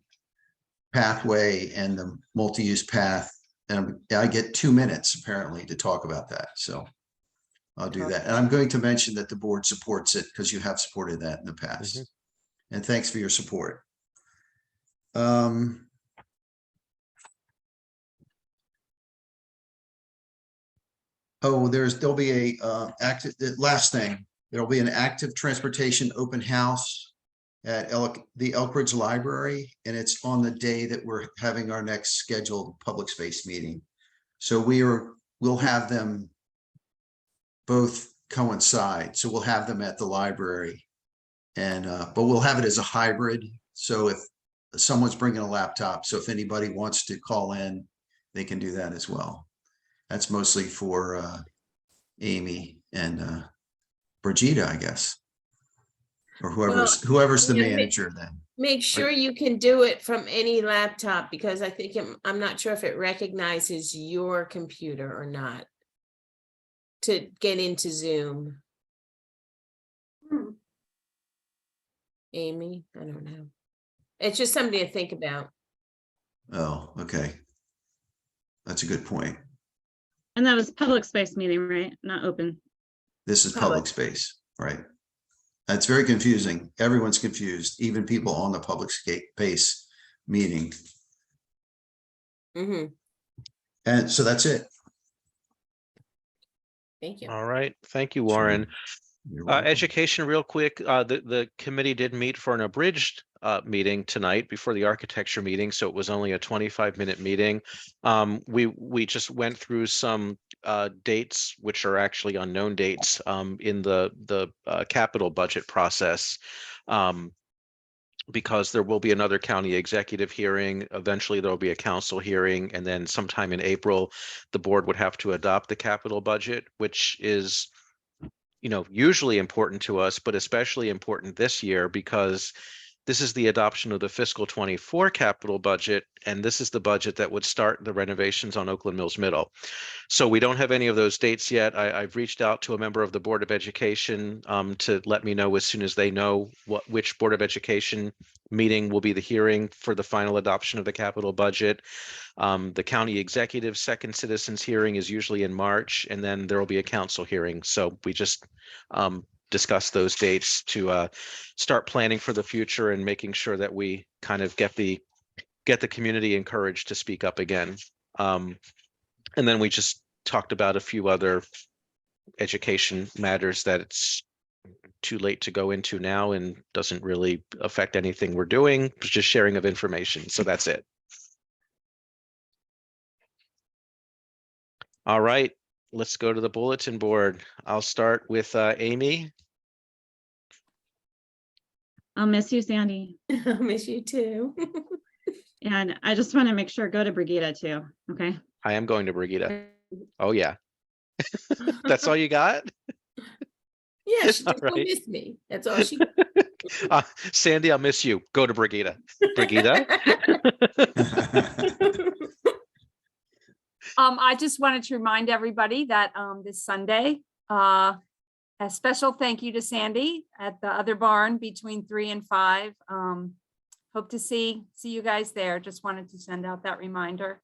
pathway and the multi-use path. And I get 2 minutes apparently to talk about that. So I'll do that. And I'm going to mention that the board supports it because you have supported that in the past. And thanks for your support. Oh, there'll be a active, the last thing, there'll be an active transportation open house at the Elkridge Library, and it's on the day that we're having our next scheduled public space meeting. So we'll have them both coincide. So we'll have them at the library, and but we'll have it as a hybrid. So if someone's bringing a laptop, so if anybody wants to call in, they can do that as well. That's mostly for Amy and Brigida, I guess, or whoever's the manager then. Make sure you can do it from any laptop, because I think I'm not sure if it recognizes your computer or not to get into Zoom. Amy, I don't know. It's just something to think about. Oh, okay. That's a good point. And that was public space meeting, right? Not open. This is public space, right? That's very confusing. Everyone's confused, even people on the public space meeting. And so that's it. Thank you. All right. Thank you, Warren. Education real quick. The committee did meet for an abridged meeting tonight before the architecture meeting. So it was only a 25-minute meeting. We just went through some dates, which are actually unknown dates in the capital budget process. Because there will be another county executive hearing. Eventually there will be a council hearing, and then sometime in April, the board would have to adopt the capital budget, which is, you know, usually important to us, but especially important this year because this is the adoption of the fiscal 24 capital budget, and this is the budget that would start the renovations on Oakland Mills Middle. So we don't have any of those dates yet. I've reached out to a member of the Board of Education to let me know as soon as they know which Board of Education meeting will be the hearing for the final adoption of the capital budget. The county executive second citizens hearing is usually in March, and then there will be a council hearing. So we just discuss those dates to start planning for the future and making sure that we kind of get the community encouraged to speak up again. And then we just talked about a few other education matters that it's too late to go into now and doesn't really affect anything we're doing. It's just sharing of information. So that's it. All right, let's go to the bulletin board. I'll start with Amy. I'll miss you, Sandy. I'll miss you too. And I just want to make sure, go to Brigida too, okay? I am going to Brigida. Oh yeah. That's all you got? Yeah, she just All right. miss me. That's all she. Sandy, I'll miss you. Go to Brigida. Brigida? I just wanted to remind everybody that this Sunday, a special thank you to Sandy at the other barn between 3 and 5. Hope to see you guys there. Just wanted to send out that reminder.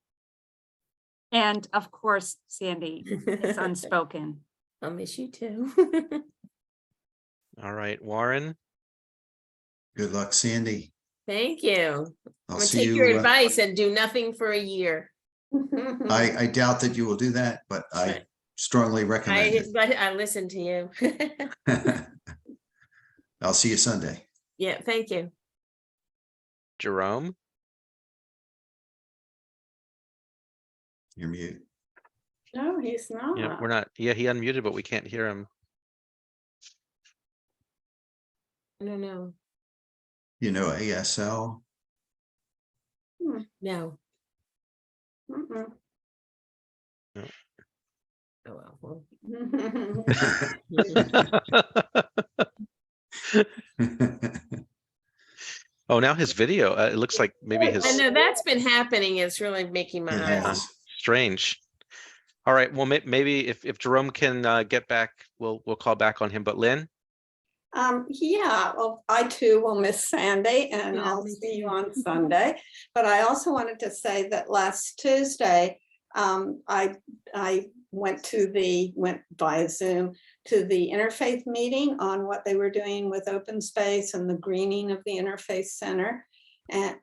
And of course, Sandy, it's unspoken. I'll miss you too. All right, Warren. Good luck, Sandy. Thank you. I'm gonna see take you, your advice and do nothing for a year. I doubt that you will do that, but I strongly recommend it. But I listen to you. I'll see you Sunday. Yeah, thank you. Jerome. You're mute. No, he's not. Yeah, we're not. Yeah, he unmuted, but we can't hear him. I don't know. You know ASL? No. Mm-mm. No. Oh, well. Oh, now his video, it looks like maybe I his know that's been happening. It's really making my It eyes. has. strange. All right, well, maybe if Jerome can get back, we'll call back on him. But Lynn? Yeah, well, I too will miss Sandy and Yeah, I'll me see you too. on Sunday. But I also wanted to say that last Tuesday, I went via Zoom to the interfaith meeting on what they were doing with open space and the greening of the Interfaith Center. And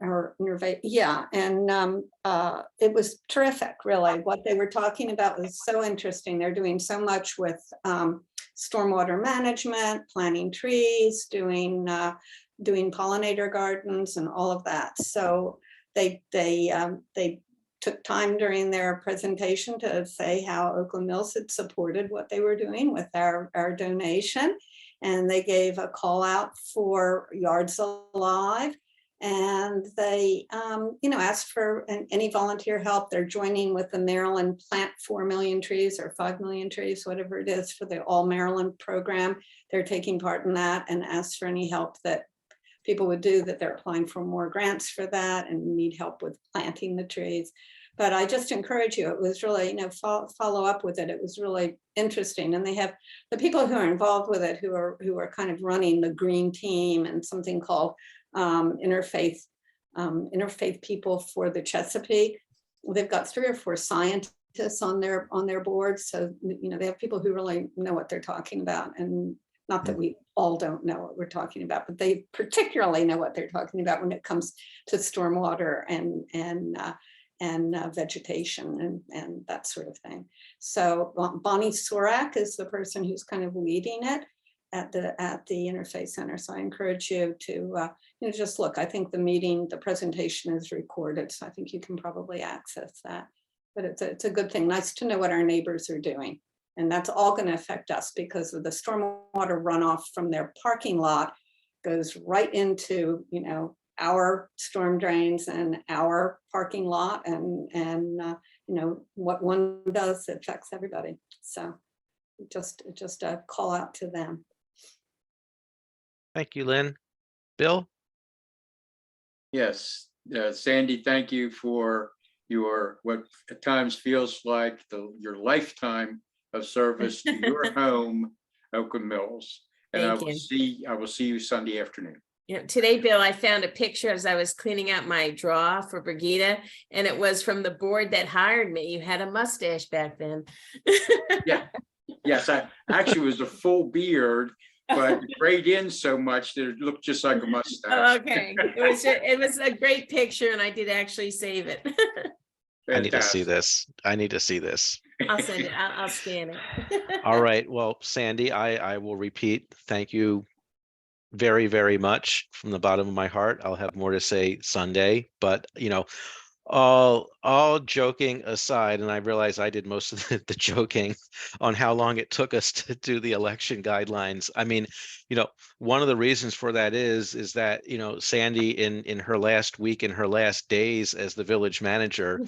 it was terrific, really. What they were talking about was so interesting. They're doing so much with stormwater management, planting trees, doing pollinator gardens and all of that. So they took time during their presentation to say how Oakland Mills had supported what they were doing with our donation. And they gave a call out for Yards Alive. And they, asked for any volunteer help. They're joining with the Maryland Plant 4 Million Trees or 5 million trees, whatever it is, for the All Maryland program. They're taking part in that and asked for any help that people would do, that they're applying for more grants for that and need help with planting the trees. But I just encourage you, it was really, follow up with it. It was really interesting. And they have the people who are involved with it, who are kind of running the green team and something called interfaith people for the Chesapeake. They've got 3 or 4 scientists on their board. So, they have people who really know what they're talking about. And not that we all don't know what we're talking about, but they particularly know what they're talking about when it comes to stormwater and vegetation and that sort of thing. So Bonnie Sorak is the person who's kind of leading it at the Interfaith Center. So I encourage you to just look. I think the presentation is recorded, so I think you can probably access that. But it's a good thing. Nice to know what our neighbors are doing. And that's all going to affect us because of the stormwater runoff from their parking lot goes right into, our storm drains and our parking lot, and what one does affects everybody. So just a call out to them. Thank you, Lynn. Bill? Yes, Sandy, thank you for your, what at times feels like your lifetime of service to your home, Oakland Mills. And I will see you Sunday afternoon. Today, Bill, I found a picture as I was cleaning out my drawer for Brigida, and it was from the board that hired me. You had a mustache back then. Yeah. Yes, I actually was a full beard, but sprayed in so much that it looked just like a mustache. Oh, okay. It was a great picture, and I did actually save it. I need to see this. I'll send it. I'll scan it. All right. Well, Sandy, I will repeat. Thank you very, very much from the bottom of my heart. I'll have more to say Sunday, but all joking aside, and I realize I did most of the joking on how long it took us to do the election guidelines. I mean, one of the reasons for that is that, Sandy in her last week, in her last days as the village manager,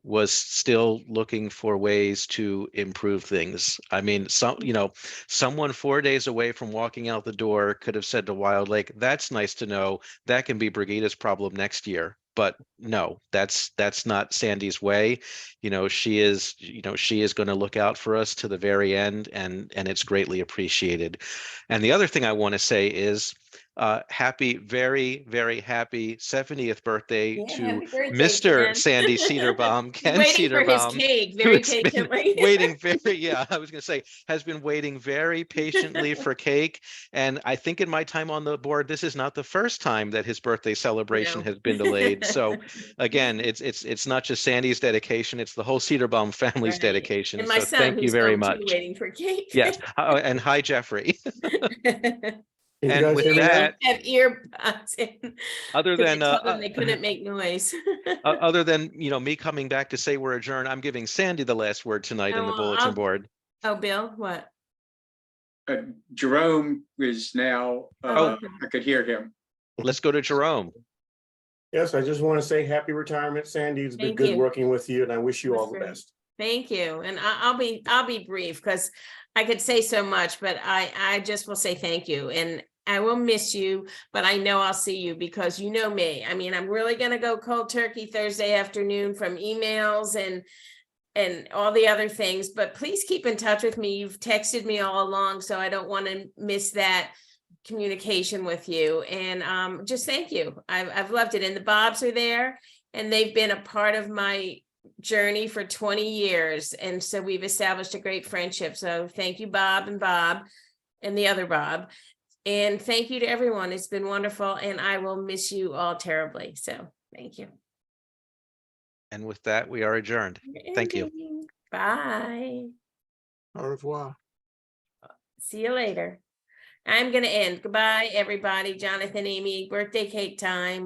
was still looking for ways to improve things. I mean, someone 4 days away from walking out the door could have said to Wild Lake, "That's nice to know. That can be Brigida's problem next year." But no, that's not Sandy's way. She is going to look out for us to the very end, and it's greatly appreciated. And the other thing I want to say is happy, very, very happy 70th birthday to happy birthday, Mr. Ken. Sandy Cedarbaum, Ken Waiting for his Cedarbaum, cake who very has been patiently. waiting has been waiting very patiently for cake. And I think in my time on the board, this is not the first time that his birthday celebration has been delayed. So again, it's not just Sandy's dedication, it's the whole Cedarbaum family's Right. dedication. And my So son, thank you who's very home too, much. waiting for cake. Yes. And hi, Jeffrey. Can you And guys with hear me now? that, Have earbuds in. other 'Cause I than told them they couldn't make noise. other than me coming back to say we're adjourned, I'm giving Sandy the last word tonight in the bulletin board. Oh, Bill, what? Jerome is now, I could hear him. Let's go to Jerome. Yes, I just want to say happy retirement, Sandy. It's been Thank good you. working with you, and I wish you That's all the great. best. Thank you. And I'll be brief because I could say so much, but I just will say thank you. And I will miss you, but I know I'll see you because you know me. I mean, I'm really gonna go cold turkey Thursday afternoon from emails and all the other things, but please keep in touch with me. You've texted me all along, so I don't want to miss that communication with you. And just thank you. I've loved it. And the Bobs are there and they've been a part of my journey for 20 years. And so we've established a great friendship. So thank you, Bob and the other Bob. And thank you to everyone. It's been wonderful. And I will miss you all terribly. So thank you. And with that, we are adjourned. Thank you. Bye. Au revoir. See you later. I'm going to end. Goodbye, everybody. Jonathan, Amy, birthday cake time.